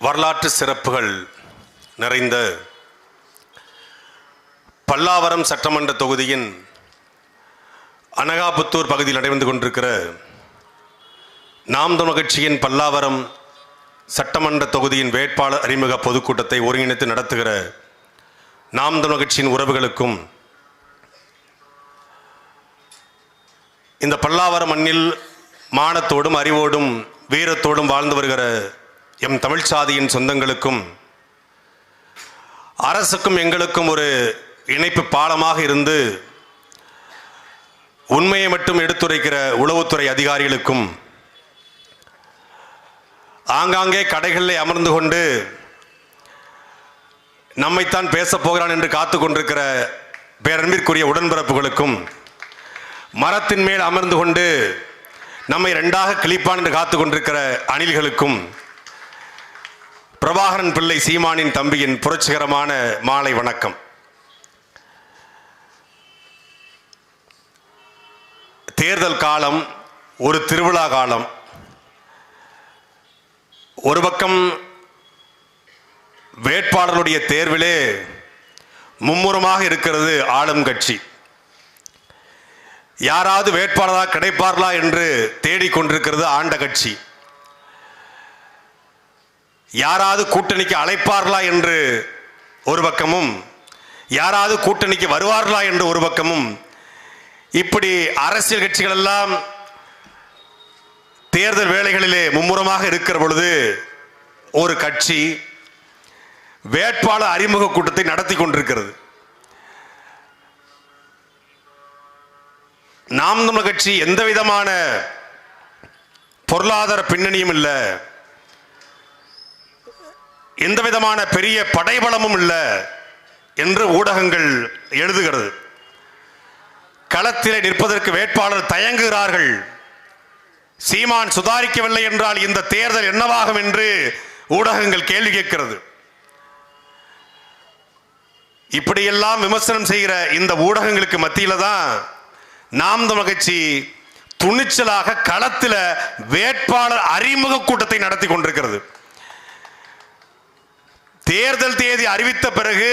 வரலாற்று சிறப்புகள் நிறைந்த பல்லாவரம் சட்டமன்ற தொகுதியின் அனகாபுத்தூர் பகுதியில் நடைபெற்று கொண்டிருக்கிற நாம் தமிழர் கட்சியின் பல்லாவரம் சட்டமன்ற தொகுதியின் வேட்பாளர் அறிமுக பொதுக்கூட்டத்தை ஒருங்கிணைத்து நடத்துகிற நாம் தமிழர் கட்சியின் உறவுகளுக்கும், இந்த பல்லாவரம் மண்ணில் மானத்தோடும் அறிவோடும் வீரத்தோடும் வாழ்ந்து வருகிற எம் தமிழ் சாதியின் சொந்தங்களுக்கும், அரசுக்கும் எங்களுக்கும் ஒரு இணைப்பு பாலமாக இருந்து உண்மையை மட்டும் எடுத்துரைக்கிற உளவுத்துறை அதிகாரிகளுக்கும், ஆங்காங்கே கடைகளில் அமர்ந்து கொண்டு நம்மைத்தான் பேசப் போகிறான் என்று காத்து கொண்டிருக்கிற பேரன்பிற்குரிய உடன்பிறப்புகளுக்கும், மரத்தின் மேல் அமர்ந்து கொண்டு நம்மை இரண்டாக கிழிப்பான் என்று காத்து கொண்டிருக்கிற அணில்களுக்கும், பிரபாகரன் பிள்ளை சீமானின் தம்பியின் புரட்சிகரமான மாலை வணக்கம். தேர்தல் காலம் ஒரு திருவிழா காலம். ஒரு பக்கம் வேட்பாளருடைய தேர்விலே மும்முரமாக இருக்கிறது ஆளும் கட்சி. யாராவது வேட்பாளராக கிடைப்பார்களா என்று தேடிக்கொண்டிருக்கிறது ஆண்ட கட்சி. யாராவது கூட்டணிக்கு அழைப்பார்களா என்று ஒரு பக்கமும், யாராவது கூட்டணிக்கு வருவார்களா என்று ஒரு பக்கமும், இப்படி அரசியல் கட்சிகள் எல்லாம் தேர்தல் வேளைகளிலே மும்முரமாக இருக்கிற பொழுது ஒரு கட்சி வேட்பாளர் அறிமுக கூட்டத்தை நடத்தி கொண்டிருக்கிறது. நாம் தமிழர் கட்சி எந்த விதமான பொருளாதார பின்னணியும் இல்லை, எந்த விதமான பெரிய படைபலமும் இல்லை என்று ஊடகங்கள் எழுதுகிறது. களத்திலே நிற்பதற்கு வேட்பாளர் தயங்குகிறார்கள். சீமான் சுதாரிக்கவில்லை என்றால் இந்த தேர்தல் என்னவாகும் என்று ஊடகங்கள் கேள்வி கேட்கிறது. இப்படியெல்லாம் விமர்சனம் செய்கிற இந்த ஊடகங்களுக்கு மத்தியில தான் நாம் தமிழர் கட்சி துணிச்சலாக களத்தில் வேட்பாளர் அறிமுக கூட்டத்தை நடத்தி கொண்டிருக்கிறது. தேர்தல் தேதி அறிவித்த பிறகு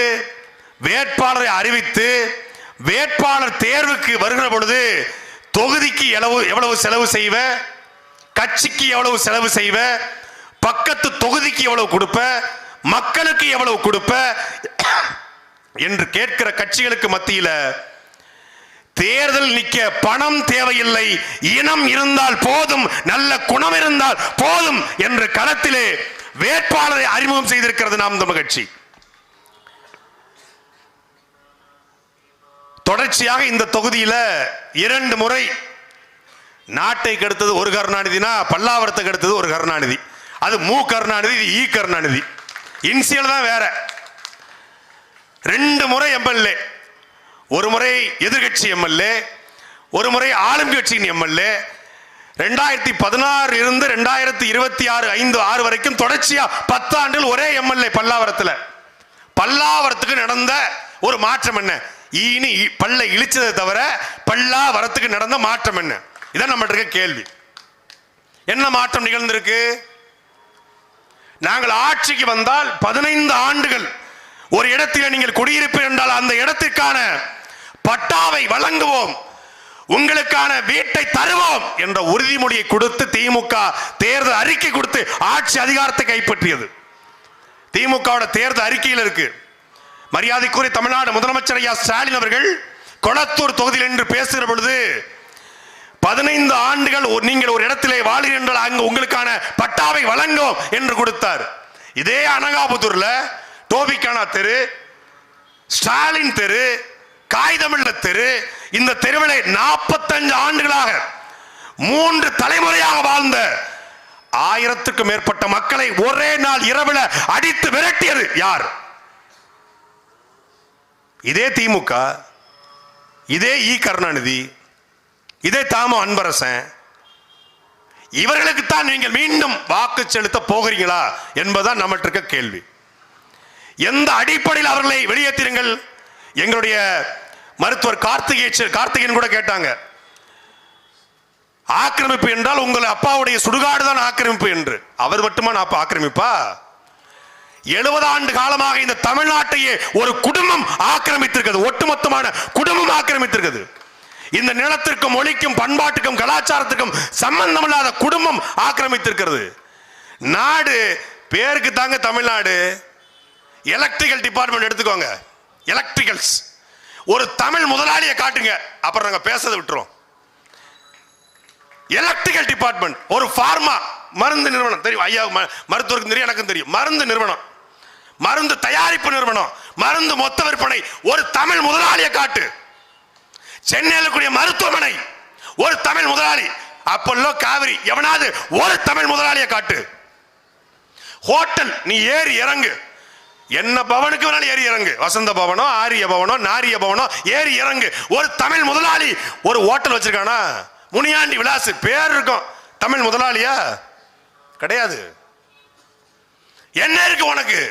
வேட்பாளரை அறிவித்து வேட்பாளர் தேர்வுக்கு வருகிற பொழுது தொகுதிக்கு எவ்வளவு செலவு செய்வ, கட்சிக்கு எவ்வளவு செலவு செய்வ, பக்கத்து தொகுதிக்கு எவ்வளவு கொடுப்ப, மக்களுக்கு எவ்வளவு கொடுப்ப என்று கேட்கிற கட்சிகளுக்கு மத்தியில தேர்தல் நிற்க பணம் தேவையில்லை, இனம் இருந்தால் போதும், நல்ல குணம் இருந்தால் போதும் என்று களத்திலே வேட்பாளரை அறிமுகம் செய்திருக்கிறது நாம் தமிழர் கட்சி. தொடர்ச்சியாக இந்த தொகுதியில் 2 முறை நாட்டை கெடுத்தது ஒரு கருணாநிதினா பல்லாவரத்தை கெடுத்தது ஒரு கருணாநிதி. அது மு கருணாநிதி, இது ஈ கருணாநிதி. இன்சியல் தான் வேற. 2 முறை எம்எல்ஏ, ஒரு முறை எதிர்கட்சி எம்எல்ஏ, ஒரு முறை ஆளும் கட்சியின் எம்எல்ஏ. 2016 இருந்து 2026 5-6 வரைக்கும் தொடர்ச்சியா 10 ஆண்டுகள் ஒரே எம்எல்ஏ பல்லாவரத்தில். பல்லாவரத்துக்கு நடந்த ஒரு மாற்றம் என்ன? ஈனி பல்ல இழிச்சதை தவிர பல்லாவரத்துக்கு நடந்த மாற்றம் என்ன? இதான் நம்ம இருக்க கேள்வி. என்ன மாற்றம் நிகழ்ந்திருக்கு? நாங்கள் ஆட்சிக்கு வந்தால் 15 ஆண்டுகள் ஒரு இடத்தில் நீங்கள் குடியிருப்பு என்றால் அந்த இடத்திற்கான பட்டாவை வழங்குவோம், உங்களுக்கான வீட்டை தருவோம் என்ற உறுதிமொழியை கொடுத்து திமுக தேர்தல் அறிக்கை கொடுத்து ஆட்சி அதிகாரத்தை கைப்பற்றியது. திமுக தேர்தல் அறிக்கையில் இருக்கு. மரியாதைக்குரிய தமிழ்நாடு முதலமைச்சர் ஐயா ஸ்டாலின் அவர்கள் கொளத்தூர் தொகுதியில் என்று பேசுகிற பொழுது 15 ஆண்டுகள் நீங்கள் ஒரு இடத்திலே வாழ்கிறீர்கள் என்றால் அங்கு உங்களுக்கான பட்டாவை வழங்கும் என்று கொடுத்தார். இதே அனகாபுத்தூர்ல டோபிகானா தெரு, ஸ்டாலின் தெரு, காகிதமில்ல தெரு, இந்த தெருவிலே 45 ஆண்டுகளாக 3 தலைமுறையாக வாழ்ந்த 1000க்கும் மேற்பட்ட மக்களை ஒரே நாள் இரவில் அடித்து விரட்டியது யார்? இதே திமுக, இதே ஈ கருணாநிதி, இதே தாமோ அன்பரசன். இவர்களுக்குத்தான் நீங்கள் மீண்டும் வாக்கு செலுத்த போகிறீங்களா என்பதுதான் நம்மகிட்ட இருக்க கேள்வி. எந்த அடிப்படையில் அவர்களை வெளியேற்றிருங்கள்? எங்களுடைய மருத்துவர் கார்த்திகேயன் கூட கேட்டாங்க, ஆக்கிரமிப்பு என்றால் உங்கள் அப்பாவுடைய சுடுகாடு தான் ஆக்கிரமிப்பு என்று. அவர் மட்டுமா நான் ஆக்கிரமிப்பா? 70 ஆண்டு காலமாக இந்த தமிழ்நாட்டையே ஒரு குடும்பம் ஆக்கிரமித்திருக்கிறது. ஒட்டுமொத்தமான குடும்பம் ஆக்கிரமித்திருக்கிறது. இந்த நிலத்திற்கும் மொழிக்கும் பண்பாட்டுக்கும் கலாச்சாரத்துக்கும் சம்பந்தமில்லாத குடும்பம் ஆக்கிரமித்திருக்கிறது. நாடு பேருக்கு தாங்க தமிழ்நாடு. எலக்ட்ரிக்கல் டிபார்ட்மெண்ட் எடுத்துக்கோங்க, எலக்ட்ரிக்கல்ஸ். ஒரு தமிழ் முதலாளியை காட்டுங்க, அப்புறம் நாங்க பேசதை விட்டுறோம். Electrical department. ஒரு பார்மா மருந்து நிறுவனம் தெரியும் ஐயா, மருத்துவருக்கு தெரியும், எனக்கும் தெரியும். மருந்து நிறுவனம், மருந்து தயாரிப்பு நிறுவனம், மருந்து மொத்த விற்பனை. ஒரு தமிழ் முதலாளியை காட்டு. சென்னையில் கூடிய மருத்துவமனை, ஒரு தமிழ் முதலாளி. அப்பல்லோ, காவிரி, எவனாவது ஒரு தமிழ் முதலாளியை காட்டு. ஹோட்டல், நீ ஏறி இறங்கு, என்ன பவனுக்கு வேணாலும் ஏறி இறங்கு. வசந்த பவனோ, ஆரிய பவனோ, நாரிய பவனோ, ஏறி இறங்கு. ஒரு தமிழ் முதலாளி ஒரு ஹோட்டல் வச்சிருக்கானா? முனியாண்டி விலாஸ் பேர் இருக்கும், தமிழ் முதலாளியா? கிடையாது. என்ன இருக்கு உனக்கு?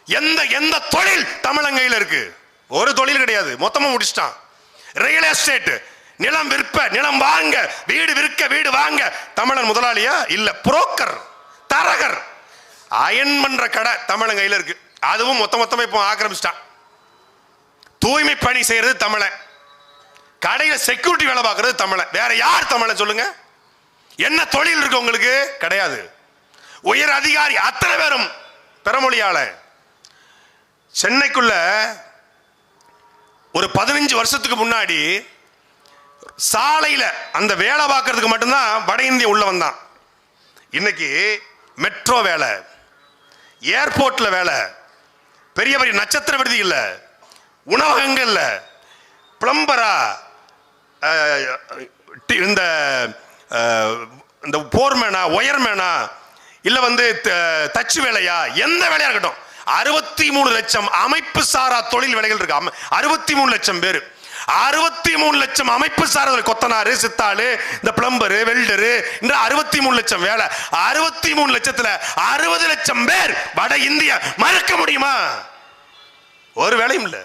எந்த எந்த தொழில் தமிழங்கையில் இருக்கு? ஒரு தொழில் கிடையாது, மொத்தமா முடிச்சிட்டான். ரியல் எஸ்டேட், நிலம் விற்ப, நிலம் வாங்க, வீடு விற்க, வீடு வாங்க. தமிழன் முதலாளியா? இல்ல. புரோக்கர், தரகர், அயன் பண்ற கடை தமிழங்கையில் இருக்கு. அதுவும் மொத்தமா இப்போ ஆக்கிரமிச்சிட்டான். தூய்மை பணி செய்யறது தமிழன், கடையில செக்யூரிட்டி வேலை பார்க்கறது தமிழன். வேற யார் தமிழன் சொல்லுங்க? என்ன தொழில் இருக்கு உங்களுக்கு? கிடையாது. உயர் அதிகாரி அத்தனை பேரும் பெறமொழியாள. சென்னைக்குள்ள ஒரு 15 வருஷத்துக்கு முன்னாடி சாலையில அந்த வேலை பார்க்கறதுக்கு மட்டும்தான் வட இந்திய உள்ள வந்தான். இன்னைக்கு மெட்ரோ வேலை, ஏர்போர்ட்ல வேலை, பெரிய பெரிய நட்சத்திர விடுதி இல்ல, உணவகங்கள்ல பிளம்பரா, இந்த போர்மேனா, ஒயர்மேனா, இல்ல தச்சு வேலையா, எந்த வேலையா இருக்கட்டும், 63 லட்சம் அமைப்பு சாரா தொழில் வேலைகள் இருக்கு. 63 லட்சம் பேர், 63 லட்சம் அமைப்பு சாரா, கொத்தனாரு, சித்தாளு, இந்த பிளம்பரு, வெல்டரு, 63 லட்சம் வேலை. 63 லட்சத்துல 60 லட்சம் பேர் வட இந்திய. மறக்க முடியுமா? ஒரு வேலையும் இல்லை.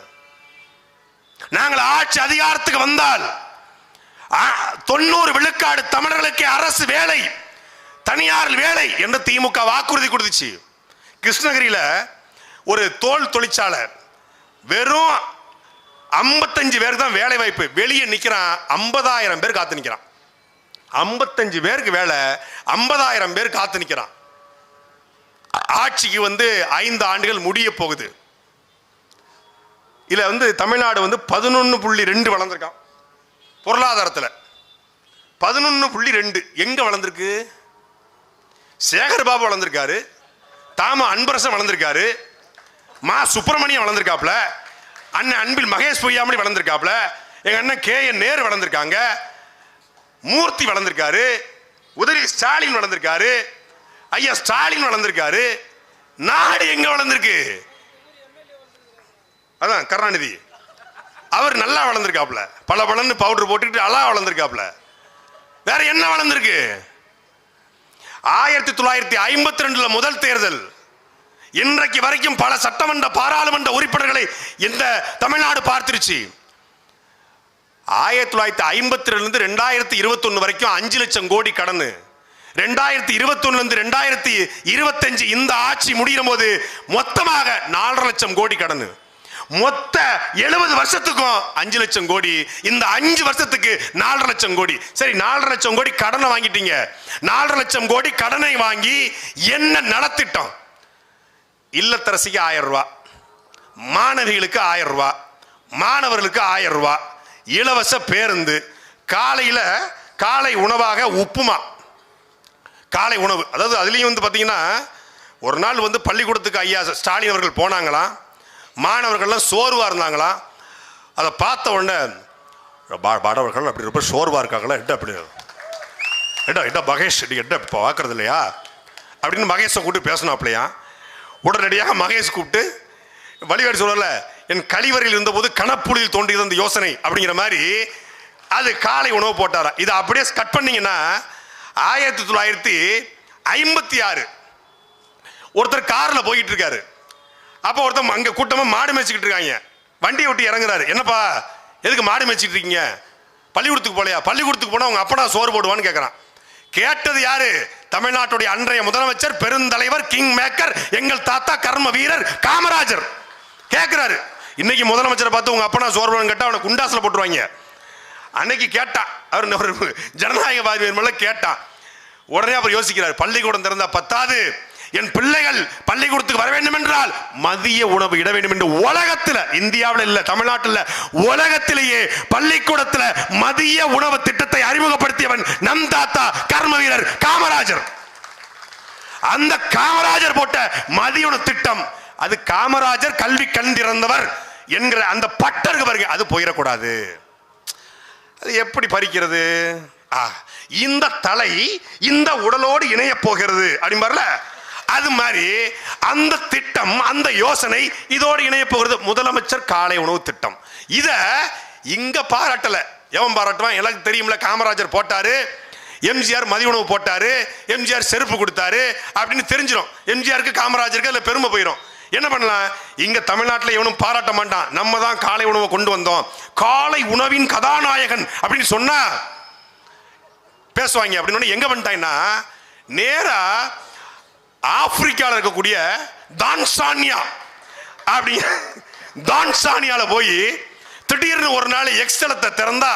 நாங்கள் ஆட்சி அதிகாரத்துக்கு வந்தால் 90 விழுக்காடு தமிழர்களுக்கு அரசு வேலை, தனியார் வேலை என்று திமுக வாக்குறுதி கொடுத்துச்சு. கிருஷ்ணகிரியில ஒரு தோல் தொழிற்சாலை, வெறும் 55 பேருக்கு தான் வேலை வாய்ப்பு. வெளியே நிக்கிறான், 50,000 பேர் காத்து நிக்கிறான். 55 பேருக்கு வேலை, 50,000 பேர் காத்து நிக்கிறான். ஆட்சிக்கு 5 ஆண்டுகள் முடிய போகுது. இதுல தமிழ்நாடு 11.2 வளர்ந்திருக்கான் பொருளாதாரத்தில். 11.2 எங்க வளர்ந்திருக்கு? சேகர் பாபு வளர்ந்திருக்காரு, தாம அன்பரசன் வளர்ந்திருக்காரு, மா சுப்பிரமணியம் வளர்ந்திருக்காப்ல, அண்ணன் அன்பில் மகேஷ் பொய்யாமணி வளர்ந்திருக்காப்ல, எங்க அண்ணன் KN நேரு வளர்ந்திருக்காங்க, மூர்த்தி வளர்ந்திருக்காரு, உதவி ஸ்டாலின் வளர்ந்திருக்காரு, ஐயா ஸ்டாலின் வளர்ந்திருக்காரு. நாடு எங்க வளர்ந்திருக்கு? அதான் கருணாநிதி, அவர் நல்லா வளர்ந்திருக்காப்ல, பல பலன்னு பவுடர் போட்டுக்கிட்டு அழகா வளர்ந்திருக்காப்ல. வேற என்ன வளர்ந்திருக்கு? 1952 முதல் தேர்தல் இன்றைக்கு வரைக்கும் பல சட்டமன்ற பாராளுமன்ற உறுப்பினர்களை இந்த தமிழ்நாடு பார்த்திருச்சு. 1952 2021 வரைக்கும் 5 லட்சம் கோடி கடன். 2021 2025 இந்த ஆட்சி முடியும் போது மொத்தமாக 4.5 லட்சம் கோடி கடன். மொத்த 70 வருஷத்துக்கும் 5 லட்சம் கோடி. இந்த 5 வருஷத்துக்கு 4.5 லட்சம் கோடி. சரி, 4.5 லட்சம் கோடி கடனை வாங்கிட்டீங்க. 4.5 லட்சம் கோடி கடனை வாங்கி என்ன நலத்திட்டம்? இல்லத்தரசிக்கு 1000 ரூபாய், மாணவிகளுக்கு 1000 ரூபாய், மாணவர்களுக்கு 1000 ரூபாய், இலவச பேருந்து, காலை உணவாக உப்புமா, காலை உணவு. அதாவது அதுலயும் பாத்தீங்கன்னா ஒரு நாள் பள்ளிக்கூடத்துக்கு ஐயா ஸ்டாலின் அவர்கள் போனாங்களாம். மாணவர்கள்லாம் சோர்வா இருந்தாங்களாம். அதை பார்த்த உடனே மாணவர்கள் அப்படி ரொம்ப சோர்வா இருக்காங்களா, அப்படி மகேஷ் இப்போ பார்க்கறது இல்லையா அப்படின்னு மகேஷை கூப்பிட்டு பேசணும். உடனடியாக மகேஷ் கூப்பிட்டு வழிகாட்டி சொல்லல, என் கழிவறையில் இருந்தபோது கணப்புளியில் தோன்றியது அந்த யோசனை அப்படிங்கிற மாதிரி அது காலை உணவு போட்டாரா. இதை அப்படியே கட் பண்ணீங்கன்னா 1956 ஒருத்தர் கார்ல போயிட்டு இருக்காரு. அப்போ ஒருத்தர் அங்க கூட்டமா மாடு மேய்ச்சிக்கிட்டு இருக்காங்க. வண்டியை விட்டு இறங்குறாரு. என்னப்பா எதுக்கு மாடு மேய்ச்சிட்டு இருக்கீங்க? பள்ளிக்கூடத்துக்கு போலையா? பள்ளிக்கூடத்துக்கு போனா உங்க அப்பனா சோறு போடுவான்னு கேட்கறான். கேட்டது யாரு? தமிழ்நாட்டுடைய அன்றைய முதலமைச்சர், பெருந்தலைவர், கிங் மேக்கர், எங்கள் தாத்தா கர்ம வீரர் காமராஜர் கேட்கிறாரு. இன்னைக்கு முதலமைச்சரை பார்த்து உங்க அப்பனா சோர்வன் கேட்டா அவனை குண்டாசில் போட்டுருவாங்க. அன்னைக்கு கேட்டான், அவர் ஜனநாயகவாதி கேட்டான். உடனே அவர் யோசிக்கிறார், பள்ளிக்கூடம் திறந்தா பத்தாது, என் பிள்ளைகள் பள்ளிக்கூடத்துக்கு வர வேண்டும் என்றால் மதிய உணவு இட வேண்டும் என்று உலகத்தில், இந்தியாவில் இல்ல, தமிழ்நாட்டில், உலகத்திலேயே பள்ளிக்கூடத்தில் மதிய உணவு திட்டத்தை அறிமுகப்படுத்தியவன் நம் தாத்தா கர்ம வீரர் காமராஜர். அந்த காமராஜர் போட்ட மதிய உணவு திட்டம், அது காமராஜர் கல்வி கண் திறந்தவர் என்கிற அந்த பட்டருக்கு பாருங்க, அது போயிடக்கூடாது. அது எப்படி பறிக்கிறது? இந்த தலை இந்த உடலோடு இணைய போகிறது அப்படிம்பார்ல, அது மாதிரி அந்த திட்டம், அந்த யோசனை இதோடு இணைய போகிறது. முதலமைச்சர் காலை உணவு திட்டம். இத இங்க பாராட்டல. எவன் பாராட்டுவான்? எனக்கு தெரியும்ல, காமராஜர் போட்டாரு, எம்ஜிஆர் மதிய உணவு போட்டாரு, எம்ஜிஆர் செருப்பு கொடுத்தாரு அப்படின்னு தெரிஞ்சிடும். எம்ஜிஆருக்கு காமராஜருக்கு அதுல பெருமை போயிடும். என்ன பண்ணலாம்? இங்க தமிழ்நாட்டில் எவனும் பாராட்ட மாட்டான். நம்ம தான் காலை உணவை கொண்டு வந்தோம், காலை உணவின் கதாநாயகன் அப்படின்னு சொன்னா பேசுவாங்க. அப்படின்னு எங்க பண்ணிட்டாங்கன்னா, நேரா ஆப்பிரிக்காவில் இருக்கக்கூடிய தான்சானியா அப்படி தான்சானியால போய் திடீர்னு ஒரு நாள் எக்ஸ்தலத்தை திறந்தா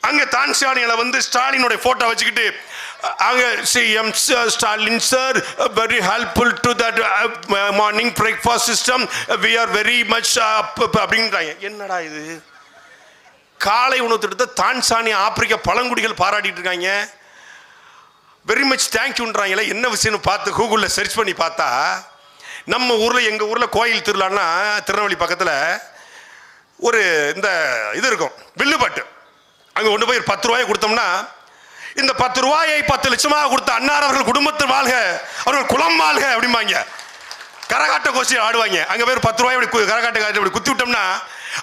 அங்க தான்சானியால வந்து ஸ்டாலினுடைய போட்டோ வச்சுக்கிட்டு அங்க CM Stalin sir very helpful to that morning breakfast system, we are very much அப்படின்றாங்க. என்னடா இது? காலை உணவு திட்டத்தை தான்சானியா ஆப்பிரிக்கா பழங்குடிகள் பாராட்டிட்டு இருக்காங்க. வெரி மச் தேங்க்யூன்றாங்களே. என்ன விஷயம்னு பார்த்து கூகுளில் சர்ச் பண்ணி பார்த்தா, நம்ம ஊரில், எங்கள் ஊரில் கோயில் திருவிழான்னா திருநெல்வேலி பக்கத்தில் ஒரு இந்த இது இருக்கும், வில்லுப்பாட்டு. அங்கே கொண்டு போய் 10 ரூபாயை கொடுத்தோம்னா, இந்த 10 ரூபாயை 10 லட்சமாக கொடுத்த அன்னார் அவர்கள் குடும்பத்தில் வாழ்க, அவர்கள் குலம் வாழ்க அப்படிம்பாங்க. கரகாட்ட கோஷ்டி ஆடுவாங்க. அங்கே போய் 10 ரூபாய் கரகாட்ட அப்படி குத்தி விட்டோம்னா,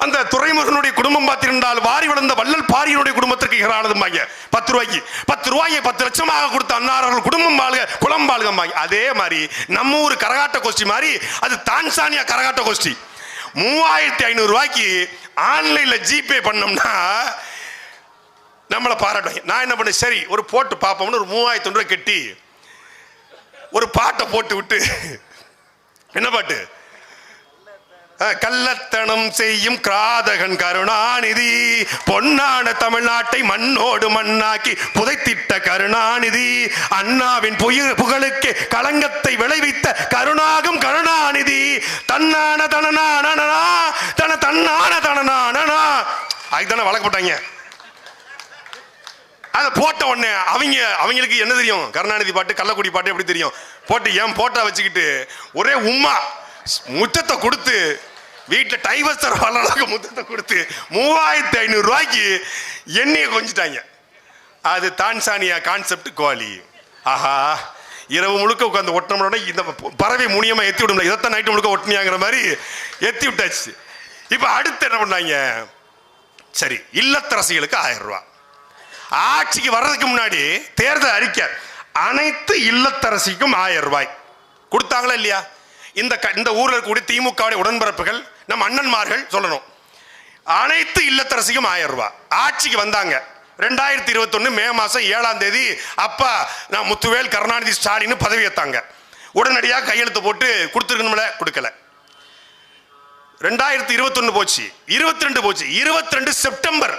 அந்த துறைமுகனுடைய குடும்பம் பார்த்திருந்தால் வாரி வளர்ந்த வள்ளல் பாரியினுடைய குடும்பத்திற்கு இகழானதும்பாங்க. 10 ரூபாய்க்கு 10 ரூபாயை 10 லட்சமாக கொடுத்த அன்னார்கள் குடும்பம் வாழ்க, குலம் வாழ்கம்பாங்க. அதே மாதிரி நம்ம ஊர் கரகாட்ட கோஷ்டி மாதிரி அது தான்சானியா கரகாட்ட கோஷ்டி. 3500 ரூபாய்க்கு ஆன்லைன்ல ஜிபே பண்ணோம்னா நம்மளை பாராட்டுவாங்க. நான் என்ன பண்ணேன், சரி ஒரு போட்டு பார்ப்போம்னு ஒரு 3500 ரூபாய் கட்டி ஒரு பாட்டை போட்டு விட்டு, என்ன பாட்டு? கள்ளத்தனம் செய்யும் கிராதகன் கருணாநிதி, பொன்னான தமிழ்நாட்டை மண்ணோடு மண்ணாக்கி புதைத்திட்ட கருணாநிதி, அண்ணாவின் புகழுக்கு களங்கத்தை விளைவித்த கருணாகும் கருணாநிதி, தன்னான தனனா தன்னான தனனா அதுதானே வழக்கப்பட்டாங்க. அதை போட்ட உடனே அவங்களுக்கு என்ன தெரியும்? கருணாநிதி பாட்டு, கள்ளக்குடி பாட்டு எப்படி தெரியும்? போட்டு ஏன் போட்டா வச்சுக்கிட்டு ஒரே உம்மா முத்தத்தை கொடுத்து, வீட்டில் டைவர்ஸ்டர் வளர்க்க முத்தத்தை கொடுத்து 3500 ரூபாய்க்கு எண்ணெயை கொஞ்சிட்டாங்க. அது தான்சானியா கான்செப்ட் கோலி. ஆஹா, இரவு முழுக்க உட்காந்து ஒட்டினோட இந்த பறவை முனியமா எத்தி விடும்ல, இதைத்தான் நைட்டு முழுக்க ஒட்டினியாங்கிற மாதிரி எத்தி விட்டாச்சு. இப்போ அடுத்து என்ன பண்ணாங்க? சரி, இல்லத்தரசிகளுக்கு 1000 ரூபாய். ஆட்சிக்கு வர்றதுக்கு முன்னாடி தேர்தல் அறிக்கை, அனைத்து இல்லத்தரசிக்கும் 1000 ரூபாய் கொடுத்தாங்களா இல்லையா? இந்த ஊரில் இருக்கக்கூடிய திமுக உடன்பிறப்புகள், நம் அண்ணன்மார்கள் சொல்லணும், அனைத்து இல்லத்தரசிக்கும் 1000 ரூபாய். ஆட்சிக்கு வந்தாங்க 2021 மே மாசம் 7ஆம் தேதி. அப்பா நான் முத்துவேல் கருணாநிதி ஸ்டாலின் பதவி ஏத்தாங்க. உடனடியாக கையெழுத்து போட்டு கொடுத்துருக்கணும்ல, கொடுக்கல. 2021 போச்சு, 22 போச்சு, 22 செப்டம்பர்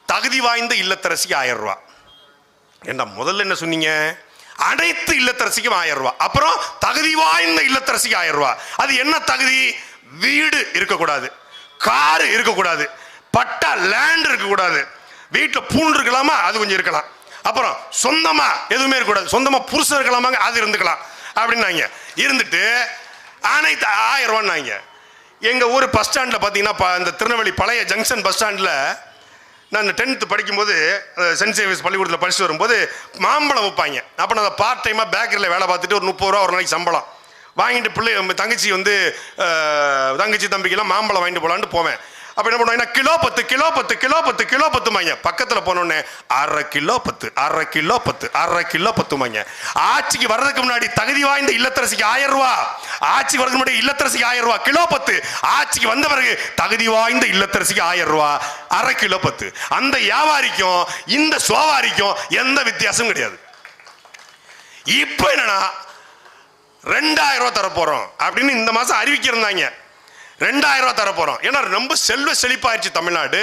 தகுதி வாய்ந்த இல்லத்தரசிக்கு 1000 ரூபாய். என்ன முதல்ல என்ன சொன்னீங்க? அனைத்து இல்லத்தரசிக்கும் 1000 ரூபாய். அப்புறம் தகுதி வாய்ந்த இல்லத்தரசிக்கு 1000 ரூபாய். அது என்ன தகுதி? வீடு இருக்கக்கூடாது, காரு இருக்கக்கூடாது, பட்டா லேண்ட் இருக்கக்கூடாது, வீட்டில் பூண்டு இருக்கலாமா, அது கொஞ்சம் இருக்கலாம், அப்புறம் சொந்தமா எதுவுமே இருக்கக்கூடாது, சொந்தமா புருஷன் இருக்கலாமாங்க, அது இருந்துக்கலாம் அப்படின்னாங்க. இருந்துட்டு அனைத்து 1000 ரூபாய்னாங்க. எங்க ஊர் பஸ் ஸ்டாண்ட்ல பாத்தீங்கன்னா, இந்த திருநெல்வேலி பழைய ஜங்ஷன் பஸ் ஸ்டாண்ட்ல நான் 10th படிக்கும்போது சென்ட் சேவியர்ஸ் பள்ளிக்கூடத்தில் படிச்சுட்டு வரும்போது மாம்பழம் வைப்பாங்க. அப்போ நான் பார்ட் டைமாக பேக்கரியில் வேலை பார்த்துட்டு ஒரு 30 ரூபா ஒரு நாளைக்கு சம்பளம் வாங்கிட்டு தங்கச்சி தம்பிக்கெல்லாம் மாம்பழம் வாங்கிட்டு போகலான்ட்டு போவேன். அப்ப என்ன பண்ணுவாங்க, கிலோ 10 கிலோ 10 கிலோ 10 கிலோ 10 மாங்க. பக்கத்துல போனோடனே 1/2 கிலோ 10 1/2 கிலோ 10 1/2 கிலோ 10 மாங்க. ஆட்சிக்கு வர்றதுக்கு முன்னாடி தகுதி வாய்ந்த இல்லத்தரசிக்கு 1000 ரூபாய், ஆட்சிக்கு வர்றதுக்கு முன்னாடி இல்லத்தரசிக்கு 1000 ரூபாய் கிலோ 10. ஆட்சிக்கு வந்த பிறகு தகுதி வாய்ந்த இல்லத்தரசிக்கு 1000 ரூபாய் 1/2 கிலோ 10. அந்த வியாபாரிக்கும் இந்த சோவாரிக்கும் எந்த வித்தியாசம் கிடையாது. இப்ப என்னன்னா 2000 ரூபாய் தர போறோம் அப்படின்னு இந்த மாசம் அறிவிக்கிறாங்க. 2000 ரூபாய் தர போறோம். ஏன்னா ரொம்ப செல்வ செழிப்பாயிருச்சு தமிழ்நாடு.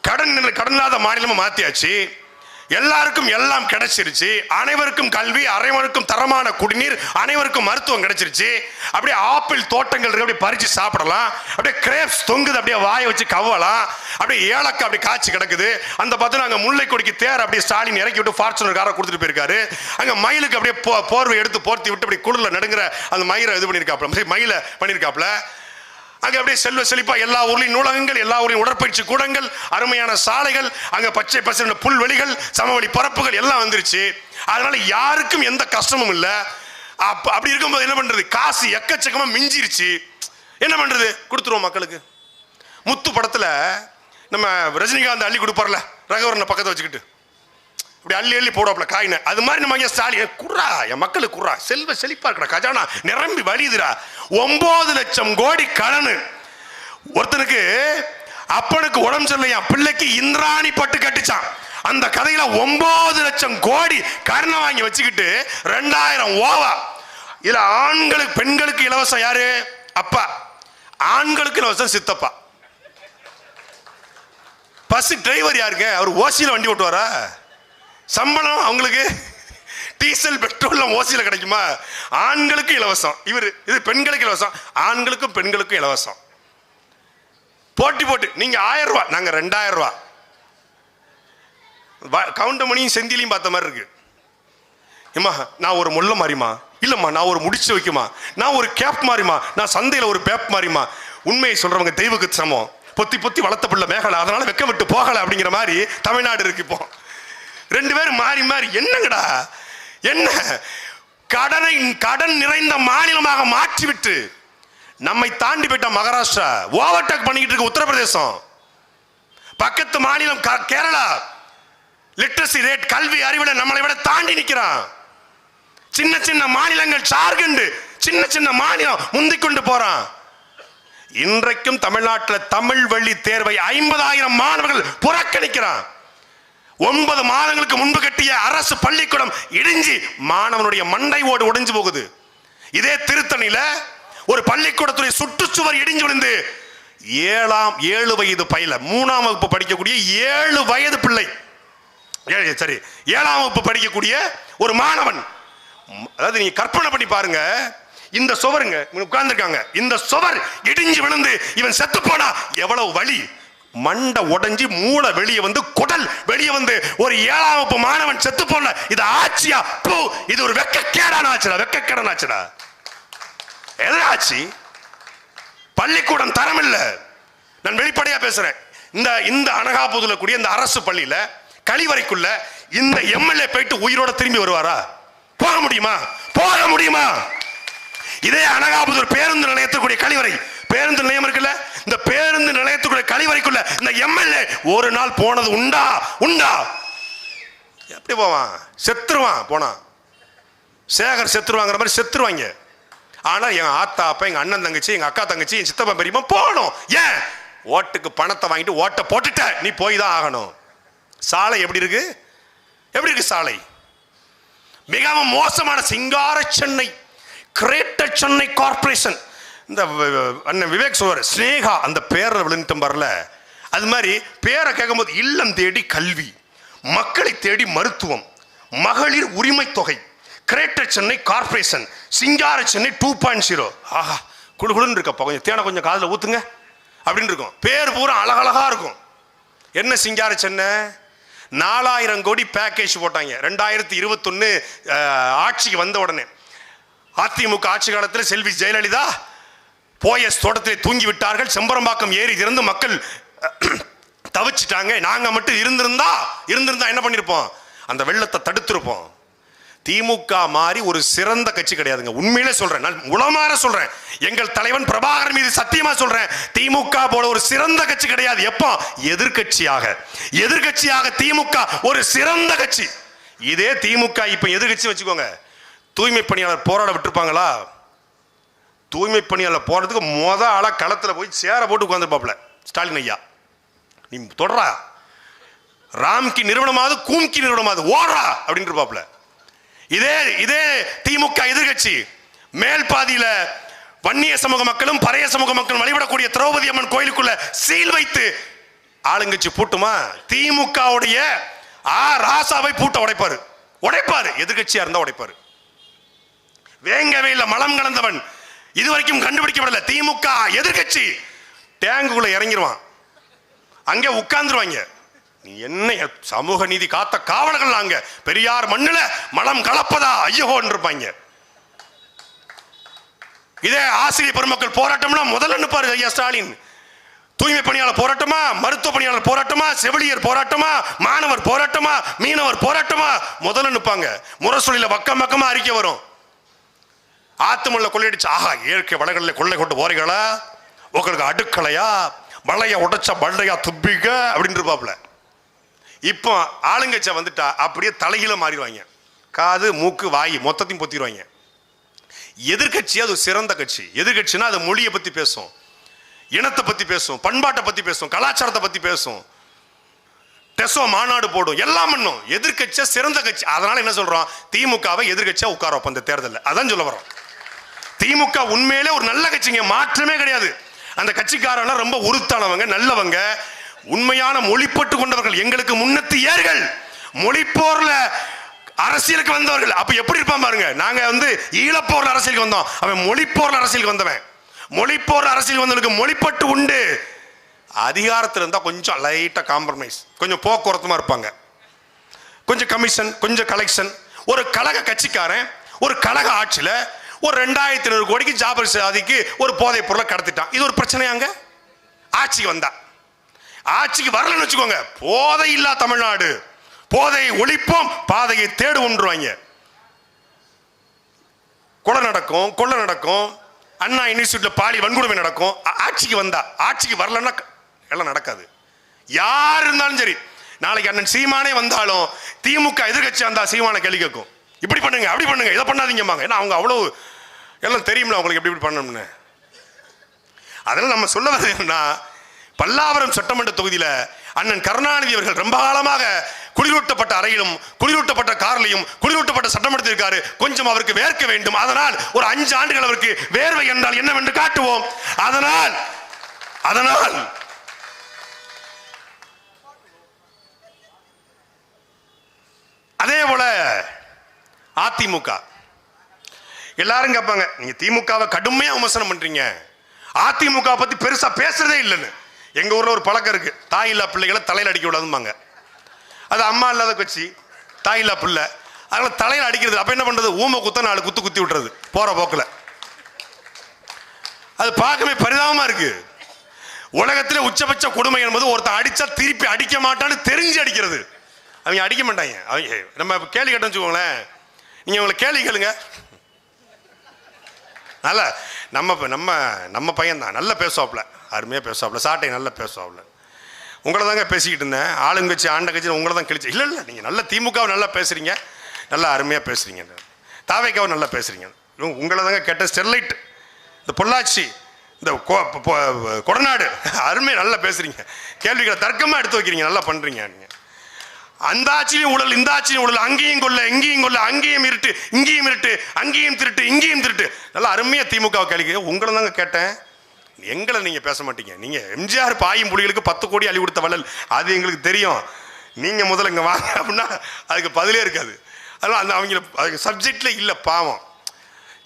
கடன் இல்லாத மாநிலமா மாத்தியாச்சு. எல்லாருக்கும் எல்லாம் கிடைச்சிருச்சு. அனைவருக்கும் கல்வி, அனைவருக்கும் தரமான குடிநீர், அனைவருக்கும் மருத்துவம் கிடைச்சிருச்சு. அப்படியே ஆப்பிள் தோட்டங்கள் இருக்கு, அப்படியே பறிச்சு சாப்பிடலாம். அப்படியே கிரேப்ஸ் தொங்குது, அப்படியே வாயை வச்சு கவ்வலாம். அப்படியே ஏலக்காய் அப்படியே காய்ச்சி கிடக்குது. அந்த பார்த்தா அங்க முல்லை கொடிக்கு தேர் அப்படியே ஸ்டாலின் இறக்கி விட்டு ஃபார்ச்சுனர் காரை கொடுத்துட்டு போயிருக்காரு. அங்க மயிலுக்கு அப்படியே போர்வை எடுத்து போர்த்தி விட்டு அப்படி குளிர்ல நடுங்கிற அந்த மயிரை இது பண்ணிருக்காப்ல, மயில பண்ணிருக்காப்ல. அங்க அப்படியே செல்வ செழிப்பா எல்லா ஊர்லயும் நூலகங்கள், எல்லா ஊர்லயும் உடற்பயிற்சி கூடங்கள், அருமையான சாலைகள், அங்க பச்சை பசங்க புல்வெளிகள், சமவெளி பரப்புகள் எல்லாம் வந்துருச்சு. அதனால யாருக்கும் எந்த கஷ்டமும் இல்லை. அப்படி இருக்கும்போது என்ன பண்றது, காசு எக்கச்சக்கமா மிஞ்சிருச்சு. என்ன பண்றது, கொடுத்துருவோம் மக்களுக்கு. முத்து படத்துல நம்ம ரஜினிகாந்த் அள்ளி கொடுப்பார்ல, ரகவரனை பக்கத்தை வச்சுக்கிட்டு அப்படி அள்ளி அள்ளி போடுவாப்ல காயின. அது மாதிரி நம்ம ஸ்டாலின் குர்ரா, என் மக்களுக்கு குர்ரா, செல்வ செழிப்பா இருக்கடா, கஜானா நிரம்பி வழியுதுடா. 9 லட்சம் கோடி கடன். ஒருத்தனுக்கு அப்பனுக்கு உடம்பு சரியில்லையா, பிள்ளைக்கு இந்திராணி பட்டு கட்டுச்சான். அந்த கதையில 9 லட்சம் கோடி கடனை வாங்கி வச்சுக்கிட்டு 2000 ஓவா. இதுல ஆண்களுக்கு பெண்களுக்கு இலவசம் யாரு, அப்பா. ஆண்களுக்கு இலவசம் சித்தப்பா. பஸ் டிரைவர் யாருங்க, அவர் ஓசியில வண்டி ஓட்டுவாரா? சம்பளம் அவங்களுக்கு டீசல் பெட்ரோல் ஓசியில கிடைக்குமா? ஆண்களுக்கு இலவசம். இது பெண்களுக்கு இலவசம். ஆண்களுக்கும் பெண்களுக்கும் இலவசம். போட்டி போட்டு நீங்க 1000 ரூபாய், நாங்க 2000 ரூபாய். கவுண்டமணியும் செந்திலையும் பார்த்த மாதிரி இருக்கு. ஏமா நான் ஒரு முல்லை மாறிமா, இல்லம்மா நான் ஒரு முடிச்சு வைக்குமா, நான் ஒரு கேப் மாறிமா, நான் சந்தையில ஒரு பேப் மாறிமா. உண்மையை சொல்றவங்க தெய்வக்கு சமம். பொத்தி பொத்தி வளர்த்த பிள்ளை மேகலை, அதனால வெக்க விட்டு போகல அப்படிங்கிற மாதிரி தமிழ்நாடு இருக்கு. இப்போ 2 பேரும் மாறி மாறி என்னங்கடா, என்ன கடன் நிறைந்த மாநிலமாக மாற்றிவிட்டு நம்மை தாண்டி போயிட்ட மகாராஷ்டிரா, ஓவர்டேக் பண்ணிக்கிட்டு இருக்க உத்தரப்பிரதேசம், பக்கத்து மாநிலம் கேரளா, லிட்ரஸி ரேட் கல்வி அறிவுல நம்மளை விட தாண்டி நிற்கிறான். சின்ன சின்ன மாநிலங்கள், ஜார்க்கண்ட் சின்ன சின்ன மாநிலம் முந்திக் கொண்டு போறான். இன்றைக்கும் தமிழ்நாட்டில் தமிழ் வழி தேர்வை 50,000 மாணவர்கள் புறக்கணிக்கிறான். 9 மாதங்களுக்கு முன்பு கட்டிய அரசு பள்ளிக்கூடம் இடிஞ்சி மாணவனுடைய மண்டை ஓடு உடைஞ்சு போகுது. இதே திருத்தணியில ஒரு பள்ளிக்கூடத்துடைய சுற்றுச்சுவர் இடிஞ்சு விழுந்து 7 வயது பையல 3ஆம் வகுப்பு படிக்கக்கூடிய 7 வயது பிள்ளை, சரி 7ஆம் வகுப்பு படிக்கக்கூடிய ஒரு மாணவன். அதாவது நீங்க கற்பனை பண்ணி பாருங்க, இந்த சுவருங்க உட்கார்ந்துருக்காங்க, இந்த சுவர் இடிஞ்சு விழுந்து இவன் செத்து போனா எவ்வளவு வலி. மண்டை உடைஞ்சி மூளை வெளியே வந்து குடல் வெளியே வந்து ஒரு 7ஆம் வகுப்பு மாணவன் செத்து போன. இது ஆட்சியா? இது ஒரு வெக்கக்கேடான ஆச்சுடா, வெக்கக்கேடான ஆச்சுடா. எதாச்சு பள்ளிக்கூடம் தரம் இல்ல. நான் வெளிப்படையா பேசுறேன். இந்த அனகாபுதுல கூடிய இந்த அரசு பள்ளியில கழிவறைக்குள்ள இந்த எம்எல்ஏ போயிட்டு உயிரோட திரும்பி வருவாரா? போக முடியுமா? போக முடியுமா? இதே அனகாபுதூர் பேருந்து நிலையத்துக்குரிய கழிவறை, பேருந்து நிலையம் இருக்குல்ல, இந்த பேருந்து நிலையத்துக்குள்ள கழிவறைக்குள்ள இந்த எம்எல்ஏ ஒரு நாள் போனது உண்டா? உண்டா? எப்படி போவான்? செத்துருவான். போனா சேகர் செத்துருவாங்கிற மாதிரி செத்துருவாங்க. ஆனா எங்க ஆத்தா அப்பா, எங்க அண்ணன் தங்கச்சி, எங்க அக்கா தங்கச்சி, என் சித்தப்பா பெரியம்மா போகணும். ஏன்? ஓட்டுக்கு பணத்தை வாங்கிட்டு ஓட்டை போட்டுட்ட, நீ போய் தான் ஆகணும். சாலை எப்படி இருக்கு? எப்படி இருக்கு சாலை? மிகவும் மோசமான சிங்கார சென்னை, கிரேட்டர் சென்னை கார்பரேஷன். இந்த அண்ணன் விவேக் சொல்வார், ஸ்னேகா அந்த பேரை விழுந்துட்டும் வரல. அது மாதிரி பேரை கேட்கும்போது இல்லம் தேடி கல்வி, மக்களை தேடி மருத்துவம், மகளிர் உரிமை தொகை, கிரேட்டர் சென்னை கார்பரேஷன், சிங்கார சென்னை 2.0. ஆஹா குழுகுழுன்னு இருக்கப்பா, கொஞ்சம் தேனை கொஞ்சம் காதில் ஊத்துங்க அப்படின்னு இருக்கும். பேர் பூரா அழகழகா இருக்கும். என்ன சிங்கார சென்னை? 4000 கோடி பேக்கேஜ் போட்டாங்க 2021 ஆட்சிக்கு வந்த உடனே. அதிமுக ஆட்சி காலத்தில் செல்வி ஜெயலலிதா போயஸ் தோட்டத்திலே தூங்கி விட்டார்கள். செம்பரம்பாக்கம் ஏரி திறந்து மக்கள் தவிச்சிட்டாங்க. நாங்க மட்டும் இருந்திருந்தா என்ன பண்ணிருப்போம்? அந்த வெள்ளத்தை தடுத்திருப்போம். திமுக மாதிரி ஒரு சிறந்த கட்சி கிடையாதுங்க. உண்மையிலே சொல்றேன், நான் உளமாற சொல்றேன். எங்கள் தலைவன் பிரபாகரன் மீது சத்தியமா சொல்றேன், திமுக போல ஒரு சிறந்த கட்சி கிடையாது. எப்போ? எதிர்கட்சியாக திமுக ஒரு சிறந்த கட்சி. இதே திமுக இப்ப எதிர்கட்சி வச்சுக்கோங்க, தூய்மை பணியாளர் போராட விட்டுருப்பாங்களா? தூய்மை பணியாளர் போறதுக்கு ஆளா களத்துல போய் சேர போட்டு உட்கார்ந்துருப்பாப்ல ஸ்டாலின் ஐயா. நீ தொடரா, ராம்கி நிறுவனமாவது கூம்கி நிறுவனமாவது ஓடுறா அப்படின்னு இருப்பாப்ல. இதே திமுக எதிர்கட்சி மேல் பாதியில வன்னிய சமூக மக்களும் பறைய சமூக மக்களும் வழிபடக்கூடிய திரௌபதி அம்மன் கோயிலுக்குள்ள சீல் வைத்து ஆளுங்கட்சி பூட்டுமா? திமுகவுடைய ராசாவை பூட்ட உடைப்பாரு. எதிர்கட்சியா இருந்தா உடைப்பாரு. வேங்கவே இல்ல, மலம் கலந்தவன் இதுவரைக்கும் கண்டுபிடிக்கப்படல. திமுக எதிர்கட்சி டேங்குக்குள்ள இறங்கிடுவான், அங்கே உட்கார்ந்துருவாங்க. நீ என்ன சமூக நீதி காத்த காவலர்கள் அங்க பெரியார் மண்ணுல மலம் கலப்பதா ஐயோன்னு இருப்பாங்க. இதே ஆசிரியர் பெருமக்கள் போராட்டம்னா முதல்ல நிற்பாரு ஐயா ஸ்டாலின். தூய்மை பணியாளர் போராட்டமா, மருத்துவ பணியாளர் போராட்டமா, செவிலியர் போராட்டமா, மாணவர் போராட்டமா, மீனவர் போராட்டமா, முதல்ல நிற்பாங்க. முரசொலியில பக்கம் பக்கமா அறிக்கை வரும். ஆத்துமல்ல கொள்ளையடிச்சு, ஆஹா இயற்கை வளங்களில் கொள்ளை கொண்டு போறீங்களா, உங்களுக்கு அடுக்கலையா, வளைய உடைச்ச பள்ளையா துப்பிக்க அப்படின்னு இருப்பாப்ல. இப்போ ஆளுங்கட்சியா வந்துட்டா அப்படியே தலைகீழ மாறிடுவாங்க. காது மூக்கு வாய் மொத்தத்தையும் பொத்திடுவாங்க. எதிர்கட்சி அது சிறந்த கட்சி. எதிர்கட்சினா அது மொழியை பத்தி பேசும், இனத்தை பத்தி பேசும், பண்பாட்டை பத்தி பேசும், கலாச்சாரத்தை பத்தி பேசும், டெசோ மாநாடு போடும், எல்லாம் பண்ணும். எதிர்கட்சியா சிறந்த கட்சி. அதனால என்ன சொல்றோம், திமுகவை எதிர்கட்சியா உட்கார வைப்போம் இந்த தேர்தலில். அதான் சொல்ல வரோம். திமுக உண்மையிலே ஒரு நல்ல கட்சிங்க, மாற்றமே கிடையாது. அந்த கட்சிக்காரங்க ரொம்ப உறுத்தானவங்க, நல்லவங்க, உண்மையான மொழிப்பட்டு கொண்டவர்கள், எங்களுக்கு முன்னத்து ஏர்கள், மொழிப்போர்ல அரசியலுக்கு வந்தவர்கள். அப்ப எப்படி இருப்பான் பாருங்க. நாங்க ஈழப்போர்ல அரசியலுக்கு வந்தோம், அவன் மொழிப்போர்ல அரசியலுக்கு வந்தவன். மொழிப்போர்ல அரசியலுக்கு வந்தவனுக்கு மொழிப்பட்டு உண்டு. அதிகாரத்தில் இருந்தா கொஞ்சம் லைட்டா காம்ப்ரமைஸ், கொஞ்சம் போக்குவரத்துமா இருப்பாங்க, கொஞ்சம் கமிஷன், கொஞ்சம் கலெக்ஷன். ஒரு கழக கட்சிக்காரன் ஒரு கழக ஆட்சியில ஒரு 2500 கோடிக்கு ஜாபர் சாதிக்கு ஒரு போதை பொருளை கடத்திட்டான். இது ஒரு பிரச்சனையாங்க? ஆட்சிக்கு வந்தா, ஆட்சிக்கு வரலன்னு வச்சுக்கோங்க, போதை இல்லா தமிழ்நாடு, போதையை ஒழிப்போம், பாதையை தேடுவோம்ன்றுவாங்க. கொலை நடக்கும், கொள்ளை நடக்கும், அண்ணா யூனிவர்சிட்டியில பாலியல் வன்கொடுமை நடக்கும். ஆட்சிக்கு வந்தா, ஆட்சிக்கு வரலன்னா எல்லாம் நடக்காது. யார் இருந்தாலும் சரி, நாளைக்கு அண்ணன் சீமானே வந்தாலும் திமுக எதிர்கட்சி வந்தா சீமான கேள்வி கேட்கும், இப்படி பண்ணுங்க அப்படி பண்ணுங்க இதை பண்ணாதீங்கம்பாங்க. ஏன்னா அவங்க அவ்வளவு எல்லாம் தெரியும்ல அவங்களுக்கு எப்படி பண்ணணும்னு. அதனால நம்ம சொல்ல வர்றது என்னன்னா, பல்லாவரம் சட்டமன்ற தொகுதியில அண்ணன் கருணாநிதி அவர்கள் ரொம்ப காலமாக குளிரூட்டப்பட்ட அறையிலும் குளிரூட்டப்பட்ட காரிலையும் குளிரூட்டப்பட்ட சட்டமன்றத்தில் இருக்காரு. கொஞ்சம் அவருக்கு வேர்க்க வேண்டும். அதனால் ஒரு 5 ஆண்டுகள் அவருக்கு வேர்வை என்றால் என்னவென்று காட்டுவோம். அதனால் அதே போல அதிமுக எல்லாரும் கேட்பாங்க, நீங்க திமுகவை கடுமையா விமர்சனம் பண்றீங்க, அதிமுக பத்தி பெருசா பேசுறதே இல்லைன்னு. எங்க ஊர்ல ஒரு பழக்கம் இருக்கு, தாய் இல்லா பிள்ளைகளை தலையில அடிக்க விடாதும்பாங்க. அது அம்மா இல்லாத கட்சி, தாய் இல்லா பிள்ளை, அதனால தலையில அடிக்கிறது. அப்ப என்ன பண்றது, ஊமை குத்த 4 குத்து குத்தி விட்டுறது போற போக்குல. அது பார்க்கவே பரிதாபமா இருக்கு. உலகத்திலே உச்சபட்ச கொடுமை என்பது ஒருத்தன் அடிச்சா திருப்பி அடிக்க மாட்டான்னு தெரிஞ்சு அடிக்கிறது. அவங்க அடிக்க மாட்டாங்க. அவங்க நம்ம கேள்வி கேட்டோம்னு வச்சுக்கோங்களேன், நீங்க அவங்களை கேள்வி கேளுங்க. நல்ல நம்ம பையன் தான், நல்லா பேசுவாப்ல, அருமையாக பேசுவாப்ல, சாட்டை நல்லா பேசுவாப்ல. உங்களை தாங்க பேசிக்கிட்டு இருந்தேன், ஆளுங்கட்சி ஆண்ட கட்சி உங்களை தான் கழிச்சு. இல்லை நீங்கள் நல்ல திமுகவை நல்லா பேசுகிறீங்க, நல்லா அருமையாக பேசுகிறீங்க, தாவேக்காவை நல்லா பேசுகிறீங்க. உங்களை தாங்க கேட்ட ஸ்டெர்லைட், இந்த பொள்ளாச்சி, இந்த கொடநாடு அருமையாக நல்லா பேசுகிறீங்க, கேள்விகளை தர்க்கமாக எடுத்து வைக்கிறீங்க, நல்லா பண்ணுறீங்க. நீங்கள் அந்த ஆட்சியும் ஊழல், இந்த ஆட்சியும் ஊழல், அங்கேயும் கொள்ள இங்கேயும் கொள்ள, அங்கேயும் இருட்டு இங்கேயும் இருட்டு, அங்கேயும் திருட்டு இங்கேயும் திருட்டு, நல்லா அருமையா திமுக கேள்வி. உங்களை தாங்க கேட்டேன், எங்களை நீங்க பேச மாட்டீங்க. நீங்க எம்ஜிஆர் பாயும் புலிகளுக்கு 10 கோடி அள்ளி கொடுத்த வள்ளல், அது எங்களுக்கு தெரியும். நீங்க முதல்ல இங்க வாங்க அப்படின்னா அதுக்கு பதிலே இருக்காது. அதனால அந்த அவங்க அதுக்கு சப்ஜெக்ட்ல இல்லை, பாவம்.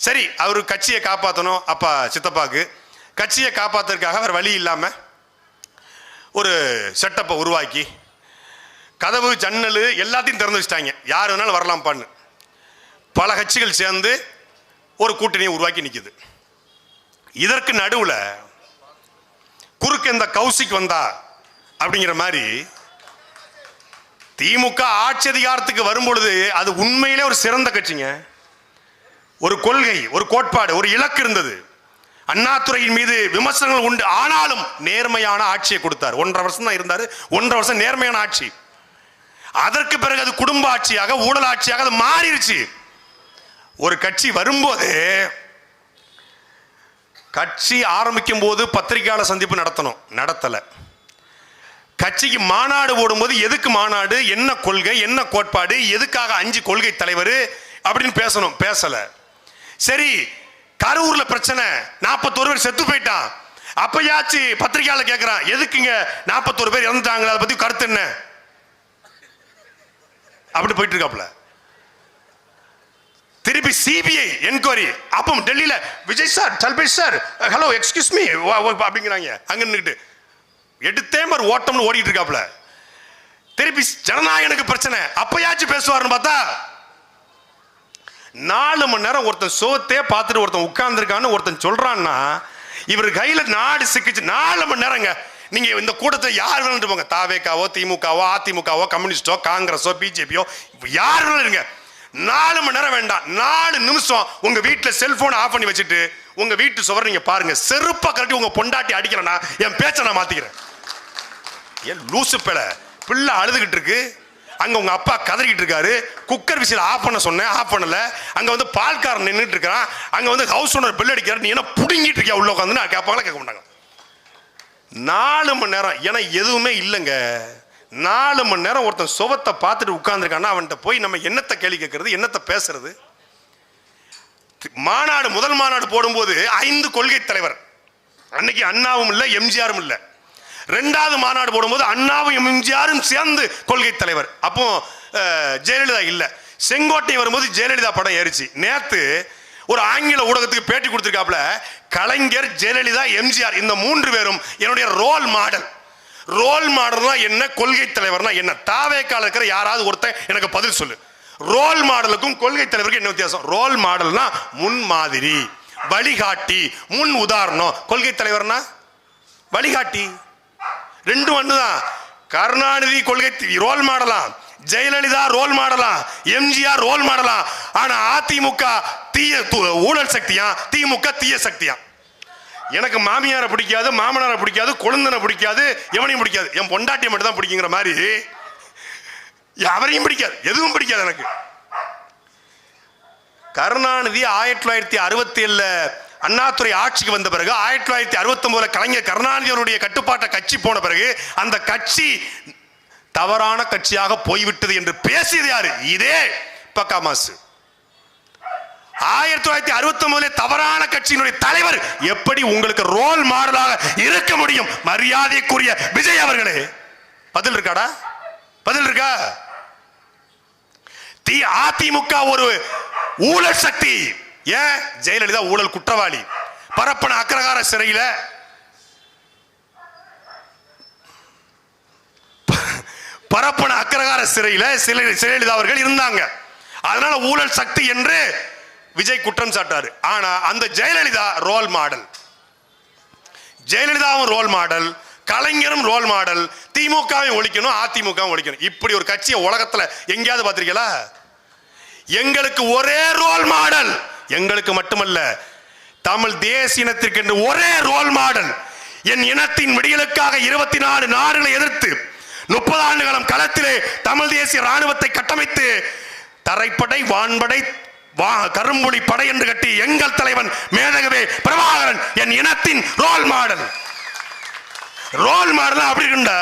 சரி, அவர் கட்சியை காப்பாற்றணும். அப்பா சித்தப்பாக்கு கட்சியை காப்பாற்றுறதுக்காக அவர் வழி இல்லாம ஒரு செட்டப்பை உருவாக்கி கதவு ஜன்னல் எல்லாத்தையும் திறந்து வச்சுட்டாங்க, யார் வேணாலும் வரலாம்ப்பான்னு. பல கட்சிகள் சேர்ந்து ஒரு கூட்டணியை உருவாக்கி நிற்குது. இதற்கு நடுவில் குறுக்க இந்த கௌசிக் வந்தா அப்படிங்கிற மாதிரி திமுக ஆட்சி அதிகாரத்துக்கு வரும்பொழுது அது உண்மையிலே ஒரு சிறந்த கட்சிங்க. ஒரு கொள்கை, ஒரு கோட்பாடு, ஒரு இலக்கு இருந்தது. அண்ணாதுரையின் மீது விமர்சனங்கள் உண்டு, ஆனாலும் நேர்மையான ஆட்சியை கொடுத்தார். 1.5 வருஷம் தான் இருந்தாரு. 1.5 வருஷம் நேர்மையான ஆட்சி. அதற்கு பிறகு அது குடும்ப ஆட்சியாக, ஊழல் ஆட்சியாக அது மாறிடுச்சு. ஒரு கட்சி வரும்போது, கட்சி ஆரம்பிக்கும் போது பத்திரிகையாளர் சந்திப்பு நடத்தணும், நடத்தல. கட்சிக்கு மாநாடு போடும்போது எதுக்கு மாநாடு, என்ன கொள்கை, என்ன கோட்பாடு, எதுக்காக 5 கொள்கை தலைவர் அப்படின்னு பேசணும், பேசல. சரி, கரூர்ல பிரச்சனை, 41 பேர் செத்து போயிட்டான். அப்பயாச்சு பத்திரிகையாளர் கேட்கிறான், எதுக்குங்க 41 பேர் இறந்துட்டாங்க, அதை பத்தி கருத்து என்ன, அப்படி போயிட்டு இருக்காப்ல. திருப்பி சிபிஐ என்கொயரி. அப்போ டெல்லியில விஜய் சார், சல்பேஷ் சார், ஹலோ எக்ஸ்கியூஸ் மீ அப்படிங்கிறாங்க. அங்க நின்றுட்டு எடுத்தே மாதிரி ஓட்டம்னு ஓடிட்டு இருக்காப்ல. திருப்பி ஜனநாயகனுக்கு பிரச்சனை, அப்பயாச்சும் பேசுவாருன்னு பார்த்தா 4 மணி நேரம் ஒருத்தன் சோத்தே பார்த்துட்டு ஒருத்தன் உட்கார்ந்துருக்கான்னு ஒருத்தன் சொல்றான்னா, இவர் கையில நாடு சிக்கிச்சு. 4 மணி நேரங்க. நீங்க இந்த கூட்டத்தை யார் வேணும் போங்க, தாவேக்காவோ, திமுகவோ, அதிமுகவோ, கம்யூனிஸ்டோ, காங்கிரஸோ, பிஜேபியோ, யார் வேணும் இருங்க. 4 மணி நேரம் வேண்டாம், 4 நிமிஷம் உங்க வீட்டுல செல்போன் ஆஃப் பண்ணி வச்சுட்டு உங்க வீட்டு சுவர் நீங்க பாருங்க. செருப்பா கட்டி உங்க பொண்டாட்டி அடிக்கிறேன்னா என் பேச்ச நான் மாத்திக்கிறேன். ஏன் லூசு பிள்ளை அழுதுகிட்டு இருக்கு, அங்க உங்க அப்பா கதறிக்கிட்டு இருக்காரு. குக்கர் விசில் ஆஃப் பண்ண சொன்னேன், ஆஃப் பண்ணல. அங்க வந்து பால்காரன் நின்றுட்டு இருக்கான், அங்க வந்து ஹவுஸ் ஓனர் பெல் அடிக்கிறார். நீ என்ன புடுங்கிட்டு இருக்கியா உள்ள உட்காந்து கேட்பாங்களா, கேட்க மாட்டாங்க. 4 மணி நேரம் ஏன்னா எதுவுமே இல்லைங்க. 4 மணி நேரம் ஒருத்தன் சுவத்தை பார்த்துட்டு உட்கார்ந்துருக்கான்னா அவன்கிட்ட போய் நம்ம என்னத்தை கேள்வி கேட்கறது, என்னத்தை பேசுறது. மாநாடு, முதல் மாநாடு போடும்போது 5 கொள்கை தலைவர், அன்னைக்கு அண்ணாவும் இல்லை, எம்ஜிஆரும் இல்லை. 2வது மாநாடு போடும்போது அண்ணாவும் எம்ஜிஆரும் சேர்ந்து கொள்கை தலைவர். அப்போ ஜெயலலிதா இல்லை. செங்கோட்டை வரும்போது ஜெயலலிதா படம் ஏறிச்சு. நேத்து ஒரு ஆங்கில ஊடகத்துக்கு பேட்டி கொடுத்திருக்காப்ல, கலைஞர், ஜெயலலிதா, எம்ஜிஆர் இந்த 3 பேரும் என்னுடைய ரோல் மாடல். ரோல் மாடல்னா என்ன, கொள்கை தலைவர்னா என்ன? தாவேக்கால இருக்கிற யாராவது ஒருத்தன் எனக்கு பதில் சொல்லு. ரோல் மாடலுக்கும் கொள்கை தலைவருக்கும் என்ன வித்தியாசம்? ரோல் மாடல்னா முன் மாதிரி, வழிகாட்டி, முன் உதாரணம். கொள்கை தலைவர்னா வழிகாட்டி. 2 ஒண்ணுதான். கருணாநிதி கொள்கை ரோல் மாடலாம், ஜெயலலிதா ரோல் மாடலாம், எம்ஜிஆர் ரோல் மாடலாம். ஆனா அதிமுக தீய ஊழல் சக்தியா, திமுக தீய சக்தியா. எனக்கு மாமியாரை பிடிக்காது, மாமனாரை பிடிக்காது, கொழுந்தனை பிடிக்காது, எவனையும் பிடிக்காது, என் பொண்டாட்டியை மட்டும் தான் பிடிக்குங்கிற மாதிரி அவரையும் பிடிக்காது, எதுவும் பிடிக்காது எனக்கு. கருணாநிதி 1967 அண்ணாதுரை ஆட்சிக்கு வந்த பிறகு 1969 கலைஞர் கருணாநிதியுடைய கட்டுப்பாட்டை கட்சி போன பிறகு அந்த கட்சி தவறான கட்சியாக போய்விட்டது என்று பேசியது யாரு? இதே பக்கா மாசு. 1969 தவறான கட்சியினுடைய தலைவர் எப்படி உங்களுக்கு ரோல் மாடலாக இருக்க முடியும்? மரியாதைக்குரிய விஜய் அவர்களே, பதில் இருக்காடா? பதில் இருக்கா? அதிமுக ஒரு ஊழல் சக்தி. ஏன்? ஜெயலலிதா ஊழல் குற்றவாளி. பரப்பன அக்ரகார சிறையில ஜெயலலிதா அவர்கள் இருந்தாங்க. அதனால ஊழல் சக்தி என்று விஜய் குற்றம் சாட்டாரு. ஆனா அந்த ஜெயலலிதா ரோல் மாடல். ஜெயலலிதாவும் ரோல் மாடல், கலைஞரும் ரோல் மாடல். திமுகவை ஒழிக்கணும், அதிமுக ஒழிக்கணும். இப்படி ஒரு கட்சியை உலகத்துல எங்கேயாவது பார்த்திருக்கீங்களா? எங்களுக்கு ஒரே ரோல் மாடல். எங்களுக்கு மட்டுமல்ல, தமிழ் தேசியத்திற்கு என்று ஒரே ரோல் மாடல். என் இனத்தின் விடியலுக்காக 24 நாடுகளை எதிர்த்து 30 ஆண்டு காலம் களத்திலே தமிழ் தேசிய ராணுவத்தை கட்டமைத்து தரைப்படை, வான்படை, கரும்புலி படை என்று கட்டி எங்கள் தலைவன் மேதகவே பிரபாகரன் என் இனத்தின் ரோல் மாடல். ரோல் மாடல் அப்படி இருந்த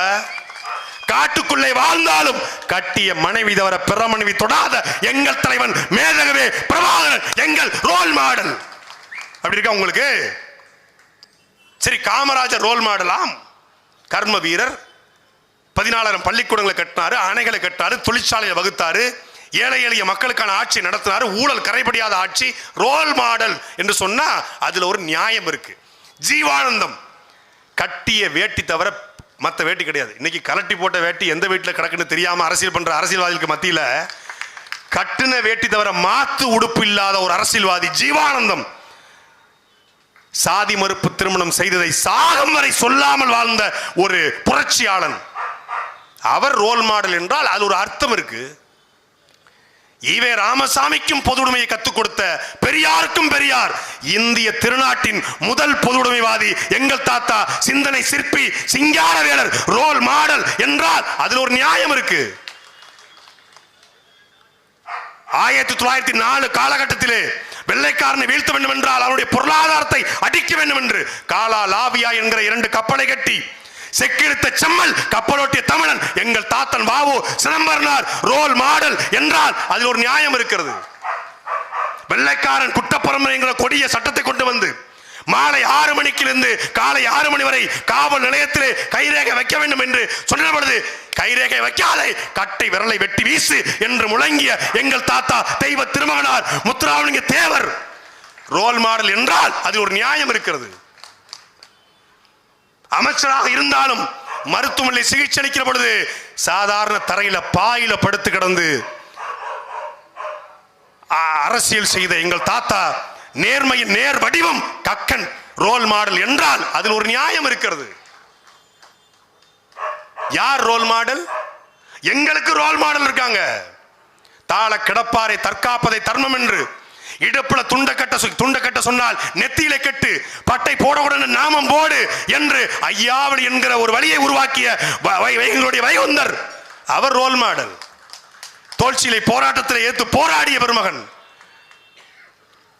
காட்டுக்குள்ளே வாழ்ந்தாலும் கட்டிய மனைவி தவிர பிற மனைவி தொடாத எங்கள் தலைவன் மேதகவே பிரபாகரன் எங்கள் ரோல் மாடல். அப்படி இருக்கா உங்களுக்கு? சரி, காமராஜர் ரோல் மாடலாம். கர்ம வீரர், 14,000 பள்ளிக்கூடங்களை கட்டினாரு, அணைகளை கட்டினாரு, தொழிற்சாலையை வகுத்தாரு, ஏழை எளிய மக்களுக்கான ஆட்சி நடத்தினாரு, ஊழல் கரைபடியாத ஆட்சி. ரோல் மாடல் என்று சொன்னா அதுல ஒரு நியாயம் இருக்கு. ஜீவானந்தம் கட்டிய வேட்டி தவிர மற்ற வேட்டி கிடையாது. இன்னைக்கு கலட்டி போட்ட வேட்டி எந்த வீட்டில் கிடக்குன்னு தெரியாம அரசியல் பண்ற அரசியல்வாதிகளுக்கு மத்தியில கட்டின வேட்டி தவிர மாத்து உடுப்பு இல்லாத ஒரு அரசியல்வாதி ஜீவானந்தம். சாதி மறுப்பு திருமணம் செய்ததை சாகம் வரை சொல்லாமல் வாழ்ந்த ஒரு புரட்சியாளன். அவர் ரோல் மாடல் என்றால் அது ஒரு அர்த்தம் இருக்கு. ஈவே ராமசாமிக்கும் பொது உடைமையை கற்றுக் கொடுத்த பெரியாருக்கும் பெரியார், இந்திய திருநாட்டின் முதல் பொது உடைமைவாதி எங்கள் தாத்தா, சிந்தனை சிற்பி சிங்காரவேலர் ரோல் மாடல் என்றால் அதில் ஒரு நியாயம் இருக்கு. 1904 காலகட்டத்திலே வெள்ளைக்காரனை வீழ்த்த வேண்டும் என்றால் அவருடைய பொருளாதாரத்தை அடிக்க வேண்டும் என்று காலா லாவியா என்கிற 2 கப்பலை கட்டி செக்கிழுத்த செம்மல் கப்பலோட்டிய தமிழன் எங்கள் தாத்தன் வாவு சிதம்பரனார் ரோல் மாடல் என்றால் அதில் ஒரு நியாயம் இருக்கிறது. வெள்ளைக்காரன் குற்றப்பரம்பரை என்கிற கொடிய சட்டத்தை கொண்டு வந்து மாலை 6 மணிக்கிலிருந்து காலை 6 மணி வரை காவல் நிலையத்திலே கைரேகை வைக்க வேண்டும் என்று சொன்ன பொழுது கைரேகை வைக்காதே, கட்டை விரலை வெட்டி வீசு என்று முழங்கிய எங்கள் தாத்தா தெய்வ திருமகனார் முத்துராமலிங்க தேவர் ரோல் மாடல் என்றால் அதில் ஒரு நியாயம் இருக்கிறது. அமைச்சராக இருந்தாலும் மருத்துவமனை சிகிச்சை அளிக்கிற பொழுது சாதாரண தரையில பாயில படுத்து கிடந்து அரசியல் செய்த எங்கள் தாத்தா நேர்மையின் நேர் வடிவம் கக்கன் ரோல் மாடல் என்றால் அதில் ஒரு நியாயம் இருக்கிறது. யார் ரோல் மாடல்? எங்களுக்கு ரோல் மாடல் இருக்காங்க. தாள கிடப்பாரை தற்காப்பதை தர்மம் என்று இடுப்புல துண்டக்கட்ட சொன்னால் நெத்தியில கட்டு, பட்டை போடவுடனே நாமம் போடு என்று ஐயாவளி என்கிற ஒரு வழியை உருவாக்கிய எங்களுடைய வைகுந்தர் அவர் ரோல் மாடல். தோல்சிலை போராட்டத்தில் ஏற்று போராடிய பெருமகன்.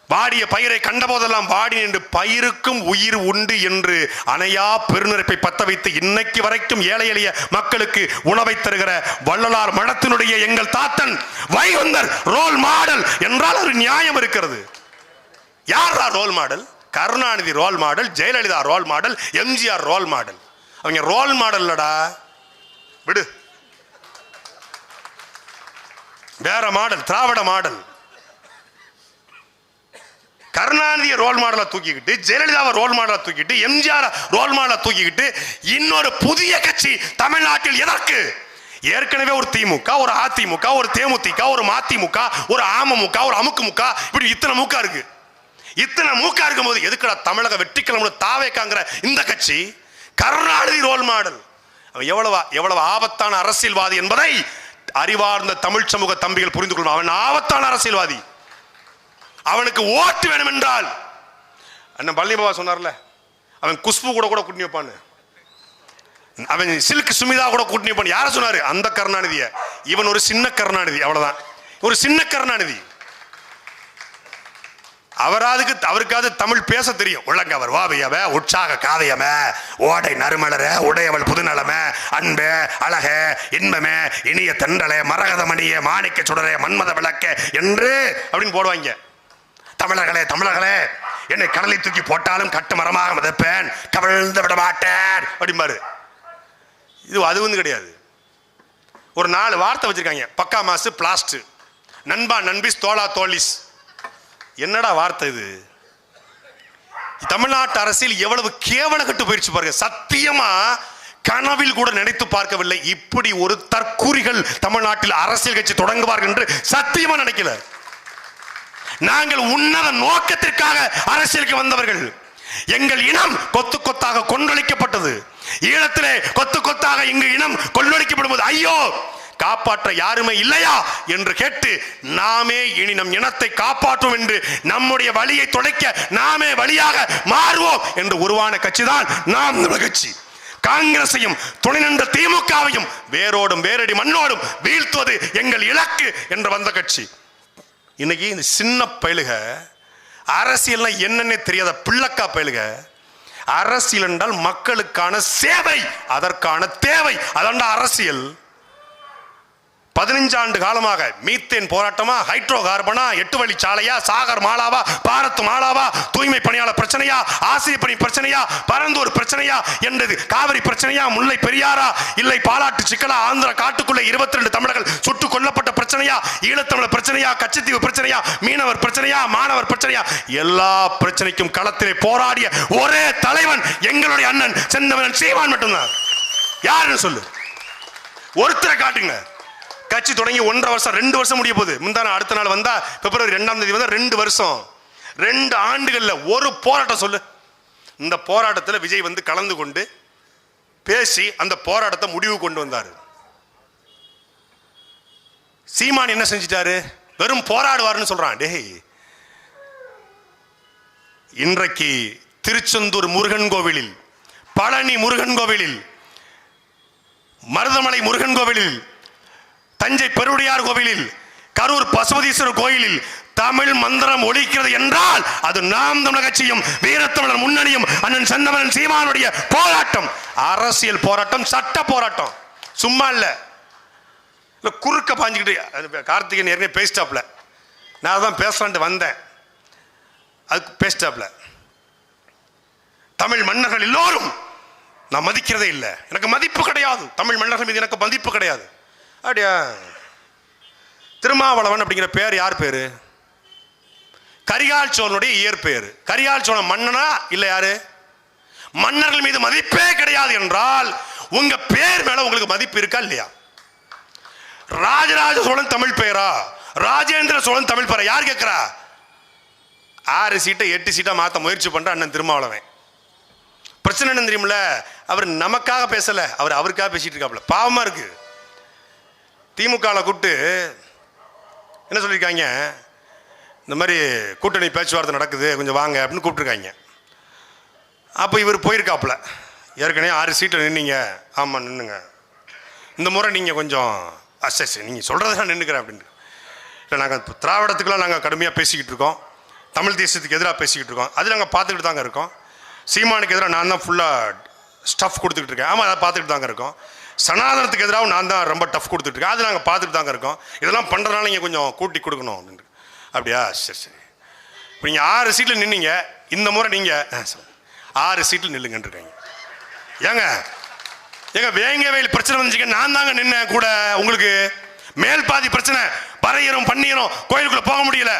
வாடிய பயிரை கண்டபோதெல்லாம் வாடி என்று பயிருக்கும் உயிர் உண்டு என்று அணையா பெருநெருப்பை பத்த வைத்து இன்னைக்கு வரைக்கும் ஏழை எளிய மக்களுக்கு உணவை தருகிற வள்ளலார் மடத்தினுடைய எங்கள் தாத்தன் வைகுந்தர் ரோல் மாடல் என்றால் ஒரு நியாயம் இருக்கிறது. யாரா role model? Karunanidhi role model, Jayalalithaa role model, MGR role model. அவங்க ரோல் மாடல் இல்லடா, விடு, வேற மாடல், திராவிட மாடல். கருணாநிதியை ரோல் மாடலா தூக்கிக்கிட்டு, ஜெயலலிதாவை ரோல் மாடலா தூக்கிட்டு, எம்ஜிஆர் ரோல் மாடலா தூக்கிக்கிட்டு இன்னொரு புதிய கட்சி தமிழ்நாட்டில் எதற்கு? ஏற்கனவே ஒரு திமுக, ஒரு அதிமுக, ஒரு தேமுதிக, ஒரு மதிமுக, ஒரு அமமுக, ஒரு அமுக்குமுக, இப்படி இத்தனை மூக்கா இருக்கு. இத்தனை மூக்கா இருக்கும் போது எதுக்குடா தமிழக வெற்றிக்கிழமை தாவேக்காங்கிற இந்த கட்சி? Karunanidhi role model. அவன் எவ்வளவு ஆபத்தான அரசியல்வாதி என்பதை அறிவார்ந்த தமிழ் சமூக தம்பிகள் புரிந்து கொள்வான். அவன் ஆபத்தான அரசியல்வாதி. அவனுக்கு ஓட்டு வேணும் என்றால் அண்ணன் பழனி பாபா சொன்னார்ல, அவன் குஷ்பு கூட கூட்டணி வைப்பான்னு, அவன் சில்க் சுமிதா கூட கூட்டணி வைப்பான். யார சொன்னாரு? அந்த கருணாநிதிய. இவன் ஒரு சின்ன கருணாநிதி, அவ்வளவுதான், ஒரு சின்ன கருணாநிதி. அவருக்காவது தமிழ் பேச தெரியும். உள்ளங்கவர் வாவியவ உற்சாக காவியம ஓடை நறுமலர உடையவள் புதுநலம அன்பே அழக இன்பமே இனிய தென்றலே மரகத மணியே மாணிக்க சுடரே மன்மத விளக்க என்று அப்படின்னு போடுவாங்க. தமிழர்களே தமிழர்களே, என்னை கடலை தூக்கி போட்டாலும் கட்டு மரமாக மிதப்பேன், கவிழ்ந்து விட மாட்டேன் அப்படிம்பாரு. அது வந்து கிடையாது. ஒரு 4 வார்த்தை வச்சிருக்காங்க. பக்கா மாசு, பிளாஸ்ட், நண்பா நண்பிஸ், தோளா தோலிஸ். என்னடா வார்த்தை இது? தமிழ்நாட்டு அரசியல் எவ்வளவு கேவலப்பட்டு போயிடுச்சு பாருங்க. சத்தியமா கனவில் கூட நினைத்து பார்க்கவில்லை இப்படி ஒரு தற்கூரிகள் தமிழ்நாட்டில் அரசியல் கட்சி தொடங்குவார்கள் என்று சத்தியமா நினைக்கல. நாங்கள் உன்னத நோக்கத்திற்காக அரசியலுக்கு வந்தவர்கள். எங்கள் இனம் கொத்து கொத்தாக கொன்றளிக்கப்பட்டது. ஈழத்திலே கொத்து கொத்தாக இங்கு இனம் கொள்ளடிக்கப்படும் போது ஐயோ காப்பாற்ற யாருமே இல்லையா என்று கேட்டு நாமே இனி நம் இனத்தை காப்பாற்றுவோம் என்று நம்முடைய வழியை துடைக்க நாமே வழியாக மாறுவோம் என்று உருவான கட்சி தான் நாம் கட்சி. காங்கிரசையும் துணை நின்ற திமுகவையும் வேரோடும் வேரடி மண்ணோடும் வீழ்த்துவது எங்கள் இலக்கு என்று வந்த கட்சி. இன்னைக்கு இந்த சின்ன பயலுக அரசியல் என்னன்னே தெரியாத பிள்ளக்கா பயலுக அரசியல் என்றால் மக்களுக்கான சேவை, அதற்கான தேவை, அதான்டா அரசியல். 15 ஆண்டு காலமாக மீத்தேன் போராட்டமா, ஹைட்ரோ கார்பனா, 8 வழி சாலையா, சாகர் மாலாவா, பாரத் மாலாவா, தூய்மை பணியாளர் பிரச்சனையா, ஆசிரியர் பணி பிரச்சனையா, பரந்தூர் பிரச்சனையா, என்றது காவிரி பிரச்சனையா, முல்லை பெரியாரா, இல்லை பாலாட்டு சிக்கலா, ஆந்திர காட்டுக்குள்ளே 22 தமிழர்கள் சுட்டுக் கொல்லப்பட்ட பிரச்சனையா, ஈழத்தமிழர் பிரச்சனையா, கச்சத்தீவு பிரச்சனையா, மீனவர் பிரச்சனையா, மாணவர் பிரச்சனையா, எல்லா பிரச்சனைக்கும் களத்திலே போராடிய ஒரே தலைவன் எங்களுடைய அண்ணன் செந்தமிழன் சீமான் மட்டும்தான். யாருன்னு சொல்லு, ஒருத்தரை காட்டுங்க. கட்சி தொடங்கி 1.5 வருஷம் 2 வருஷம் முடிய போகுது. முந்தான அடுத்த நாள் வந்தா பிப்ரவரி 2ஆம் தேதி வந்தா 2 வருஷம். 2 ஆண்டுகள்ல ஒரு போராட்டம் சொல்லு. இந்த போராட்டத்தில் விஜய் வந்து கலந்து கொண்டு பேசி அந்த போராட்டத்தை முடிவு கொண்டு வந்தார். சீமான் என்ன செஞ்சிட்டாரு? வெறும் போராடுவார்னு சொல்றான். டேய், இன்றைக்கு திருச்செந்தூர் முருகன் கோவிலில், பழனி முருகன் கோவிலில், மருதமலை முருகன் கோவிலில், தஞ்சை பெருவுடையார் கோவிலில், கரூர் பசுபதீஸ்வரர் கோயிலில் தமிழ் மந்திரம் ஒலிக்கிறது என்றால் அது நாம் தமிழர் கட்சியும் வீரத்தமிழர் முன்னணியும் அண்ணன் செந்தமிழன் சீமானுடைய போராட்டம். அரசியல் போராட்டம், சட்ட போராட்டம், சும்மா இல்ல. குறுக்க பாஞ்சுக்கிட்டு கார்த்திகேயன் ஏற்கனவே பேசிட்டாப்ல, நான் தான் பேசலான்ட்டு வந்தேன், அதுக்கு பேசிட்டாப்ல. தமிழ் மன்னர்கள் எல்லோரும் நான் மதிக்கிறதே இல்லை, எனக்கு மதிப்பு கிடையாது, தமிழ் மன்னர்கள் மீது எனக்கு மதிப்பு கிடையாது. அப்படியா? திருமாவளவன் அப்படிங்கிற பேர் யார் பேரு? கரிகால் சோழனுடைய இயற்பெயர். கரிகால் சோழன் மன்னனா இல்ல யாரு? மன்னர்கள் மீது மதிப்பே கிடையாது என்றால் உங்க பேர் மேல உங்களுக்கு மதிப்பு இருக்கா இல்லையா? ராஜராஜ சோழன் தமிழ் பெயரா? ராஜேந்திர சோழன் தமிழ் பெயரா? யார் கேட்கிறா? 6 சீட்டை 8 சீட்டா மாத்த முயற்சி பண்ற அண்ணன் திருமாவளவன். பிரச்சனை என்ன தெரியுமில்ல? அவர் நமக்காக பேசல, அவர் அவருக்காக பேசிட்டு இருக்காப்ல. பாவமா இருக்கு. திமுகவில் கூப்பிட்டு என்ன சொல்லியிருக்காங்க, இந்த மாதிரி கூட்டணி பேச்சுவார்த்தை நடக்குது, கொஞ்சம் வாங்க அப்படின்னு கூப்பிட்டுருக்காங்க. அப்போ இவர் போயிருக்காப்புல, ஏற்கனவே 6 சீட்டை நின்னீங்க, ஆமாம் நின்றுங்க, இந்த முறை நீங்கள் கொஞ்சம் சரி நீங்கள் சொல்கிறத நான் நின்றுக்கிறேன் அப்படின்ட்டு. இல்லை, நாங்கள் திராவிடத்துக்கெல்லாம் நாங்கள் கடுமையாக பேசிக்கிட்டு இருக்கோம், தமிழ் தேசியத்துக்கு எதிராக பேசிக்கிட்டு இருக்கோம், அது நாங்கள் பார்த்துக்கிட்டு தாங்க இருக்கோம். சீமானுக்கு எதிராக நான் தான் ஃபுல்லாக ஸ்டஃப் கொடுத்துக்கிட்டு இருக்கேன், ஆமாம் அதை பார்த்துக்கிட்டு தாங்க இருக்கோம். சனாதனத்துக்கு எதிராக நான் தான் ரொம்ப டஃப் கொடுத்துட்ருக்கேன், அது நாங்கள் பார்த்துட்டு தாங்க இருக்கோம். இதெல்லாம் பண்ணுறதுனால நீங்கள் கொஞ்சம் கூட்டி கொடுக்கணும் அப்படின்ட்டு. அப்படியா? சரி சரி. இப்போ நீங்கள் 6 சீட்டில் நின்னீங்க, இந்த முறை நீங்கள் 6 சீட்டில் நில்லுங்கன்னு இருக்காங்க. ஏங்க ஏங்க வேங்க வயல் பிரச்சனை வந்துச்சுங்க, நான் தாங்க நின்னேன் கூட. உங்களுக்கு மேல் பாதி பிரச்சனை, பறையரும் பன்னீரும் கோயிலுக்குள்ள போக முடியல,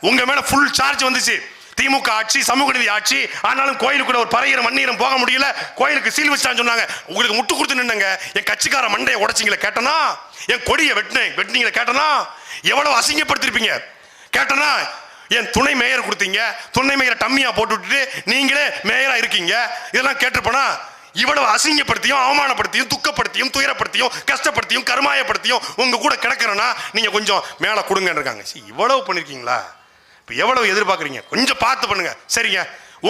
உங்க மேல ஃபுல் சார்ஜ் வந்துச்சு. திமுக ஆட்சி, சமூக நீதி ஆட்சி, ஆனாலும் கோயிலுக்குள்ள ஒரு பறையரும் மண்ணீரும் போக முடியல, கோயிலுக்கு சீல் வச்சான்னு சொன்னாங்க. உங்களுக்கு முட்டு கொடுத்து நின்னுங்க. என் கட்சிக்கார மண்டையை உடைச்சிங்களே கேட்டனா, என் கொடியை வெட்டினீங்களே கேட்டனா, எவ்வளவு அசிங்கப்படுத்திருப்பீங்க கேட்டனா, என் துணை மேயர் கொடுத்தீங்க, துணை மேயரை டம்மியா போட்டு விட்டுட்டு நீங்களே மேயரா இருக்கீங்க, இதெல்லாம் கேட்டுப்போனா இவ்வளவு அசிங்கப்படுத்தியும் அவமானப்படுத்தியும் துக்கப்படுத்தியும் துயரப்படுத்தியும் கஷ்டப்படுத்தியும் கருமாயப்படுத்தியும் உங்க கூட கிடக்கிறனா நீங்க கொஞ்சம் மேல கொடுங்கன்னு இருக்காங்க. இவ்வளவு பண்ணிருக்கீங்களா? இப்போ எவ்வளவு எதிர்பார்க்குறீங்க? கொஞ்சம் பார்த்து பண்ணுங்க. சரிங்க,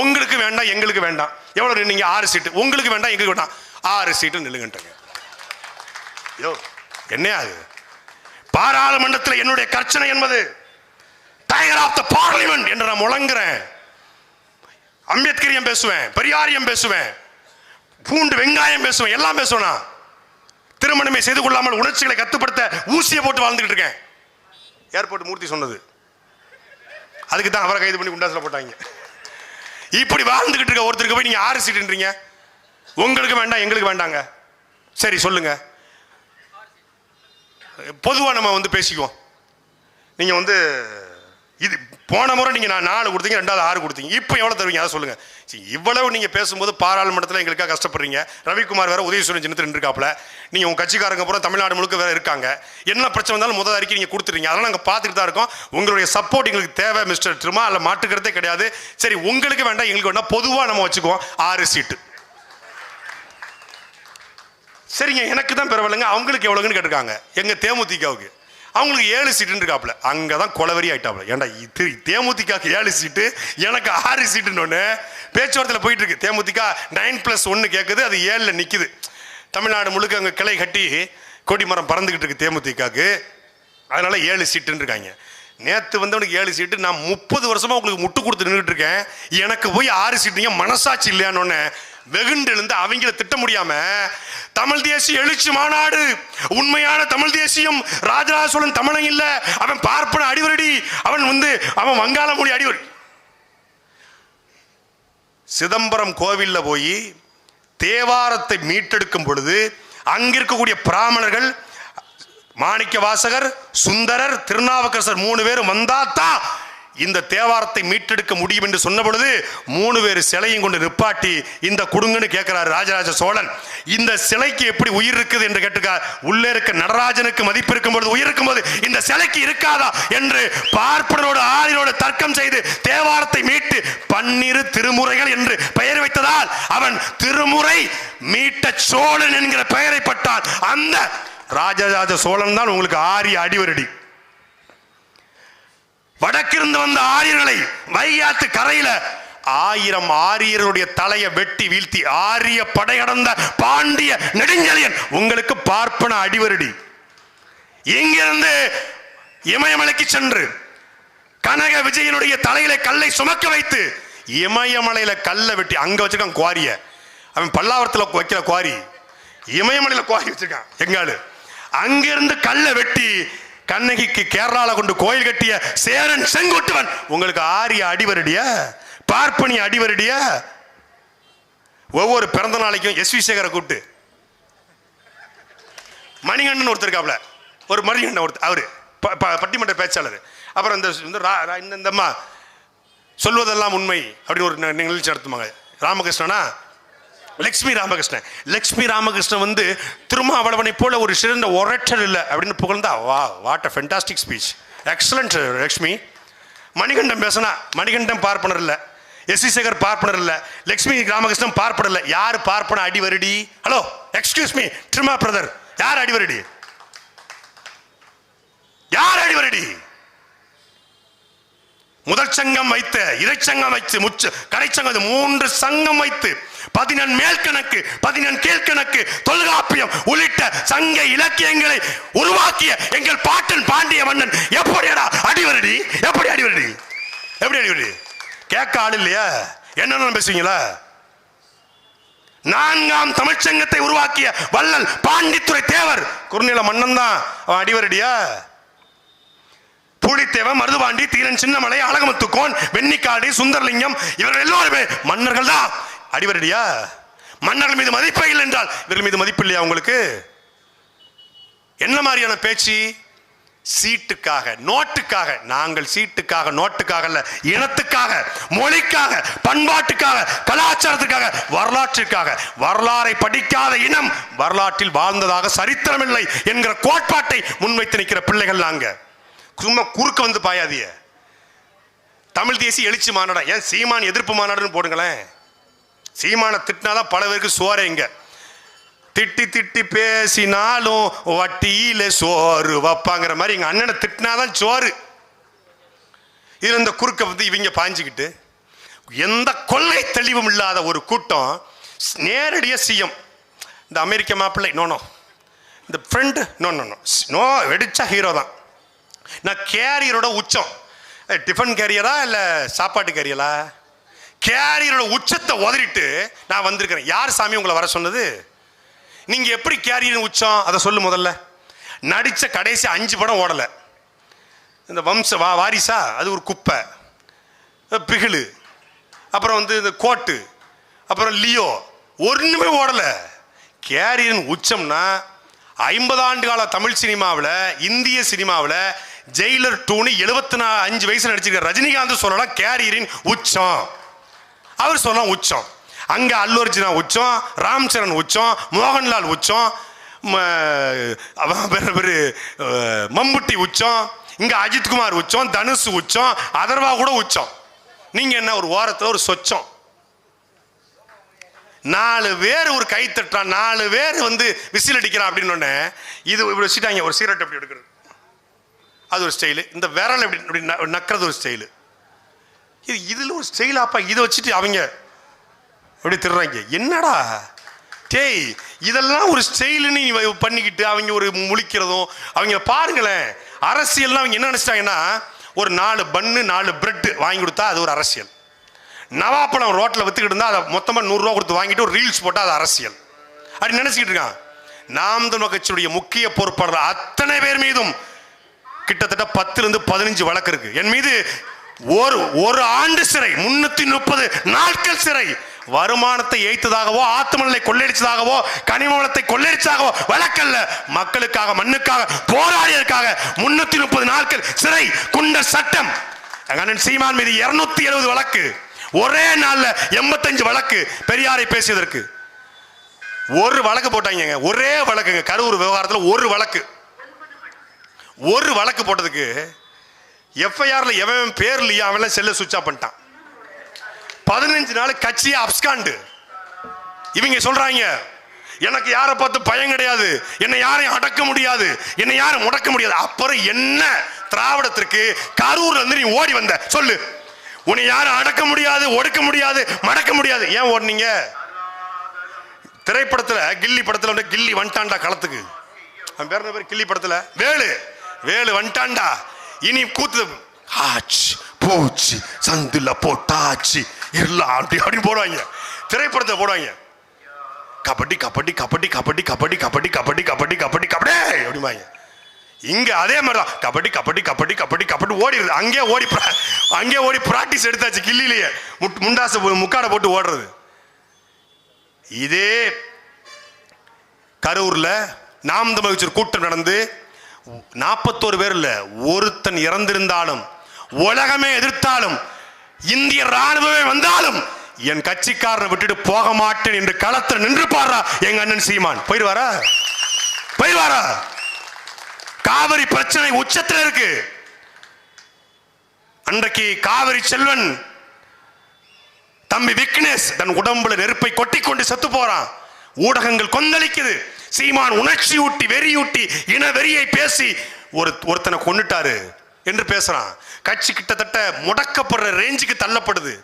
உங்களுக்கு வேண்டாம் எங்களுக்கு வேண்டாம். எவ்வளவு நின்னீங்க? 6 சீட்டு. உங்களுக்கு வேண்டாம் எங்களுக்கு வேண்டாம், 6 சீட்டு நில்லுங்கன்றாங்க. யோ என்னையா அது? பாராளுமன்றத்தில் என்னுடைய கர்ச்சனை என்பது டைகர் ஆஃப் த பார்லிமெண்ட் என்று நான் முழங்குறேன். அம்பேத்கரியம் பேசுவேன், பெரியாரியம் பேசுவேன், பூண்டு வெங்காயம் பேசுவேன், எல்லாம் பேசுவேன். திருமணமே செய்து கொள்ளாமல் உணர்ச்சிகளை கட்டுப்படுத்த ஊசியை போட்டு வாழ்ந்துகிட்டு இருக்கேன். ஏர்போர்ட் மூர்த்தி சொன்னது, அதுக்கு தான் அவரை கைது பண்ணி குண்டாசில் போட்டாங்க. இப்படி வாழ்ந்துகிட்டு இருக்க ஒருத்தருக்கு போய் நீங்க 6 சீட்டுன்றீங்க, உங்களுக்கு வேண்டாம் எங்களுக்கு வேண்டாங்க. சரி சொல்லுங்க, பொதுவாக நம்ம பேசிக்குவோம். நீங்க இது போன முறை நீங்க 4 கொடுத்தீங்க, 2வது 6 கொடுத்தீங்க, இப்போ எவ்வளவு தருவீங்க அதை சொல்லுங்க. இவ்வளவு நீங்க பேசும்போது பாராளுமன்றத்தில் எங்களுக்காக கஷ்டப்படுறீங்க. ரவிக்குமார் வேற உதயசூரியன் சின்னத்தில் நின்றுக்காப்புல, நீங்க உங்க கட்சிக்காரங்க பூரா தமிழ்நாடு முழுக்க வேற இருக்காங்க. என்ன பிரச்சனை வந்தாலும் முதல் அறிக்கை நீங்க கொடுத்துறீங்க, அதெல்லாம் நாங்கள் பார்த்துட்டு தான் இருக்கோம். உங்களுடைய சப்போர்ட் எங்களுக்கு தேவை மிஸ்டர் திருமா, அல்ல மாட்டுக்கிறதே கிடையாது. சரி, உங்களுக்கு வேண்டாம் எங்களுக்கு வேண்டாம், பொதுவாக நம்ம வச்சுக்குவோம் 6 சீட்டு. சரிங்க, எனக்கு தான் பரவாயில்லைங்க, அவங்களுக்கு எவ்வளவுன்னு கேட்டிருக்காங்க. எங்க தேமுதிகவுக்கு அவங்களுக்கு 7 சீட்டுன்னு இருக்காப்புல. அங்கதான் கொலவெறி ஆயிட்டாப்புல. ஏன்டா தேமுதிகக்கு 7 சீட்டு எனக்கு 6 சீட்டுன்னு பேச்சுவார்த்தையில் போயிட்டு இருக்கு. தேமுதிக 9+1 கேட்குது, அது 7ல் நிக்குது. தமிழ்நாடு முழுக்க அங்கே கிளை கட்டி கொடிமரம் பறந்துகிட்டு இருக்கு தேமுதிகக்கு, அதனால 7 சீட்டுன்னு இருக்காங்க. நேற்று வந்தவனுக்கு 7 சீட்டு, நான் 30 வருஷமா உங்களுக்கு முட்டு கொடுத்து நின்றுட்டு இருக்கேன், எனக்கு போய் 6 சீட்டுங்க மனசாட்சி இல்லையான்னு வெகுண்டு எழுந்து அவங்கள திட்ட முடியாம, தமிழ் தேசிய எழுச்சி மாநாடு, உண்மையான தமிழ் தேசியம் ராஜராஜ சோழன் தமிழன் இல்ல, அவன் பார்ப்பன அடிவரடி, அவன் வங்காள மொழி அடிவரடி. சிதம்பரம் கோவில்ல போய் தேவாரத்தை மீட்டெடுக்கும் பொழுது அங்கிருக்கக்கூடிய பிராமணர்கள் மாணிக்க வாசகர், சுந்தரர், திருநாவுக்கரசர் 3 பேரும் வந்தாத்தான் இந்த தேவாரத்தை மீட்டெடுக்க முடியும் என்று சொன்ன பொழுது 3 பேர் சிலையும் கொண்டு நிப்பாட்டி இந்த குடுங்கன்னு கேட்கிறார் ராஜராஜ சோழன். இந்த சிலைக்கு எப்படி உயிர் இருக்குது என்று கேட்டுக்கார். உள்ளே இருக்க நடராஜனுக்கு மதிப்பு இருக்கும் பொழுது, உயிர் இருக்கும் போது இந்த சிலைக்கு இருக்காதா என்று பார்ப்பனரோடு ஆதிரோடு தர்க்கம் செய்து தேவாரத்தை மீட்டு 12 திருமுறைகள் என்று பெயர் வைத்ததால் அவன் திருமுறை மீட்ட சோழன் என்கிற பெயரை பட்டான். அந்த ராஜராஜ சோழன் தான் உங்களுக்கு ஆரிய அடிவரடி. வடக்கிருந்து வந்த ஆரியர்களை வைகாத்து கரையில 1000 ஆரியர்களுடைய தலையை வெட்டி வீழ்த்தி ஆரிய படையடந்த பாண்டிய நெடுஞ்செழியன் உங்களுக்கு பார்ப்பன அடிவரடி. இங்கிருந்து இமயமலைக்கு சென்று கனக விஜயனுடைய தலையில கல்லை சுமக்க வைத்து இமயமலையில கல்லை வெட்டி அங்க வச்சிருக்கான் குவாரிய. அவன் பல்லாவரத்தில் வைக்கிற குவாரி இமயமலையில குவாரி வச்சிருக்கான் எங்காலு. அங்கிருந்து கல்லை வெட்டி கண்ணகிக்கு கேரளால கொண்டு கோயில் கட்டிய சேரன் செங்குட்டுவன் உங்களுக்கு ஆரிய அடிவரடிய பார்ப்பனி அடிவரடிய. ஒவ்வொரு பிறந்த நாளைக்கும் எஸ் வி சேகரை கூப்பிட்டு மணிகண்டன் ஒருத்தர் இருக்காப்ல, ஒரு மணிகண்டன் ஒருத்தர், அவரு பட்டிமன்ற பேச்சாளர். அப்புறம் இந்த அம்மா சொல்வதெல்லாம் உண்மை அப்படின்னு ஒரு நிகழ்ச்சி நடத்துவாங்க. ராமகிருஷ்ணனா லட்சுமி ராமகிருஷ்ணன். லட்சுமி ராமகிருஷ்ணன் வந்து திருமாவளவனை போல ஒரு சிறந்த ஒரேட்டர் இல்லை அப்படின்னு புகழ்ந்தா, வா what a fantastic speech, excellent Lakshmi. Manikandan பேசினா மணிகண்டன் பார்ப்பனர் இல்லை, எஸ் வி சேகர் பார்ப்பனர் இல்லை, லட்சுமி ராமகிருஷ்ணன் பார்ப்பனர் இல்லை. யார் பார்ப்பன அடிவரடி? Hello excuse me Thiruma brother, யார் அடிவரடி? யார் அடிவரடி? முதல் சங்கம் வைத்து, இறைச்சங்கம் வைத்து, கடைச்சங்கம் 3 சங்கம் வைத்து 14 மேல் கணக்கு 14 கீழ்கணக்கு தொல்காப்பியம் உள்ளிட்ட சங்க இலக்கியங்களை உருவாக்கிய எங்கள் பாட்டன் பாண்டிய மன்னன் எப்படிடா அடிவரடி? எப்படி அடிவரடி? எப்படி அடிவரடி? கேட்க ஆள் இல்லையா? என்ன பேசுவீங்களா? 4ஆம் தமிழ்ச்சங்கத்தை உருவாக்கிய வள்ளல் பாண்டித்துறை தேவர் குறுநில மன்னன் தான் அவன் அடிவரடியா? பூலித்தேவன், மருதுபாண்டி, தீரன் சின்னமலை, அழகமுத்துக்கோன், வெண்ணிக்காடு, சுந்தரலிங்கம் இவர்கள் எல்லோருமே மன்னர்கள் தான். அடிவரடியா? மன்னர்கள் மீது மதிப்பே இல்லை என்றால் இவர்கள் மீது மதிப்பு இல்லையா உங்களுக்கு? என்ன மாதிரியான பேச்சு? சீட்டுக்காக, நோட்டுக்காக. நாங்கள் சீட்டுக்காக, நோட்டுக்காக அல்ல, இனத்துக்காக, மொழிக்காக, பண்பாட்டுக்காக, கலாச்சாரத்துக்காக, வரலாற்றிற்காக. வரலாறை படிக்காத இனம் வரலாற்றில் வாழ்ந்ததாக சரித்திரமில்லை என்கிற கோட்பாட்டை முன்வைத்து நிற்கிற பிள்ளைகள் நாங்க. சும்மா குறுக்க வந்து பாயாதிய. தமிழ் தேசிய எழுச்சி மாநாடு, ஏன் சீமான் எதிர்ப்பு மாநாடுன்னு போடுங்களேன். சீமான திட்டினாதான் பல பேருக்கு சோற. இங்க திட்டி திட்டி பேசினாலும் வட்டியில சோறு வைப்பாங்கிற மாதிரி எங்க அண்ணனை திட்டினாதான் சோறு. இதுல இந்த குறுக்க வந்து இவங்க பாஞ்சுக்கிட்டு எந்த கொள்ளை தெளிவும் இல்லாத ஒரு கூட்டம் நேரடியாக சிஎம். இந்த அமெரிக்க மாப்பிள்ளை நோ, இந்த ஃப்ரெண்டு நோ வெடிச்சா ஹீரோ தான். நான் கேரியரோட உச்சம், டிஃபன் கேரியரா இல்லை சாப்பாட்டு கேரியரா? கேரியரோட உச்சத்தை உதறிட்டு நான் வந்திருக்கிறேன். யார் சாமி உங்களை வர சொன்னது? நீங்க எப்படி கேரியர் உச்சம் அதை சொல்லு முதல்ல. நடிச்ச கடைசி 5 படம் ஓடல. இந்த வாரிசா அது ஒரு குப்பை, பிகிலு, அப்புறம் வந்து இந்த கோட்டு, அப்புறம் லியோ, ஒன்றுமே ஓடல. கேரியரின் உச்சம்னா 50 ஆண்டு கால தமிழ் சினிமாவில், இந்திய சினிமாவில் ஜெயிலர் 2 75 வயசு நடிச்சிருக்க ரஜினிகாந்த் சொல்லலாம் கேரியரின் உச்சம். அவர் சொல்லலாம் உச்சம். அங்க அல்லு அர்ஜுனா உச்சம், ராம் சரண் உச்சம், மோகன்லால் உச்சம், மம்முட்டி உச்சம், இங்க அஜித்குமார் உச்சம், தனுஷ் உச்சம், அதர்வா கூட உச்சம். நீங்க என்ன ஒரு வாரத்தில் ஒரு சொச்சம். 4 பேர் ஒரு கை தட்டுறான், 4 பேர் வந்து விசில் அடிக்கிறான் அப்படின்னு இது இப்படி வச்சுட்டாங்க. ஒரு சிகரெட் அப்படி எடுக்கிறது அது ஒரு ஸ்டைலு, இந்த விரல் எப்படி நக்கிறது ஒரு ஸ்டைலு. இதுல ஒரு ஸ்டைலாப்பா. இதை வச்சுட்டு அவங்க அப்படி திடுறாங்க. என்னடா டேய், இதெல்லாம் ஒரு ஸ்டைலுன்னு பண்ணிக்கிட்டு அவங்க ஒரு முழிக்கிறதும். அவங்க பாருங்களேன், அரசியல்னா அவங்க என்ன நினைச்சிட்டாங்கன்னா, ஒரு 4 பன்னு 4 பிரெட் வாங்கி கொடுத்தா அது ஒரு அரசியல். நவாப்பழம் ரோட்டில் வித்துக்கிட்டு இருந்தா அதை மொத்தமாக 100 ரூபா கொடுத்து வாங்கிட்டு ஒரு ரீல்ஸ் போட்டால் அது அரசியல் அப்படி நினைச்சிக்கிட்டு இருக்கான். நாம் தமிழர் கட்சியுடைய முக்கிய பொறுப்பாளர் அத்தனை பேர் மீதும் கிட்டத்தட்ட 10 to 15 வழக்கு இருக்கு. என் மீது ஒரு ஆண்டு சிறை, 330 நாட்கள் சிறை. வருமானத்தை ஏய்த்ததாகவோ, ஆத்துமணலை கொள்ளையடிச்சதாகவோ, கனிமவளத்தை கொள்ளையடிச்சதாகவோ வழக்கல்ல. மக்களுக்காக, மண்ணுக்காக போராடியதற்காக 330 நாட்கள் சிறை. குண்டர் சட்டம். அண்ணன் சீமான் மீது 270 வழக்கு. ஒரே நாள்ல 85 வழக்கு. பெரியாரை பேசியதற்கு ஒரு வழக்கு போட்டாங்க. ஒரே வழக்குங்க. கரூர் விவகாரத்தில் ஒரு வழக்கு போட்டதுக்கு எஃப்ஐஆர்ல எவன் பேர் இல்லையா அவன் செல்ல சுவிட்ச் ஆஃப் பண்ணிட்டான். 15 நாள் கட்சியை அப்ஸ்காண்டு. இவங்க சொல்றாங்க எனக்கு யாரை பார்த்து பயம் கிடையாது, என்னை யாரையும் அடக்க முடியாது, என்னை யாரும் முடக்க முடியாது. அப்புறம் என்ன திராவிடத்திற்கு கரூர்ல இருந்து நீ ஓடி வந்த சொல்லு? உன்னை யாரும் அடக்க முடியாது, ஒடுக்க முடியாது, மடக்க முடியாது. ஏன் ஓடுனீங்க? திரைப்படத்துல கில்லி படத்துல கில்லி வந்துட்டான்டா களத்துக்கு, அவன் பேர் கில்லி படத்துல வேலு வேலு வந்துட்டான்டா, இனி கூத்து ஆச்சு பூச்சி சந்துல போட்டாச்சு இல்ல அப்படி அப்படின்னு போடுவாங்க, திரைப்படத்தை போடுவாங்க. கபடி கபடி கபடி கபடி கபடி கபடி கபடி கபடி கபடி கபடி அப்படிம்பாங்க. இங்க அதே மாதிரிதான் கபடி கபடி கபடி கபடி கபடி ஓடிடுது. அங்கே ஓடி பிராக்டிஸ் எடுத்தாச்சு. கில்லிலேயே முண்டாசு முக்காடை போட்டு ஓடுறது. இதே கரூர்ல நாம் தமிழர் கட்சி கூட்டம் நடந்து 41 பேர் இல்ல, ஒருத்தன் இறந்திருந்தாலும், உலகமே எதிர்த்தாலும், இந்திய ராணுவமே வந்தாலும் என் கட்சிக்காரனை விட்டுட்டு போக மாட்டேன் என்று களத்தில் நின்று பாரா எங்க அண்ணன் சீமான். போயிடுவாரா? காவிரி பிரச்சனை உச்சத்தில் இருக்கு. அன்றைக்கு காவிரி செல்வன் தம்பி விக்னேஷ் தன் உடம்புல நெருப்பை கொட்டி கொண்டு செத்து போறான். ஊடகங்கள் கொந்தளிக்குது. சீமான் உணர்ச்சி ஊட்டி வெறியூட்டி இன வெறியை பேசி ஒருத்தனை கொன்னுட்டாரு என்று பேசுறான். கட்சி கிட்டத்தட்ட முடக்கப்படுற ரேஞ்சுக்கு தள்ளப்படுது.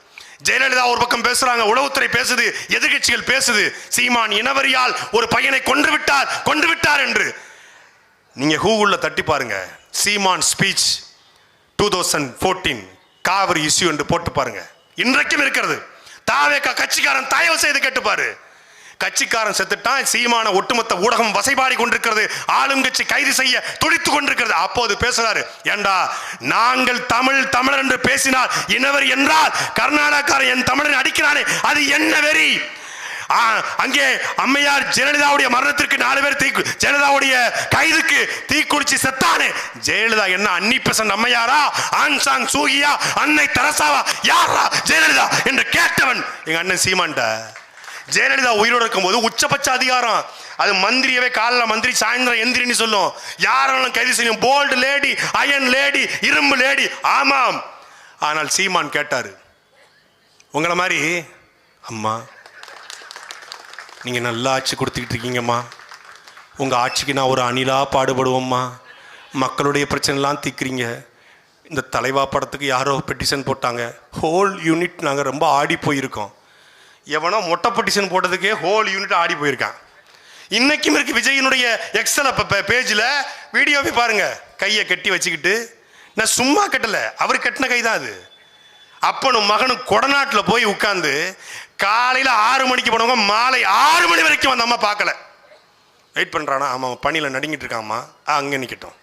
ஜெயலலிதா ஒரு பக்கம் பேசுறாங்க, உளவுத்துறை பேசுது, எதிர்கட்சிகள் பேசுது, சீமான் இனவரியால் ஒரு பையனை கொன்று விட்டார் என்று. நீங்க கூகுள்ல தட்டி பாருங்க, சீமான் ஸ்பீச் 2014 காவிரி இஷ்யூ என்று போட்டு பாருங்க. இன்றைக்கும் இருக்கிறது. தாவேகா கட்சிக்காரன் தயவு செய்து கேட்டுப்பாரு. கட்சிக்காரன் செத்துட்டான், சீமான ஒட்டுமொத்த ஊடகம் வசைபாடி கொண்டிருக்கிறது, ஆளும் கட்சி கைது செய்ய துடித்துக் கொண்டிருக்கிறது. அப்போது பேசுறாரு, ஏண்டா நாங்கள் தமிழர் என்று பேசினால் இனவரி என்றால் கர்நாடகாரன் என் தமிழன் அடிக்கிறானே அது என்ன வெறி? அங்கே அம்மையார் ஜெயலலிதாவுடைய மரணத்திற்கு 4 பேர் ஜெயலலிதாவுடைய கைதுக்கு தீக்குளிச்சு செத்தானே, ஜெயலலிதா என்ன அன்னி பெசன்ட் அம்மையாரா, ஆன்சாங் சூகியா, அன்னை தெரசாவா, யாரா ஜெயலலிதா என்று கேட்டவன் எங்க அண்ணன் சீமான்டா. ஜெயலலிதா உயிரோடு இருக்கும் போது உச்சபட்ச அதிகாரம், அது மந்திரியவே காலைல மந்திரி சாயந்தரம் எந்திரின்னு சொல்லும், யாராலும் கைது செய்யும். போல்டு லேடி, அயன் லேடி, இரும்பு லேடி. ஆமாம். ஆனால் சீமான் கேட்டாரு, உங்களை மாதிரி அம்மா நீங்க நல்லா ஆட்சி கொடுத்துக்கிட்டு இருக்கீங்கம்மா, உங்க ஆட்சிக்கு நான் ஒரு அணிலா பாடுபடுவோம்மா, மக்களுடைய பிரச்சனைலாம் தீக்குறீங்க. இந்த தலைவா படத்துக்கு யாரோ பெட்டிஷன் போட்டாங்க, ஹோல் யூனிட் நாங்கள் ரொம்ப ஆடி போயிருக்கோம். எவனோ மொட்டை பெட்டிஷன் போட்டதுக்கே ஹோல் யூனிட் ஆடி போயிருக்கான். இன்னைக்கும் இருக்கு விஜயனுடைய எக்ஸல் பேஜில் வீடியோவை பாருங்க. கையை கட்டி வச்சுக்கிட்டு, நான் சும்மா கட்டல, அவர் கட்டின கை தான் அது. அப்பனும் மகனும் கொடநாட்டில் போய் உட்கார்ந்து காலையில் 6 மணிக்கு போனவங்க மாலை 6 மணி வரைக்கும் அந்த அம்மா பார்க்கல. வெயிட் பண்ணுறானா? ஆமாம், பனியில் நடுங்கிட்டு இருக்காம்மா, அங்கே நிற்கட்டும்.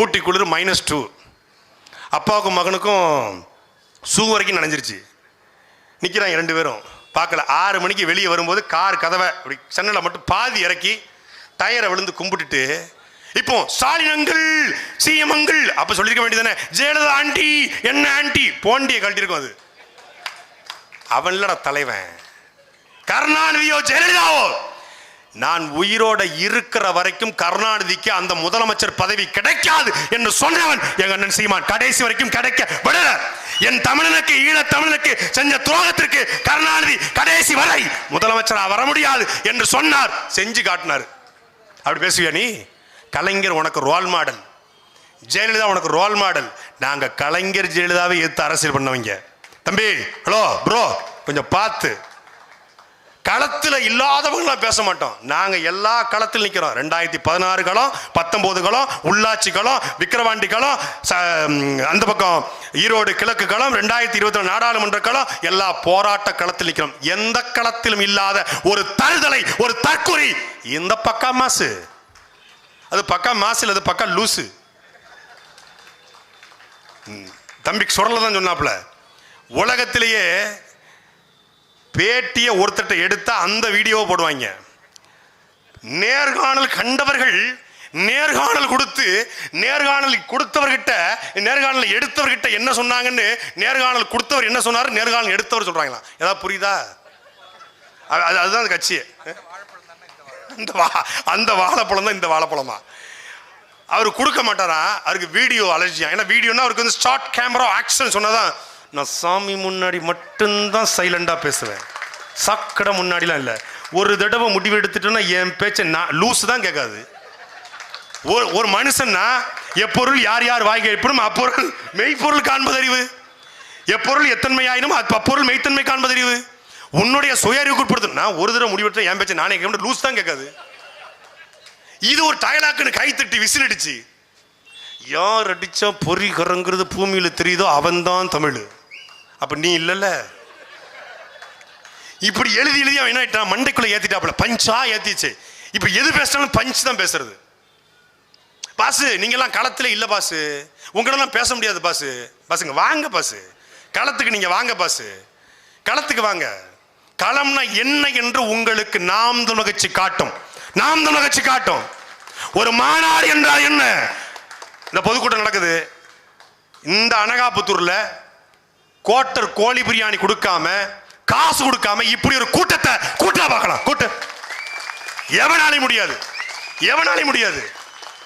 ஊட்டி குளிர் -2, அப்பாவுக்கும் மகனுக்கும் ஷூ வரைக்கும் நனைஞ்சிருச்சு. நிற்கிறாங்க 2 பேரும் பார்க்கல. 6 மணிக்கு வெளியே வரும்போது கார் கதவை அப்படி சன்னலை மட்டும் பாதி இறக்கி டயரை விழுந்து கும்பிட்டுட்டு, இப்போ ஸ்டாலின் அங்கிள், சிஎம் அங்கிள் அப்ப சொல்லிருக்க வேண்டியதானே, ஜெயலலிதா ஆண்டி என்ன ஆண்டி போண்டியை கழட்டிருக்கும். அது அவன் இல்லடா தலைவன், கருணாநிதியோ ஜெயலலிதாவோ. நான் உயிரோட இருக்கிற வரைக்கும் கருணாநிதிக்கு அந்த முதலமைச்சர் பதவி கிடைக்காது என்று சொன்னவன் எங்க அண்ணன் சீமான். கடைசி வரைக்கும் கிடைக்க விடல. என் தமிழனுக்கு, ஈழ தமிழனுக்கு செஞ்ச துரோகத்திற்கு கருணாநிதி கடைசி வரை முதலமைச்சரா வர முடியாது என்று சொன்னார், செஞ்சு காட்டினார். அப்படி பேசுவியா நீ? கலைஞர் உனக்கு ரோல் மாடல், ஜெயலலிதா உனக்கு ரோல் மாடல். நாங்க கலைஞர் ஜெயலலிதாவை எதிர்த்து அரசியல் பண்ணவங்க. தம்பி, ஹலோ ப்ரோ, கொஞ்சம் பார்த்து. களத்தில் இல்லாதவங்களாம் பேச மாட்டோம். நாங்க எல்லா களத்தில் நிற்கிறோம். 2016 களம், 19 களம், உள்ளாட்சி களம், விக்கிரவாண்டி களம், அந்த பக்கம் ஈரோடு கிழக்கு களம், 2024 நாடாளுமன்ற களம், எல்லா போராட்ட களத்தில் நிற்கிறோம். எந்த களத்திலும் இல்லாத ஒரு தருதலை, ஒரு தற்குறி இந்த பக்கா மாசு, அது பக்கா மாசு, அது பக்கா லூசு. தம்பிக்கு சுடல தான் சொன்னாப்புல, உலகத்திலேயே பேட்டியை ஒருத்தட்ட எடுத்தா அந்த வீடியோவை போடுவாங்க. நேர்காணல் கண்டவர்கள் நேர்காணல் கொடுத்து, நேர்காணல் கொடுத்தவர்கிட்ட, நேர்காணல் எடுத்தவர்கிட்ட என்ன சொன்னாங்கன்னு நேர்காணல் கொடுத்தவர் என்ன சொன்னார், நேர்காணல் எடுத்தவர் சொல்றாங்களா? ஏதாவது புரியுதா? அதுதான் அந்த கட்சி. அந்த வாழைப்பழம் தான் இந்த வாழைப்பழமா? அவர் கொடுக்க மாட்டாரா? அவருக்கு வீடியோ அலர்ஜியா. ஏன்னா வீடியோனா அவருக்கு வந்து ஷார்ட் கேமரா ஆக்ஷன் சொன்னாதான். நான் சாமி முன்னாடி மட்டும்தான் சைலண்டா பேசுவேன். சக்கடை முன்னாடிலாம் இல்லை. ஒரு தடவை முடிவு எடுத்துட்டோன்னா என் பேச்சை நான் லூஸ் தான் கேட்காது. ஒரு மனுஷன்னா எப்பொருள் யார் யார் வாய் கேட்படும் அப்பொருள் மெய்ப்பொருள் காண்பதறிவு. எப்பொருள் எத்தன்மையாயினும் அப்பொருள் மெய்த்தன்மை காண்பதறிவு. உன்னுடைய சுய அறிவுக்கு உட்படுத்தும். நான் ஒரு தடவை முடிவெடுத்த என் பேச்சை நானே கேட்க லூஸ் தான் கேட்காது. இது ஒரு டயலாக்குன்னு கை தட்டி விசில் அடிச்சு யார் அடிச்சா பொறி கறங்கிறது பூமியில தெரியுதோ அவன் தான் தமிழ். அப்ப நீ இல்லைல்ல. இப்படி எழுதி எழுதி அவன் என்ன மண்டைக்குள்ள ஏத்திட்டாப்புல பஞ்சா ஏத்திச்சு. இப்ப எது பேசினாலும் பஞ்ச் தான் பேசுறது. பாசு நீங்கெல்லாம் களத்துல இல்ல பாசு, உங்களெல்லாம் பேச முடியாது பாசு. பாசுங்க வாங்க பாசு, களத்துக்கு நீங்க வாங்க பாசு, களத்துக்கு வாங்க. களம்னா என்ன என்று உங்களுக்கு நாம் தமிழகச்சி காட்டும். நாம் தமிழகச்சி காட்டும். ஒரு மாநாடு என்றால் என்ன? இந்த பொதுக்கூட்டம் நடக்குது. இந்த அனகாபுத்தூர்ல கோட்டர் கோழி பிரியாணி கொடுக்காம காசு கொடுக்காம இப்படி ஒரு கூட்டத்தை கூட்டா பார்க்கலாம். கூட்டம் எவனாலே முடியாது, எவனாலே முடியாது.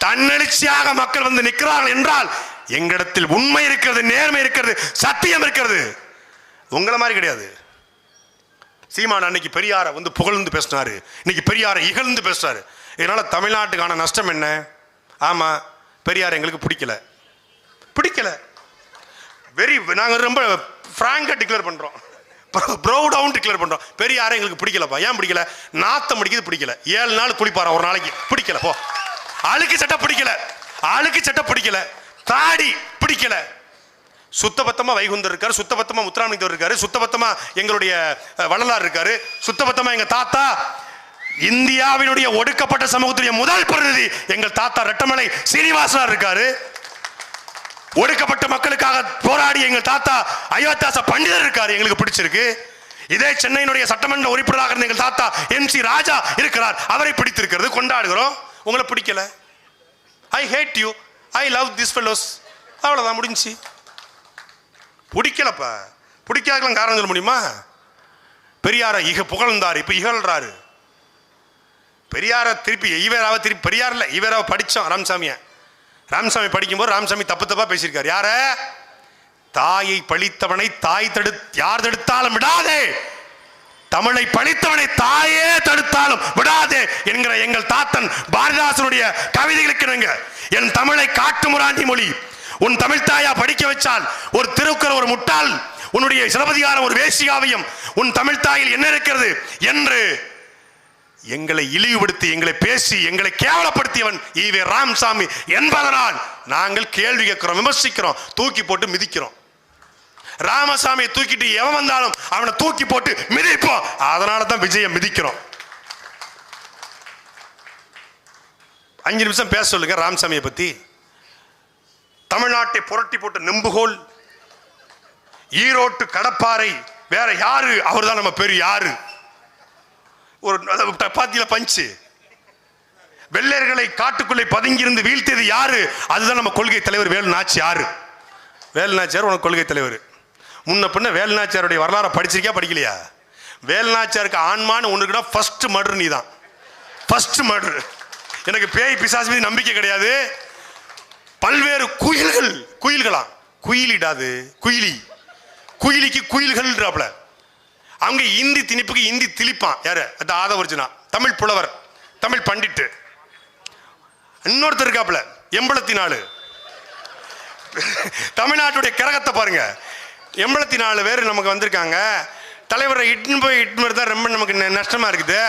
தன்னெழுச்சியாக மக்கள் வந்து நிற்கிறார்கள் என்றால் எங்களிடத்தில் உண்மை இருக்கிறது, நேர்மை இருக்கிறது, சத்தியம் இருக்கிறது. உங்களை மாதிரி கிடையாது. சீமான் அன்னைக்கு பெரியாரை வந்து புகழ்ந்து பேசினாரு, இன்னைக்கு பெரியாரை இகழ்ந்து பேசுறாரு. இதனால தமிழ்நாட்டுக்கான நஷ்டம் என்ன? ஆமா, பெரியார் எங்களுக்கு பிடிக்கல, பிடிக்கல. நாங்கள் ரொம்ப ஃப்ராங்கா டிக்ளேர் பண்றோம், ப்ரௌடாவும் டிக்ளேர் பண்றோம். பெரியாரை எங்களுக்கு பிடிக்கலப்பா. ஏன் பிடிக்கல? நாத்தம் அடிக்குது, பிடிக்கல. 7 நாள் குளிப்பாரா ஒரு நாளைக்கு, பிடிக்கல. போ. அழுக்கு சட்டை பிடிக்கல, அழுக்கு சட்டை பிடிக்கல. தாடி பிடிக்கல. சுத்தபத்தமா வைகுந்தர் இருக்காரு, சுத்தபத்தமா முத்துராமலிங்கர் இருக்காரு, சுத்தபத்தமா எங்களுடைய வள்ளலார் இருக்காரு, சுத்தபத்தமா எங்க தாத்தா இந்தியாவினுடைய ஒடுக்கப்பட்ட சமூகத்துடைய முதல் பிரதிநிதி எங்கள் தாத்தா ரெட்டமலை சீனிவாசனார் இருக்காரு. ஒடுக்கப்பட்ட மக்களுக்காக போராடி எங்கள் தாத்தா அயோத்தியாச பண்டிதர் இருக்காரு, எங்களுக்கு பிடிச்சிருக்கு. இதே சென்னையினுடைய சட்டமன்ற உறுப்பினராக இருந்த எங்கள் தாத்தா MC ராஜா இருக்கிறார், அவரை பிடித்திருக்கிறது, கொண்டாடுகிறோம். உங்களை பிடிக்கல. I hate you, I love this fellows, அவ்வளவுதான், முடிஞ்சு. பிடிக்கலப்பா. பிடிக்காதெல்லாம் காரணம் சொல்ல முடியுமா? பெரியார புகழ்ந்தாரு, இப்ப இகழ்றாரு. பெரியார திருப்பி ஈவேராவை திருப்பி பெரியார் இல்ல ஈவேராவை படிச்சோம். ராமசாமி படிக்கும்போது ராமசாமி தப்பு தப்பா பேசியிருக்காரு. யார? தாயை பழித்தவனை தாய் யார் தடுத்தாலும் விடாதே, தமிழை பழித்தவனை தாயே தடுத்தாலும் விடாதே என்கிற எங்கள் தாத்தன் பாரதிதாசனுடைய கவிதைகளுக்கு என் தமிழை காட்டு முராண்டி மொழி, உன் தமிழ் தாயா படிக்க வச்சால் ஒரு திருக்குறள் ஒரு முட்டாள், உன்னுடைய சிலப்பதிகாரம் ஒரு வேசியாவையும், உன் தமிழ் தாயில் என்ன இருக்கிறது என்று எங்களை இழிவுபடுத்தி எங்களை பேசி எங்களை கேவலப்படுத்தியவன் ஈவே ராமசாமி என்பதனால் நாங்கள் கேள்வி கேட்கிறோம், விமர்சிக்கிறோம், தூக்கி போட்டு மிதிக்கிறோம். ராமசாமியை தூக்கிட்டு எவன் வந்தாலும் அவனை தூக்கி போட்டு மிதிப்போம். அதனால தான் விஜயை மிதிக்கிறோம். 5 நிமிஷம் பேச சொல்லுங்க ராமசாமியை பத்தி. தமிழ்நாட்டை புரட்டி போட்டு நெம்புகோல், ஈரோட்டு கடப்பாறை, வேற யாரு? அவர் தான் நம்ம பெரிய யாரு. ஒரு பாத்தியில பஞ்சு. வெள்ளையர்களை காட்டுக்குள்ளே பதுங்கியிருந்து வீழ்த்தியது யாரு? அதுதான் நம்ம கொள்கை தலைவர் வேலு நாச்சியார். வேலு நாச்சியார் உனக்கு கொள்கை தலைவர். முன்ன பின்ன வேலு நாச்சியாருடைய வரலாறை படிச்சிருக்கியா படிக்கலையா? வேலு நாச்சியாருக்கு ஆன்மான்னு ஒண்ணுக்குன்னா ஃபர்ஸ்ட் மர்டர் நீ தான். First murder. எனக்கு பேய் பிசாசு மீது நம்பிக்கை கிடையாது. பல்வேறு குயில்களாம், குயிலிடாது, குயிலிக்கு குயில்கள்ன்றாப்ல. அவங்க இந்தி திணிப்புக்கு இந்தி திணிப்பான். யாரு? அது ஆதவர்ஜுனா, தமிழ் புலவர், தமிழ் பண்டிட்டு. இன்னொருத்தர் இருக்காப்ல எம்பளத்தினாலு. தமிழ்நாட்டுடைய கிரகத்தை பாருங்க. 84 பேர் நமக்கு வந்திருக்காங்க. தலைவரை இட்டு தான் ரொம்ப நமக்கு நஷ்டமா இருக்குது.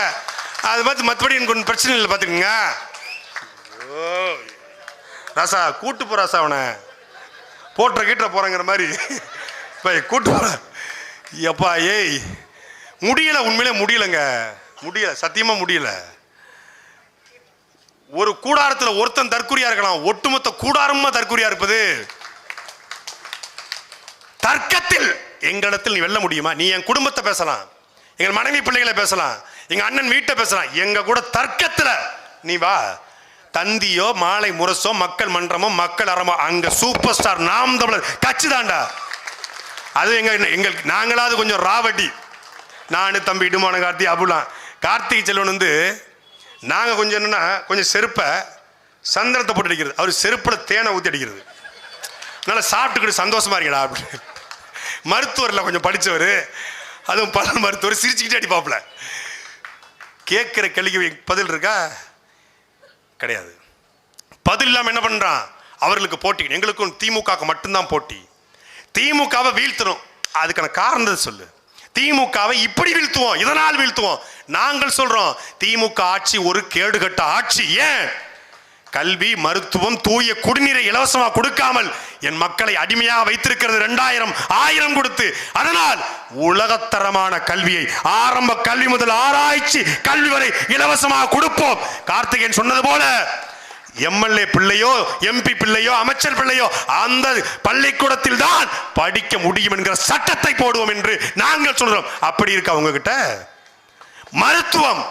அதை பார்த்து மற்றபடி எனக்கு ஒன்றும் பிரச்சனை இல்லை பார்த்துக்குங்க. ராசா கூட்டு போ, ராசா அவனை போட்டுற கீட்டுற போறங்கிற மாதிரி கூட்டு போற. எப்பா ஏய் முடியல, உண்மையிலே முடியலங்க, முடியல, சத்தியமா முடியல. ஒரு கூடாரத்தில் ஒருத்தன் தற்குறியா இருக்கலாம், ஒட்டுமொத்த கூடாரமா தற்குறியா இருப்பது. தர்க்கத்தில் எங்களிடத்தில் நீ வெல்ல முடியுமா? நீ என் குடும்பத்தை பேசலாம், எங்கள் மனைவி பிள்ளைகளை பேசலாம், எங்க அண்ணன் வீட்டை பேசலாம். எங்க கூட தர்க்கத்துல நீ வா. தந்தியோ மாலை முரசோ மக்கள் மன்றமோ மக்கள் அறமோ அங்க சூப்பர் ஸ்டார் நாம் தமிழர் கட்சி தாண்டா. அது எங்க நாங்களாவது கொஞ்சம் ராவட்டி. நானு தம்பி இடுமான கார்த்தி அபுலாம். கார்த்திகை செல்வன் வந்து நாங்க கொஞ்சம் என்னன்னா கொஞ்சம் செருப்பை சந்திரத்தை போட்டு அடிக்கிறது, அவர் செருப்புல தேனை ஊற்றி அடிக்கிறது. நல்லா சாப்பிட்டுக்கிட்டு சந்தோஷமா இருக்கடா அப்படின்னு. மருத்துவர்ல கொஞ்சம் படித்தவர். அதுவும் பல மருத்துவர் சிரிச்சுக்கிட்டே அடிப்பாப்புல. கேட்கிற கேள்விக்கு பதில் இருக்கா? கிடையாது. பதில் இல்லாம என்ன பண்றான்? அவர்களுக்கு போட்டி. எங்களுக்கும் திமுக மட்டும்தான் போட்டி. திமுகவை வீழ்த்தணும், அதுக்கான காரணத்தை சொல்லு. திமுகவை இப்படி வீழ்த்துவோம், இதனால் வீழ்த்துவோம். நாங்கள் சொல்றோம் திமுக ஆட்சி ஒரு கேடுகட்ட ஆட்சி. ஏன்? கல்வி, மருத்துவம், தூய குடிநீரை இலவசமாக கொடுக்காமல் என் மக்களை அடிமையாக வைத்திருக்கிறது. 2000 1000 கொடுத்து. அதனால் உலகத்தரமான கல்வியை ஆரம்ப கல்வி முதல் ஆராய்ச்சி கல்வி வரை இலவசமாக கொடுப்போம். கார்த்திகேயன் சொன்னது போல எம்எல்ஏ பிள்ளையோ, எம்பி பிள்ளையோ, அமைச்சர் பிள்ளையோ அந்த பள்ளிக்கூடத்தில் தான் படிக்க முடியும் என்கிற சட்டத்தை போடுவோம் என்று நாங்கள் சொல்றோம். அப்படி இருக்கா உங்ககிட்ட? மருத்துவம்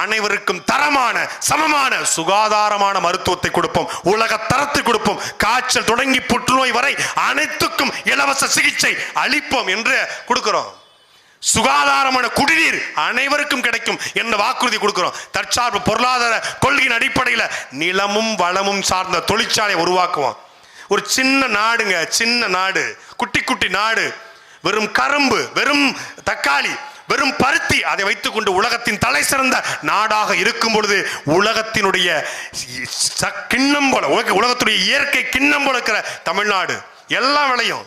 அனைவருக்கும் தரமான, சமமான, சுகாதாரமான மருத்துவத்தை கொடுப்போம். உலக தரத்தை கொடுப்போம். காய்ச்சல் தொடங்கி புற்றுநோய் வரை அனைத்துக்கும் இலவச சிகிச்சை அளிப்போம் என்று கொடுக்கிறோம். சுகாதாரமான குடிநீர் அனைவருக்கும் கிடைக்கும் என்ற வாக்குறுதி கொடுக்கிறோம். தற்சார்பு பொருளாதார கொள்கையின் அடிப்படையில் நிலமும் வளமும் சார்ந்த தொழிற்சாலை உருவாக்குவோம். ஒரு சின்ன நாடுங்க, சின்ன நாடு, குட்டி குட்டி நாடு. வெறும் கரும்பு, வெறும் தக்காளி, வெறும் பருத்தி, அதை வைத்துக் கொண்டு உலகத்தின் தலை சிறந்த நாடாக இருக்கும் பொழுது உலகத்தினுடைய கிண்ணம் போல, உலகத்துடைய இயற்கை கிண்ணம் போல இருக்கிற தமிழ்நாடு எல்லாம் விளையும்.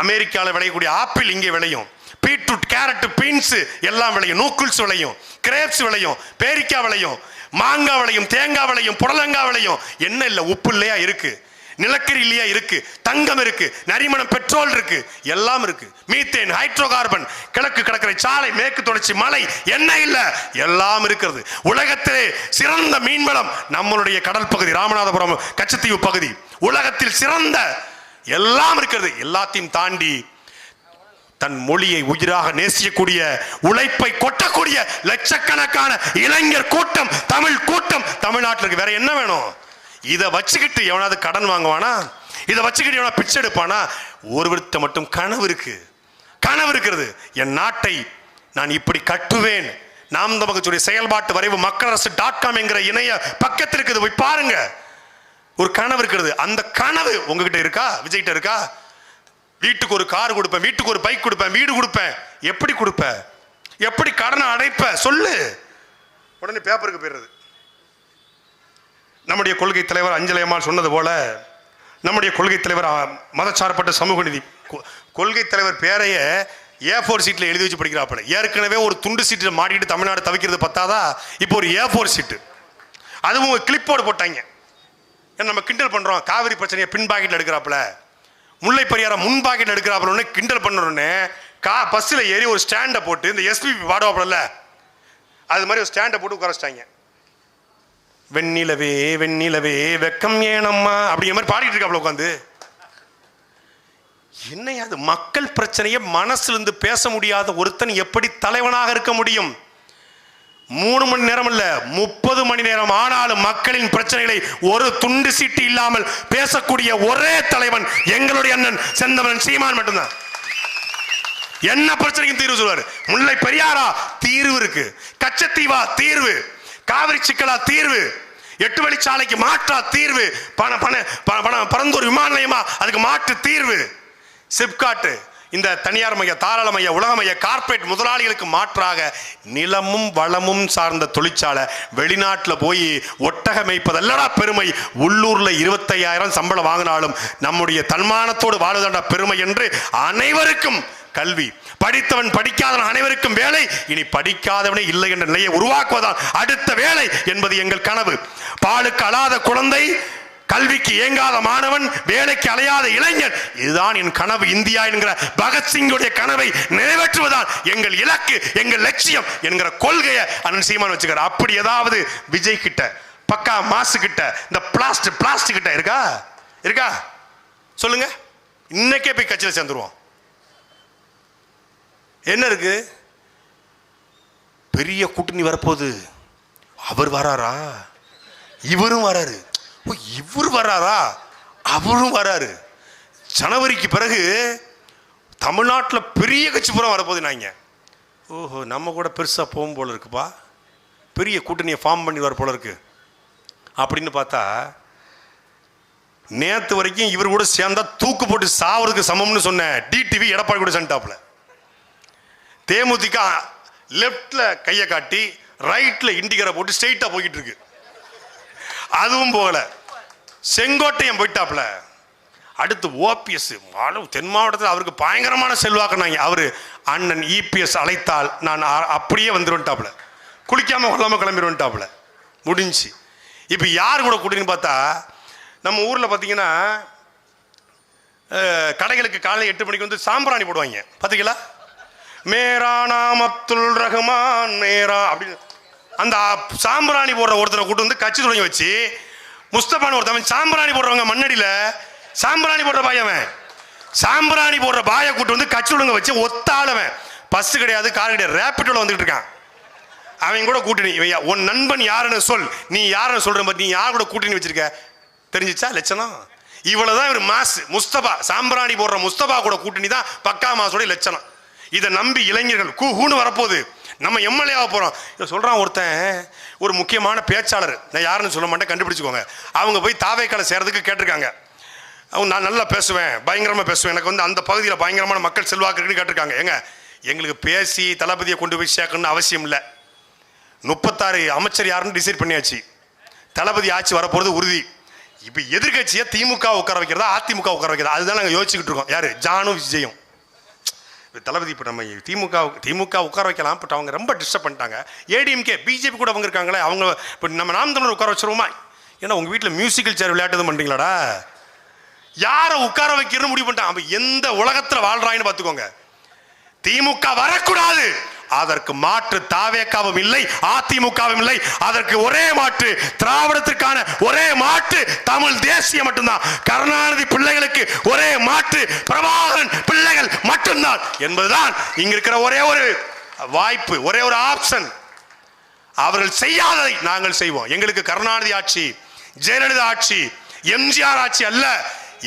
அமெரிக்காவில் விளையக்கூடிய ஆப்பிள் இங்கே விளையும். பீட்ரூட், கேரட், பீன்ஸ் எல்லாம் விளையும். நூக்குல்ஸ் விளையும், கிரேப்ஸ் விளையும், பேரிக்காய் விளையும், மாங்காய் விளையும், தேங்காய் விளையும், புடலங்காய் விளையும். என்ன இல்லை? உப்பு இல்லையா? இருக்கு. நிலக்கரி இல்லையா? இருக்கு. தங்கம் இருக்கு. நரிமணம், பெட்ரோல் இருக்கு. எல்லாம் இருக்கு. மீத்தேன், ஹைட்ரோ கார்பன், கிழக்கு கடற்கரை சாலை, மேற்கு தொடர்ச்சி மலை, என்ன இல்ல? எல்லாம் இருக்கிறது. உலகத்திலே சிறந்த மீன்வளம் நம்மளுடைய கடல் பகுதி, ராமநாதபுரம், கச்சத்தீவு பகுதி. உலகத்தில் சிறந்த எல்லாம் இருக்கிறது. எல்லாத்தையும் தாண்டி தன் மொழியை உயிராக நேசிக்கக்கூடிய, உழைப்பை கொட்டக்கூடிய லட்சக்கணக்கான இளைஞர் கூட்டம், தமிழ் கூட்டம் தமிழ்நாட்டில் இருக்கு. வேற என்ன வேணும்? இதை வச்சுக்கிட்டு எவனாவது கடன் வாங்குவானா? இதை வச்சுக்கிட்டு எவனா பிச்சை எடுப்பானா? ஒருவர்கிட்ட மட்டும் கனவு இருக்கு. கனவு இருக்கிறது. என் நாட்டை நான் இப்படி கட்டுவேன். நாம் தமிழர் செயல்பாட்டு வரைவு மக்களரசு.com என்கிற இணைய பக்கத்தில் இருக்குது, போய் பாருங்க. ஒரு கனவு இருக்கிறது. அந்த கனவு உங்ககிட்ட இருக்கா? விஜய்கிட்ட இருக்கா? வீட்டுக்கு ஒரு கார் கொடுப்பேன், வீட்டுக்கு ஒரு பைக் கொடுப்பேன், வீடு கொடுப்பேன். எப்படி கொடுப்ப? எப்படி கடனை அடைப்ப? சொல்லு. உடனே பேப்பருக்கு போயிடுறது. நம்முடைய கொள்கை தலைவர் அஞ்சலி அம்மாள் சொன்னது போல, நம்முடைய கொள்கை தலைவர் மதச்சார்பற்ற சமூக நீதி கொள்கை தலைவர் பேரைய A4 சீட்டில் எழுதி வச்சு படிக்கிறாப்பல. ஏற்கனவே ஒரு துண்டு சீட்டில் மாட்டிட்டு தமிழ்நாடு தவிக்கிறது பத்தாதா, இப்போ ஒரு A4 சீட்டு, அதுவும் கிளிப்போடு போட்டாங்க. நம்ம கிண்டல் பண்றோம். காவிரி பிரச்சனையை பின் பாக்கெட்ல எடுக்கிறாப்புல, முல்லை பெரியார முன் பாக்கெட்ல எடுக்கிறாப்புல கிண்டல் பண்ணுறோன்னு பஸ்ஸில் ஏறி ஒரு ஸ்டாண்டை போட்டு, இந்த எஸ்பிபி பாடுவாப்புல அது மாதிரி ஒரு ஸ்டாண்டை போட்டு உட்கார வச்சிட்டாங்க. வெண்ணிலவே வெண்ணிலவே வெக்கம் ஏனம்மா அப்படிங்கிற மாதிரி பாடிட்டு இருக்காப்புல உட்காந்து. என்னையா அது? மக்கள் பிரச்சனையை மனசிலிருந்து பேச முடியாத ஒருத்தன் எப்படி தலைவனாக இருக்க முடியும்? 3 மணி நேரம் இல்ல, 30 மணி நேரம் ஆனாலும் மக்களின் பிரச்சனைகளை ஒரு துண்டு சீட்டு இல்லாமல் பேசக்கூடிய ஒரே தலைவன் எங்களுடைய அண்ணன் செந்தமிழன் சீமான் மட்டும்தான். என்ன பிரச்சனைக்கும் தீர்வு சொல்வாரு. முல்லை பெரியாரா தீர்வு இருக்கு, கச்சத்தீவா தீர்வு, காவிரி சிக்கலா தீர்வு, 8 வழிச்சாலைக்கு மாற்றா தீர்வு, பரந்தூர் விமான நிலையமா அதுக்கு மாற்று தீர்வு, சிப்காட், இந்த தனியார் மைய, தாராள மைய, உலக மைய, கார்பரேட் முதலாளிகளுக்கு மாற்றாக நிலமும் வளமும் சார்ந்த தொழிற்சாலை. வெளிநாட்டில் போய் ஒட்டக மேய்ப்பதல்லடா பெருமை, உள்ளூர்ல 25,000 சம்பளம் வாங்கினாலும் நம்முடைய தன்மானத்தோடு வாழ்வதாண்டா பெருமை என்று அனைவருக்கும் கல்வி, படித்தவன் படிக்காதவன் அனைவருக்கும் வேலை, இனி படிக்காதவனே இல்லை என்ற நிலையை உருவாக்குவதால் அடுத்த வேலை என்பது எங்கள் கனவு. பாலுக்கு அழாத குழந்தை, கல்விக்கு ஏங்காத மாணவன், வேலைக்கு அலையாத இளைஞர், இதுதான் என் கனவு. இந்தியா என்கிற பகத்சிங்குடைய கனவை நிறைவேற்றுவதால் எங்கள் இலக்கு, எங்கள் லட்சியம் என்கிற கொள்கையை அண்ணன் சீமான் வச்சுக்கிறார். அப்படி ஏதாவது விஜய் கிட்ட, பக்கா மாசு கிட்ட, இந்த பிளாஸ்டிக் கிட்ட இருக்கா? இருக்கா சொல்லுங்க. இன்னைக்கே போய் கட்சியில் சேர்ந்துருவோம். என்ன இருக்கு? பெரிய கூட்டணி வரப்போகுது. அவர் வராரா? இவரும் வராரு. இவர் வராரா? அவரும் வராரு. ஜனவரிக்கு பிறகு தமிழ்நாட்டில் பெரிய கட்சி பூரா வரப்போகுது. நாங்க ஓஹோ, நம்ம கூட பெருசா போகும் போல இருக்குப்பா, பெரிய கூட்டணியை ஃபார்ம் பண்ணி வர போல இருக்கு அப்படின்னு பார்த்தா, நேற்று வரைக்கும் இவர் கூட சேர்ந்தா தூக்கு போட்டு சாவறதுக்கு சமம்னு சொன்ன டிடிவி எடப்பாடி கூட சண்டாப்ல. தேமுதிக லெப்ட்ல கையை காட்டி ரைட்ல இண்டிகரை போட்டு ஸ்ட்ரெயிட்டா போய்கிட்டு இருக்கு. அதுவும் போகல, செங்கோட்டையன் போயிட்டாப்ல. அடுத்து ஓபிஎஸ் தென் மாவட்டத்தில் அவருக்கு பயங்கரமான செல்வாக்குனாங்க. அவரு அண்ணன் இபிஎஸ் அழைத்தால் நான் அப்படியே வந்துருவன்ட்டாப்ல, குளிக்காம கொள்ளாம கிளம்பிடுவன்ட்டாப்ல. முடிஞ்சு. இப்போ யார் கூட கூட்டின்னு பார்த்தா நம்ம ஊரில் பார்த்தீங்கன்னா கடைகளுக்கு காலை 8 மணிக்கு வந்து சாம்பிராணி போடுவாங்க பார்த்தீங்களா? மேரா நாம் அப்துல் ரஹ்மான் மேரா அப்படின்னு அந்த சாம்பிராணி போடுற ஒருத்தரை கூட்டு வந்து கட்சி தொடங்கி வச்சு முஸ்தபான்னு ஒருத்தவன் சாம்பிராணி போடுறவங்க மண்ணடியில் சாம்பிராணி போடுற பாயவன் சாம்பிராணி போடுற பாயை கூட்டு வந்து கட்சி ஒழுங்க வச்சு ஒத்தாளவன் பஸ் கிடையாது கார் கிடையாது ரேபிட்டோல வந்துட்டு இருக்கான். அவன் கூட கூட்டணி. உன் நண்பன் யாருன்னு சொல், நீ யாருன்னு சொல்ற மாதிரி நீ யார் கூட கூட்டணி வச்சிருக்க தெரிஞ்சிச்சா லட்சணம்? இவ்வளவுதான் இவர் மாஸ். முஸ்தபா சாம்பிராணி போடுற முஸ்தபா கூட கூட்டணி தான் பக்கா மாசோட லட்சணம். இதை நம்பி இளைஞர்கள் கூன்னு வரப்போகுது. நம்ம எம்எல்ஏ ஆக போறோம். இதை சொல்றான் ஒருத்தன், ஒரு முக்கியமான பேச்சாளர், நான் யாருன்னு சொல்ல மாட்டேன், கண்டுபிடிச்சுக்கோங்க. அவங்க போய் தாவேக்கால சேர்றதுக்கு கேட்டிருக்காங்க. அவங்க நான் நல்லா பேசுவேன், பயங்கரமா பேசுவேன், எனக்கு வந்து அந்த பகுதியில் பயங்கரமான மக்கள் செல்வாக்கு இருக்குன்னு கேட்டிருக்காங்க. ஏங்க எங்களுக்கு பேசி தளபதியை கொண்டு போய் சேர்க்கணும்னு அவசியம் இல்லை. 36 அமைச்சர் யாருன்னு டிசைட் பண்ணியாச்சு. தளபதி ஆட்சி வரப்போறது உறுதி. இப்போ எதிர்கட்சியை திமுக உட்கார வைக்கிறதா அதிமுக உட்கார வைக்கிறதா அதுதான் நாங்கள் யோசிச்சுக்கிட்டு இருக்கோம். யாரு? ஜானு விஜயம். தளபதி இப்போ நம்ம திமுக உட்கார வைக்கலாம், பட் அவங்க ரொம்ப டிஸ்டர்ப் பண்ணிட்டாங்க. ஏடிஎம்கே பிஜேபி கூட அவங்க இருக்காங்களே, அவங்க இப்போ நம்ம நாம் தமிழர் உட்கார வச்சிருவோமா? ஏன்னா உங்கள் வீட்டில் மியூசிக்கல் சேர் விளையாட்டு பண்ணுறீங்களாடா? யாரை உட்கார வைக்கிறன்னு முடிவு பண்ணிட்டாங்க. அப்போ எந்த உலகத்தில் வாழ்றாங்கன்னு பார்த்துக்கோங்க. திமுக வரக்கூடாது, அதற்கு மாற்று தாவேக்காவும் இல்லை, அதிமுகவும் இல்லை. அதற்கு ஒரே மாற்று, திராவிடத்திற்கான ஒரே மாற்று தமிழ் தேசியம் மட்டும்தான். கருணாநிதி பிள்ளைகளுக்கு ஒரே மாற்று பிரபாகரன் பிள்ளைகள் மட்டும்தான் என்பதுதான் இங்க இருக்கிற ஒரே ஒரு வாய்ப்பு, ஒரே ஒரு ஆப்ஷன். அவர்கள் செய்யாததை நாங்கள் செய்வோம். எங்களுக்கு கருணாநிதி ஆட்சி, ஜெயலலிதா ஆட்சி, எம்ஜிஆர் ஆட்சி அல்ல,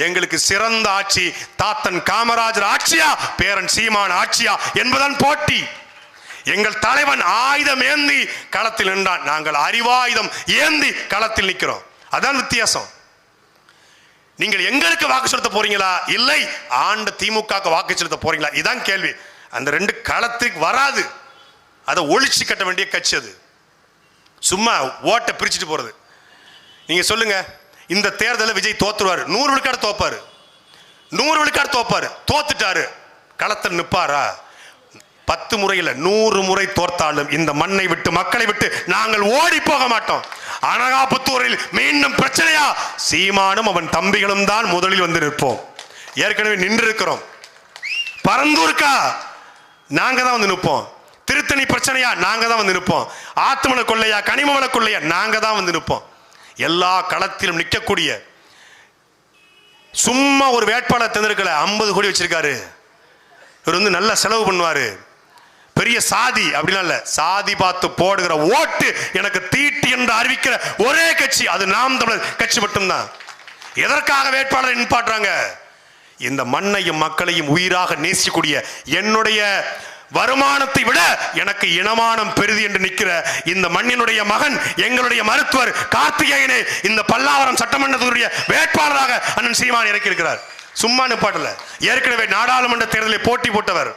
எங்களுக்கு சிறந்த ஆட்சி தாத்தன் காமராஜர் ஆட்சியா பேரன் சீமான் ஆட்சியா என்பதன் போட்டி. எங்கள் தலைவன் ஆயுதம் ஏந்தி களத்தில் நின்றான், நாங்கள் அறிவாயுதம் ஏந்தி களத்தில் நிற்கிறோம். அதான் வித்தியாசம். நீங்கள் எங்களுக்கு வாக்கு செலுத்த போறீங்களா, இல்லை ஆண்ட திமுக வாக்கு செலுத்த போறீங்களா? இதான் கேள்வி. அந்த ரெண்டு களத்துக்கு வராது. அதை ஒழிச்சு கட்ட வேண்டிய கட்சி அது. சும்மா ஓட்டை பிரிச்சுட்டு போறது. நீங்க சொல்லுங்க, இந்த தேர்தலில் விஜய் தோத்துருவாரு, 100 விழுக்காடு தோப்பாரு, 100 விழுக்காடு தோப்பாரு, தோத்துட்டாரு, களத்தில் நிற்பாரா? 10 முறை இல்ல 100 முறை தோற்றாலும் இந்த மண்ணை விட்டு மக்களை விட்டு நாங்கள் ஓடி போக மாட்டோம். அனகாபுத்தூரில் மீண்டும் பிரச்சனையா? சீமானும் அவன் தம்பிகளும் தான் முதலில் வந்து நிற்போம். ஏற்கனவே நின்று இருக்கிறோம். பரந்தூர்க்கா நாங்க தான் வந்து நிற்போம். திருத்தணி பிரச்சனையா நாங்க தான் வந்து நிற்போம். ஆத்துமண கொள்ளையா, கனிமவள கொள்ளையா நாங்க தான் வந்து நிற்போம். எல்லா களத்திலும் நிற்கக்கூடிய, சும்மா ஒரு வேட்பாளர் தேர்ந்தெடுக்கல, 50 கோடி வச்சிருக்காரு. இவர் வந்து நல்ல செலவு பண்ணுவாரு, பெரிய சாதி அப்படிலாம் இல்ல, சாதி பார்த்து போடுகிற ஓட்டு எனக்கு தீட்டு என்று அறிவிக்கிற ஒரே கட்சி அது நாம் தமிழர் கட்சி மட்டும்தான். எதற்காக வேட்பாளரை நிப்பாட்டுறாங்க? இந்த மண்ணையும் மக்களையும் உயிராக நேசிக்கூடிய, என்னுடைய வருமானத்தை விட எனக்கு இனமானம் பெரிது என்று நிற்கிற இந்த மண்ணினுடைய மகன், எங்களுடைய மருத்துவர் கார்த்திகேயனை இந்த பல்லாவரம் சட்டமன்றத்துடைய வேட்பாளராக அண்ணன் சீமான் இறக்கியிருக்கிறார். சும்மா நிப்பாட்டல. ஏற்கனவே நாடாளுமன்ற தேர்தலில் போட்டி போட்டவர்.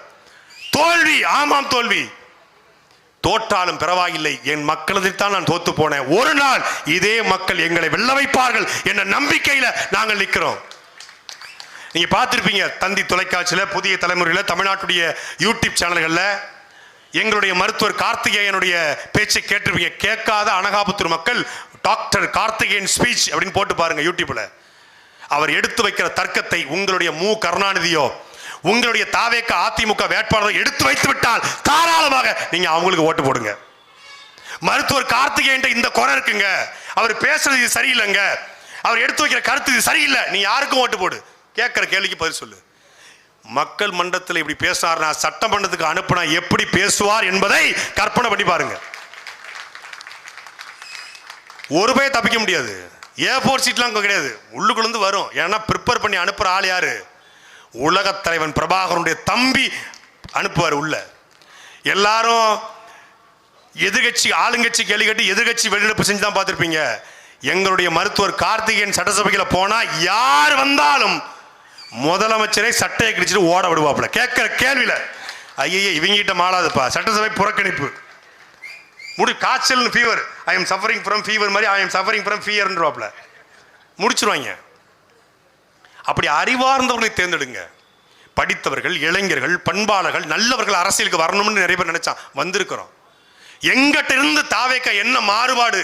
தோல்வி, ஆமாம் தோல்வி. தோற்றாலும் பரவாயில்லை, என் மக்களதைத்தான் நான் தோத்து போனேன், ஒரு நாள் இதே மக்கள் எங்களை வெல்ல வைப்பார்கள் என்ற நம்பிக்கையில நாங்கள் நிற்கிறோம். நீங்க பார்த்திருப்பீங்க தந்தி தொலைக்காட்சியில், புதிய தலைமுறையில், தமிழ்நாட்டுடைய யூடியூப் சேனல்கள்ல எங்களுடைய மருத்துவர் கார்த்திகேயனுடைய பேச்சை கேட்டிருப்பீங்க. கேட்காத அனகாபுத்தூர் மக்கள் டாக்டர் கார்த்திகேயன் ஸ்பீச் அப்படின்னு போட்டு பாருங்க யூடியூப்ல. அவர் எடுத்து வைக்கிற தர்க்கத்தை உங்களுடைய மு கருணாநிதியோ உங்களுடைய தாவேக அதிமுக வேட்பாளர் எடுத்து வைத்து விட்டால் தாராளமாக நீங்க அவங்களுக்கு ஓட்டு போடுங்க. மருத்துவர் கார்த்திகேயன் இந்த குறை இருக்குங்க, அவர் பேசுறது இது சரியில்லைங்க, அவர் எடுத்து வைக்கிற கருத்து இது சரியில்லை, நீ யாருக்கும் ஓட்டு போடு. கேட்கிற கேள்விக்கு பதில் சொல்லு. மக்கள் மன்றத்தில் இப்படி பேசினார்னா சட்டமன்றத்துக்கு அனுப்பினா எப்படி பேசுவார் என்பதை கற்பனை பண்ணி பாருங்க. ஒரு பேர் தப்பிக்க முடியாது. ஏர்போர்ட் சீட்லாம் கிடையாது, உள்ளுக்குள்ளேருந்து வரும். ஏன்னா ப்ரிப்பேர் பண்ணி அனுப்புற ஆள் யாரு? உலகத் தலைவன் பிரபாகரனுடைய தம்பி அனுப்புவார் உள்ள. எல்லாரும் எதிர்கட்சி ஆளுங்கட்சி கேள்வி கேட்டு எதிர்கட்சி வெளிநடப்பு செஞ்சு தான் பார்த்துருப்பீங்க. எங்களுடைய மருத்துவர் கார்த்திகேயன் சட்டசபையில் போனா யார் வந்தாலும் முதலமைச்சரை சட்டையை கிழிச்சிட்டு ஓட விடுவாப்புல. கேட்கிற கேள்வியில ஐயே இவங்கிட்ட மாளாதுப்பா, சட்டசபை புறக்கணிப்பு. காய்ச்சல் fever, I am suffering from fever மாதிரி ஐ எம் சஃபரிங் ஃப்ரம் ஃபியர்ன்றவாப்ல முடிச்சிருவாங்க. அப்படி அறிவார்ந்தவர்களை தேர்ந்தெடுங்க. படித்தவர்கள், இளைஞர்கள், பண்பாளர்கள், நல்லவர்கள் அரசியலுக்கு வரணும்னு நிறைய பேர் நினைச்சான், வந்திருக்கிறோம். எங்கிட்ட இருந்து தாவேக்க என்ன மாறுபாடு,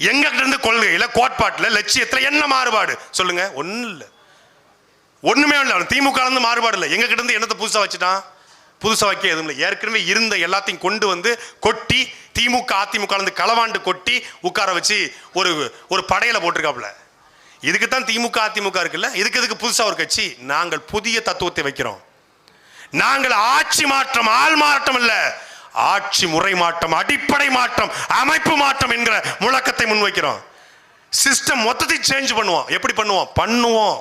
எங்கிட்ட இருந்து கொள்கையில, கோட்பாட்டுல, லட்சியத்துல என்ன மாறுபாடு சொல்லுங்க? ஒன்னும் இல்லை, ஒண்ணுமே இல்லை. திமுக இருந்து மாறுபாடு இல்லை. எங்க கிட்ட இருந்து என்னத்தை புதுசா வச்சுட்டான்? புதுசா வைக்க எதுவும் இல்லை. ஏற்கனவே இருந்த எல்லாத்தையும் கொண்டு வந்து கொட்டி, திமுக அதிமுக இருந்து களவாண்டு கொட்டி உட்கார வச்சு ஒரு படையில போட்டிருக்காப்புல. இதுக்குத்தான் திமுக அதிமுக இருக்குல்ல, இதுக்கு எதுக்கு புதுசா ஒரு கட்சி? நாங்கள் புதிய தத்துவத்தை வைக்கிறோம். நாங்கள் ஆட்சி மாற்றம், ஆள் மாற்றம் இல்ல, ஆட்சி முறை மாற்றம், அடிப்படை மாற்றம், அமைப்பு மாற்றம் என்கிற முழக்கத்தை முன்வைக்கிறோம். சிஸ்டம் மொத்தத்தை சேஞ்ச் பண்ணுவோம். எப்படி பண்ணுவோம்?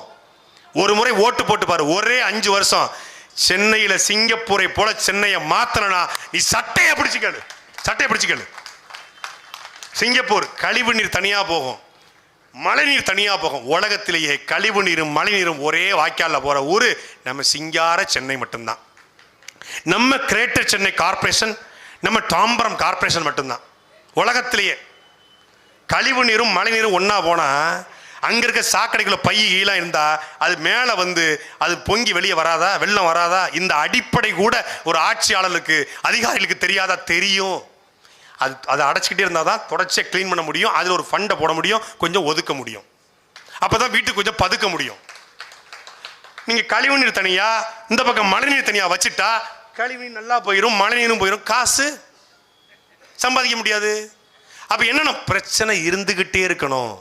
ஒரு முறை ஓட்டு போட்டு பாரு, ஒரே 5 வருஷம் சென்னையில சிங்கப்பூரை போல சென்னையை மாத்தனா நீ சட்டையை பிடிச்சுக்கலு. சிங்கப்பூர் கழிவு நீர் தனியா போகும், மழை நீர் தனியா போகும். உலகத்திலேயே கழிவு நீரும் மழை நீரும் ஒரே வாய்க்கால போற ஊரு நம்ம சிங்கார சென்னை மட்டும்தான். நம்ம கிரேட்டர் சென்னை கார்பரேஷன், நம்ம தாம்பரம் கார்பரேஷன் மட்டும்தான் உலகத்திலேயே. கழிவு நீரும் மழை நீரும் ஒன்னா போனா அங்க இருக்க சாக்கடைக்குள்ள பையெல்லாம் இருந்தா அது மேல வந்து அது பொங்கி வெளியே வராதா? வெள்ளம் வராதா? இந்த அடிப்படை கூட ஒரு ஆட்சியாளருக்கு, அதிகாரிகளுக்கு தெரியாதா? தெரியும். அதை அடைச்சிக்கிட்டே இருந்தாதான் தொடர்ச்சியாக கிளீன் பண்ண முடியும். அதில் ஒரு ஃபண்டை போட முடியும், கொஞ்சம் ஒதுக்க முடியும். அப்பதான் வீட்டுக்கு கொஞ்சம் பதுக்க முடியும். நீங்க கழிவு நீர் தனியா, இந்த பக்கம் மழை நீர் தனியா வச்சுட்டா கழிவு நீர் நல்லா போயிடும், மழை நீரும் போயிடும், காசு சம்பாதிக்க முடியாது. அப்ப என்னன்னா பிரச்சனை இருந்துகிட்டே இருக்கணும்.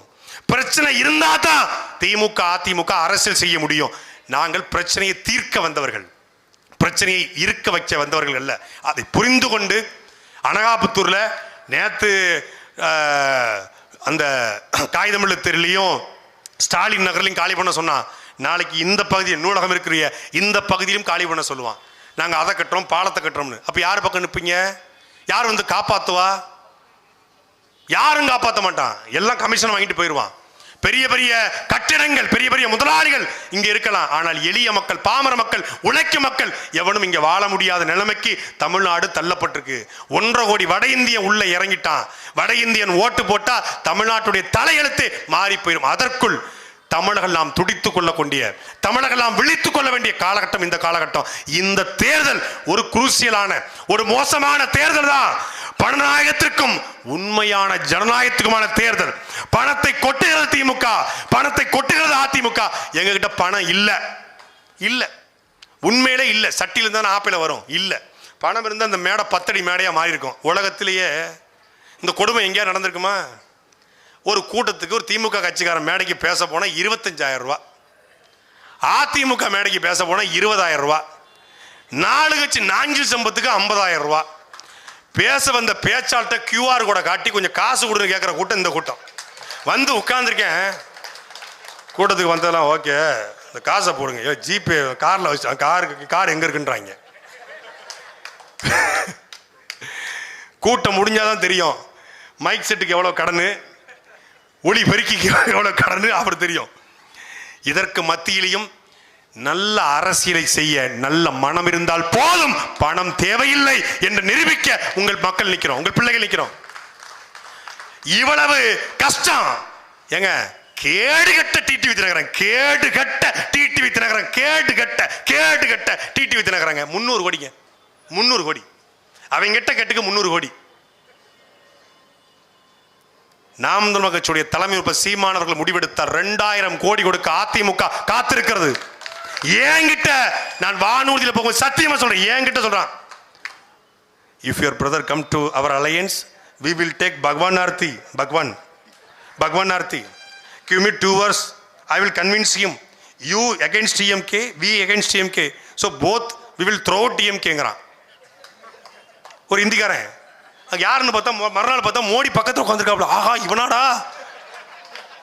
பிரச்சனை இருந்தா தான் திமுக அதிமுக அரசியல் செய்ய முடியும். நாங்கள் பிரச்சனையை தீர்க்க வந்தவர்கள், பிரச்சனையை இருக்க வைக்க வந்தவர்கள் அல்ல. அதை புரிந்து கொண்டு அனகாபுத்தூர்ல நேத்து அந்த காகிதமில்ல தெருலையும் ஸ்டாலின் நகர்லையும் காலி பண்ண சொன்னான். நாளைக்கு இந்த பகுதி நூலகம் இருக்கிற இந்த பகுதியிலும் காலி பண்ண சொல்லுவான். நாங்க அதை கட்டுறோம், பாலத்தை கட்டுறோம்னு. அப்ப யார் பக்கம் நிற்பீங்க? யார் வந்து காப்பாத்துவா? யாரும் காப்பாற்ற மாட்டான். எல்லாம் கமிஷன் வாங்கிட்டு போயிடுவான். பெரிய பெரிய கட்டிடங்கள், பெரிய பெரிய முதலாளிகள் இங்க இருக்கலாம். ஆனால் எளிய மக்கள், பாமர மக்கள், உழைக்கும் மக்கள் எவனும் இங்க வாழ முடியாத நிலைமைக்கு தமிழ்நாடு தள்ளப்பட்டிருக்கு. 1.5 கோடி வட இந்திய உள்ள இறங்கிட்டான். வட இந்தியன் ஓட்டு போட்டா தமிழ்நாட்டுடைய தலையெழுத்து மாறி போயிடும். அதற்குள் தமிழர்கள் நாம் துடித்துக் கொள்ளக்கூடிய, தமிழர்கள் நாம் விழித்துக் கொள்ள வேண்டிய காலகட்டம் இந்த காலகட்டம். இந்த தேர்தல் ஒரு குரூசியலான, ஒரு மோசமான தேர்தல் தான். பணநாயகத்திற்கும் உண்மையான ஜனநாயகத்துக்குமான தேர்தல். பணத்தை கொட்டுகிறது திமுக, பணத்தை கொட்டுகிறது அதிமுக. எங்க கிட்ட பணம் இல்ல, உண்மையிலே இல்ல. சட்டியில இருந்தா ஆப்பிள வரும், இல்ல. பணம் இருந்தா அந்த மேடை 10 அடி மேடையா மாறி இருக்கும். உலகத்திலேயே இந்த கொடுமை எங்கேயா நடந்திருக்குமா? ஒரு கூட்டத்துக்கு ஒரு திமுக கட்சிக்காரன் மேடைக்கு பேச போனா 25,000 ரூபாய், அதிமுக மேடைக்கு பேச போனா 20,000 ரூபாய், 4 கட்சி நாஞ்சில் சம்பத்துக்கு 50,000 ரூபாய். பேச வந்த பேச்சாள்கிட்ட QR கூட காட்டி கொஞ்சம் காசு கொடுன்னு கேட்குற கூட்டம் இந்த கூட்டம். வந்து உட்கார்ந்துருக்கேன், கூட்டத்துக்கு வந்ததெல்லாம் ஓகே, இந்த காசை போடுங்க, ஜிபே காரில் வச்சு, கார் எங்கே இருக்குன்றாங்க. கூட்டம் முடிஞ்சாதான் தெரியும் மைக் செட்டுக்கு எவ்வளோ கடனு, ஒளி பெருக்கிக்கு எவ்வளோ கடனு அப்புறம் தெரியும். இதற்கு மத்தியிலையும் நல்ல அரசியலை செய்ய நல்ல மனம் இருந்தால் போதும், பணம் தேவையில்லை என்று நிரூபிக்க உங்கள் மக்கள் நிற்கிறோம், உங்கள் பிள்ளைகள் நிற்கிறோம். இவ்வளவு கஷ்டம் ஏங்க? கேடுகட்ட டிடிவி தினகரன், கேடுகட்ட டிடிவி தினகரன், கேடுகட்ட டிடிவி தினகரங்க 300 கோடிங்க, 300 கோடி. அவங்க கிட்ட கட்டுக்கு 300 கோடி. நாம் தமிழர் கட்சியுடைய தலைமை சீமானவர்கள் முடிவெடுத்தார் 2000 கோடி கொடுக்க அதிமுக காத்திருக்கிறது. என்கிட்ட நான் வானூர்தியில் போகும் சத்தியமா சொல்றேன், என்கிட்ட சொல்றான், if your brother come to our alliance, we will take Bhagwan Arti, Bhagwan Arti. Give me 2 hours, I will convince him. You against TMK, we against TMK. So both we will throw TMKங்கறான். ஒரு இந்திக்காரன். யாருன்னு பார்த்தா மறுநாள் பார்த்தா மோடி பக்கத்துல உட்கார்ந்திருக்காப்ல. ஆஹா இவனாடா,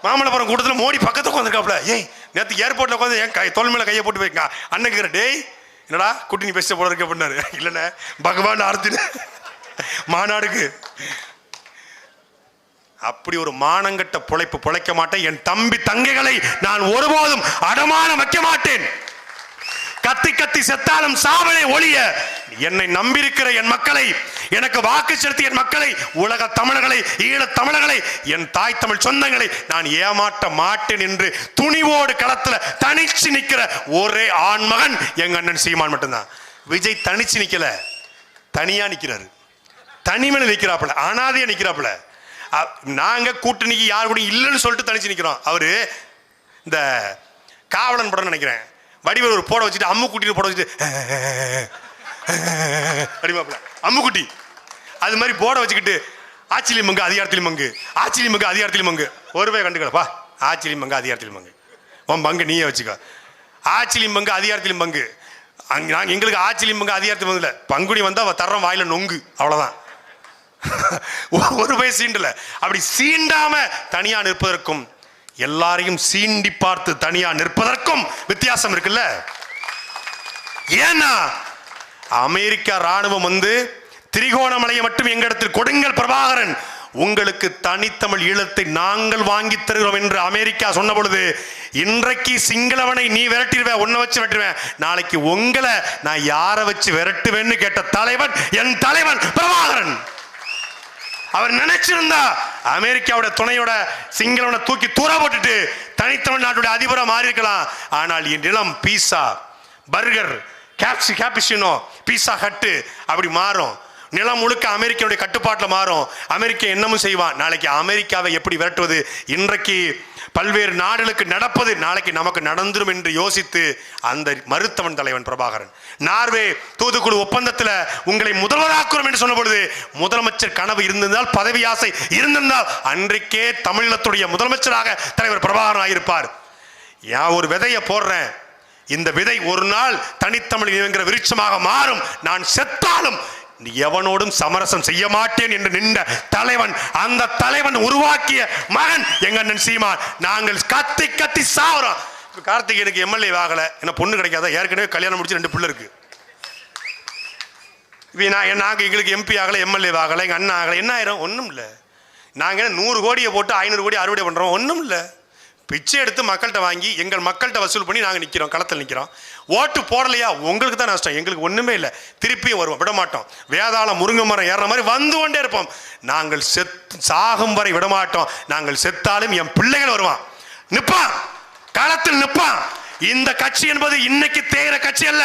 மாமல்லபுரம் கூட்டத்தில் மோடி பக்கத்துல உட்கார்ந்திருக்காப்ல. ஏய் நேற்று ஏர்போர்ட்ல உட்காந்து என் தோல் மேல கையை போட்டு போயிருக்கான். அண்ணன் டேய் என்னடா குட்டி நீ பேச போல இருக்க பண்ணாரு. இல்லைண்ணே பகவான் ஆர்த்தின்னு மாநாடுக்கு. அப்படி ஒரு மானங்கட்ட பிழைக்க மாட்டேன். என் தம்பி தங்கைகளை நான் ஒருபோதும் அடமானம் வைக்க மாட்டேன். கத்தி கத்தி செத்தாலும் சாவலே ஒழிய என்னை நம்பியிருக்கிற என் மக்களை, எனக்கு வாக்கு செலுத்திய என் மக்களை, உலக தமிழர்களை, ஈழத் தமிழர்களை, என் தாய் தமிழ் சொந்தங்களை நான் ஏமாற்ற மாட்டேன் என்று துணிவோடு களத்துல தனிச்சு நிக்கிற ஒரே ஆண்மகன் எங்க அண்ணன் சீமான் மட்டும்தான். விஜய் தனிச்சு நிக்கல, தனியா நிக்கிறாரு. தனிமையில நிக்கிறாப்புல, அனாதையா நிக்கிறாப்புல. நாங்க கூட்டணிக்கு யாரு கூட இல்லைன்னு சொல்லிட்டு தனிச்சு நிக்கிறோம். அவரு இந்த காவலன் படம் நினைக்கிறேன், வடிவேல் ஒரு போட வச்சுட்டு அம்மு குட்டி போட வச்சுட்டு அடிமாப்புல அம்முக்குட்டி அது மாதிரி போட வச்சுக்கிட்டு ஆச்சிலி மங்கு அதிகாரத்திலும் மங்கு, ஆச்சிலி மங்கு அதிகாரத்திலும் மங்கு. ஒருவே கண்டுக்கலப்பா, ஆச்சிலி மங்கு அதிகாரத்திலும் மங்கு, உன் பங்கு நீயே வச்சுக்கோ. ஆச்சிலி மங்கு அதிகாரத்திலும் பங்கு. நாங்கள் எங்களுக்கு ஆச்சிலி மங்கு அதிகாரத்தில் பங்கு இல்லை, பங்குனி வந்தா தர்றோம் வாயில நொங்கு, அவ்வளவுதான். ஒரு பய சீண்டல. அப்படி சீண்டாம தனியா நிற்பதற்கும் எல்லாரையும் சீண்டி பார்த்து தனியா நிற்பதற்கும் வித்தியாசம் இருக்குல்ல. ஏன்னா அமெரிக்கா ராணுவம் வந்து திரிகோணமலையை மட்டும் எங்க இடத்தில் கொடுங்கள் பிரபாகரன், உங்களுக்கு தனித்தமிழ் ஈழத்தை நாங்கள் வாங்கி தருகிறோம் என்று அமெரிக்கா சொன்ன பொழுது, இன்றைக்கு சிங்களவனை நீ விரட்டிடுவேன், உன்னை வச்சு விரட்டுவேன், நாளைக்கு உங்களை நான் யாரை வச்சு விரட்டுவேன்னு கேட்ட தலைவன் என் தலைவன் பிரபாகரன். அவர் நினைச்சிருந்தா அமெரிக்காவோட துணையோட சிங்களவனை தூக்கி தூர போட்டுட்டு தனித்தமிழ் நாட்டுடைய அதிபரா மாறி இருக்கலாம். ஆனால் என் நிலம் பீஸா, பர்கர், கேப்சினோ, பீஸா ஹட்டு அப்படி மாறும். நிலம் முழுக்க அமெரிக்காவுடைய கட்டுப்பாட்டில் மாறும். அமெரிக்கா என்னமும் செய்வான். நாளைக்கு அமெரிக்காவை எப்படி விரட்டுவது, இன்றைக்கு பல்வேறு நாடுகளுக்கு நடப்பது நாளைக்கு நமக்கு நடந்துரும் என்று யோசித்து அந்த மருத்துவன் தலைவன் பிரபாகரன் நார்வே தூதுக்குழு ஒப்பந்தத்தில் உங்களை முதல்வராக்குறோம் என்று சொன்ன பொழுது, முதலமைச்சர் கனவு இருந்திருந்தால், பதவி ஆசை இருந்திருந்தால் அன்றைக்கே தமிழகத்துடைய முதலமைச்சராக தலைவர் பிரபாகரன் ஆகியிருப்பார். நான் ஒரு விதையை போடுறேன், இந்த விதை ஒரு நாள் தனித்தமிழ் என்கிற விருட்சமாக மாறும், நான் செத்தாலும் எவனோடும் சமரசம் செய்ய மாட்டேன் என்று நின்ற தலைவன், அந்த தலைவன் உருவாக்கிய மகன் எங்க அண்ணன் சீமான். நாங்கள் கத்தி கத்தி சாவறோம். கார்த்திகேயனுக்கு எம்எல்ஏ ஆகல, என்ன பொண்ணு கிடைக்காத, ஏற்கனவே கல்யாணம் முடிச்சு 2 பிள்ளை இருக்கு. நாங்க எங்களுக்கு எம்பி ஆகல, எம்எல்ஏ ஆகல, எங்க அண்ணன் ஆகல, என்ன ஆயிரும்? ஒன்றும் இல்லை. நாங்கள் 100 கோடியை போட்டு 500 கோடி அறுவடை பண்றோம், ஒன்றும் இல்லை. பிச்சை எடுத்து மக்கள்கிட்ட வாங்கி எங்கள் மக்கள்கிட்ட வசூல் பண்ணி நாங்கள் நிற்கிறோம், களத்தில் நிற்கிறோம். ஓட்டு போடலையா உங்களுக்கு தான் நஷ்டம், எங்களுக்கு ஒன்றுமே இல்லை. திருப்பியும் வருவோம், விட மாட்டோம். வேதாளம் முருங்கை மரம் ஏறுற மாதிரி வந்து கொண்டே இருப்போம். நாங்கள் சாகும் வரை விட மாட்டோம். நாங்கள் செத்தாலும் என் பிள்ளைகள் வருவான், நிற்பான், களத்தில் நிற்பான். இந்த கட்சி என்பது இன்னைக்கு தேகிற கட்சி அல்ல.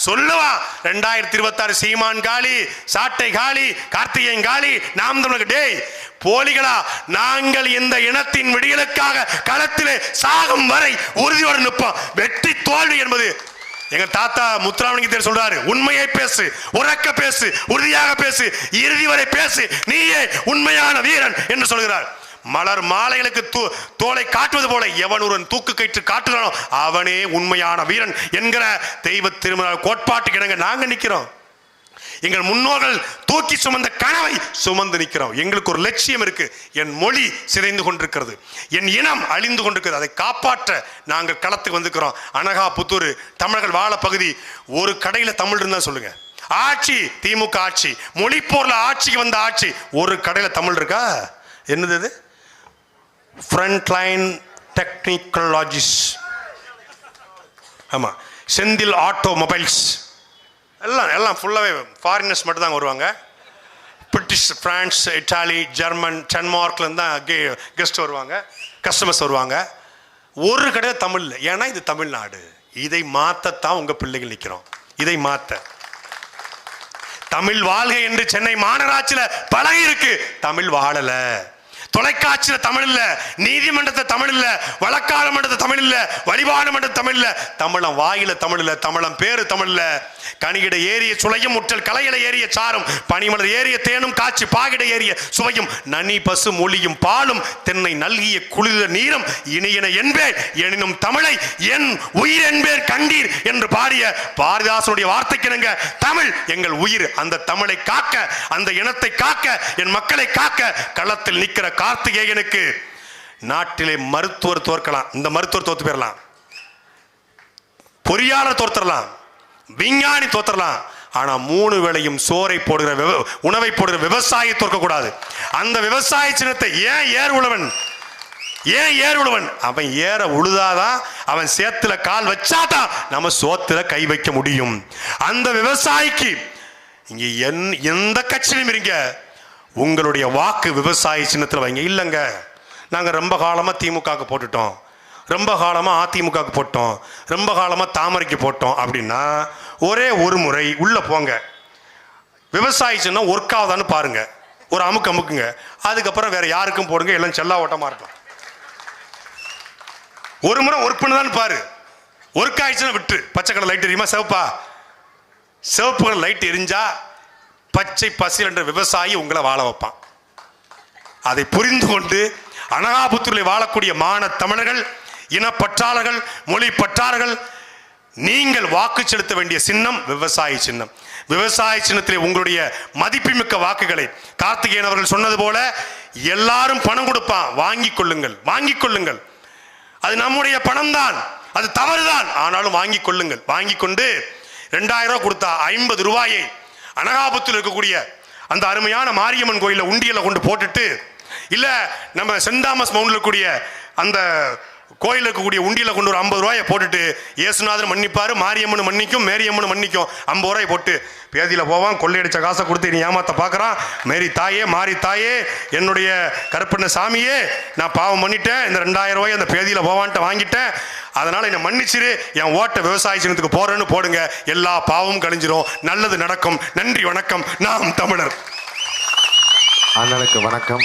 சொல்லுவான் 2026 சீமான் காலி, சாட்டை காலி, கார்த்திகேயன் காலி, நாம் தமிழர் டேய் போலிகளா, நாங்கள் இந்த இனத்தின் விடியலுக்காக களத்திலே சாகும் வரை உறுதியோடு நிற்போம். வெற்றி தோல்வி என்பது எங்க தாத்தா முத்துராமலிங்க சொல்றாரு, உண்மையை பேசு, உறக்க பேசு, உறுதியாக பேசு, இறுதி வரை பேசு, நீயே உண்மையான வீரன் என்று சொல்கிறார். மலர் மாலைகளுக்கு தோலை காட்டுவது போல எவன் ஒரு தூக்கு கயிற்று காட்டுகிறானோ அவனே உண்மையான வீரன் என்கிற தெய்வ திருமண கோட்பாட்டுக்கு இடங்க நாங்க நிக்கிறோம். எங்கள் முன்னோர்கள் தூக்கி சுமந்த கனவை சுமந்து நிற்கிறோம். எங்களுக்கு ஒரு லட்சியம் இருக்கு. என் மொழி சிதைந்து கொண்டிருக்கிறது, என் இனம் அழிந்து கொண்டிருக்கிறது, அதை காப்பாற்ற நாங்கள் களத்துக்கு வந்துக்கிறோம். அனகா புத்தூர் தமிழர்கள் வாழ பகுதி, ஒரு கடையில தமிழ் இருந்தா சொல்லுங்க. ஆட்சி திமுக ஆட்சி, மொழி போர்ல ஆட்சிக்கு வந்த ஆட்சி, ஒரு கடையில தமிழ் இருக்கா? என்னது அது? ஃப்ரண்ட்லைன் டெக்னிக்கலாஜிஸ், ஆமா, செந்தில் ஆட்டோமொபைல்ஸ், எல்லாம் ஃபுல்லாகவே ஃபாரினர்ஸ் மட்டும் தான் வருவாங்க. பிரிட்டிஷ், பிரான்ஸ், இட்டாலி, ஜெர்மன், டென்மார்க்லேருந்து தான் கெஸ்ட் வருவாங்க, கஸ்டமர்ஸ் வருவாங்க. ஒரு கடையில் தமிழ் இல்லை. ஏன்னா இது தமிழ்நாடு. இதை மாற்றத்தான் உங்கள் பிள்ளைகள் நிற்கிறோம். இதை மாற்ற தமிழ் வாழ்க என்று சென்னை மாநகராட்சியில் பழகி இருக்கு, தமிழ் வாழலை. தொலைக்காட்சியில் தமிழ் இல்ல, நீதிமன்றத்தில் தமிழ் இல்ல, வழக்காடு மன்றத்தில் தமிழ் இல்ல, வழிபாடு மன்றத்தில் தமிழ் இல்ல, தமிழம் வாயில தமிழ் இல்ல, தமிழம் பேரு தமிழ் இல்ல. கனிகிட ஏறிய சுளையும் முற்றல் கலையில ஏறிய சாரும், பனிமலர் ஏறிய தேனும் காட்சி பாகிட ஏறிய சுவையும், நனி பசு மொழியும் பாலும், தென்னை நல்கிய குளிர நீரும் இனியன என்பேன், எனினும் தமிழை என் உயிர் என்பேன் கண்டீர் என்று பாடிய பாரதிதாசனுடைய வார்த்தைக்கிணங்க தமிழ் எங்கள் உயிர். அந்த தமிழை காக்க, அந்த இனத்தை காக்க, என் மக்களை காக்க களத்தில் நிற்கிற கார்த்திகேயனுக்கு நாட்டிலே மருத்துவர் தோற்கலாம், இந்த மருத்துவர் தோத்து பெறலாம், பொறியாளர் தோற்றலாம், விஞ்ஞானி தோற்றலாம். ஆனா 3 வேளையும் சோறை போடுகிற உணவை போடுகிற விவசாயி தோற்க கூடாது. அந்த விவசாய சின்னத்தை ஏன் ஏர் உழவன் ஏன் ஏர் உழுவன்? அவன் ஏற உழுதாதான், அவன் சேத்துல கால் வச்சாதான் நம்ம சோத்துல கை வைக்க முடியும். அந்த விவசாயிக்கு இங்க எந்த கட்சியிலும் இருங்க, உங்களுடைய வாக்கு விவசாய சின்னத்தில் வைங்க. இல்லைங்க, நாங்கள் ரொம்ப காலமாக திமுகவுக்கு போட்டுட்டோம், ரொம்ப காலமாக அதிமுகவுக்கு போட்டோம், ரொம்ப காலமாக தாமரைக்கு போட்டோம் அப்படின்னா ஒரே ஒரு முறை உள்ளே போங்க, விவசாய சின்னம் ஒர்க் ஆகுதான்னு பாருங்க, ஒரு அமுக்குங்க, அதுக்கப்புறம் வேற யாருக்கும் போடுங்க, எல்லாம் செல்லா ஓட்டமாக இருக்கும். ஒரு முறை ஒர்க் பண்ணுதான்னு பாரு, ஒர்க் ஆயிடுச்சுன்னா விட்டு. பச்சை கலர் லைட் எரியுமா, சிவப்பா? சிவப்பு கலர் லைட் எரிஞ்சா பச்சை பசில் என்ற விவசாயி உங்களை வாழ வைப்பான். அதை புரிந்து கொண்டு அனகாபுத்தூரில் வாழக்கூடிய மான தமிழர்கள், இனப்பற்றாளர்கள், மொழி பற்றாளர்கள், நீங்கள் வாக்கு செலுத்த வேண்டிய சின்னம் விவசாய சின்னம். விவசாய சின்னத்திலே உங்களுடைய மதிப்புமிக்க வாக்குகளை, கார்த்திகேயன் அவர்கள் சொன்னது போல, எல்லாரும் பணம் கொடுப்பான், வாங்கிக் கொள்ளுங்கள், வாங்கிக் கொள்ளுங்கள். அது நம்முடைய பணம் தான், அது தவறுதான், ஆனாலும் வாங்கிக் கொள்ளுங்கள். வாங்கி கொண்டு 2000 ரூபாய் கொடுத்தா 50 ரூபாயை அனகாபுத்தில் இருக்கக்கூடிய அந்த அருமையான மாரியம்மன் கோயிலில் உண்டியலை கொண்டு போட்டுட்டு, இல்ல நம்ம சென்ட் தாமஸ் மவுண்ட்ல இருக்கக்கூடிய அந்த கோயில் இருக்கக்கூடிய உண்டியலை கொண்டு ஒரு 50 ரூபாயை போட்டுட்டு, இயேசுநாதன் மன்னிப்பாரு, மாரியம்மன் மன்னிக்கும், மேரியம்மன் மன்னிக்கும், 50 ரூபாய் போட்டு பேதியில போவான். கொள்ளையடிச்ச காசை கொடுத்து நீ ஏமாத்த பார்க்கறான். மேரி தாயே, மாரி தாயே, என்னுடைய கருப்பண்ண சாமியே, நான் பாவம் பண்ணிட்டேன், இந்த 2000 ரூபாய் அந்த பேதியில போவான்ட்டு வாங்கிட்டேன், அதனால என்னை மன்னிச்சிரு, என் ஓட்ட விவசாய சின்னத்துக்கு போறேன்னு போடுங்க, எல்லா பாவமும் கழிஞ்சிரும், நல்லது நடக்கும். நன்றி, வணக்கம். நாம் தமிழர். அண்ணனுக்கு வணக்கம்.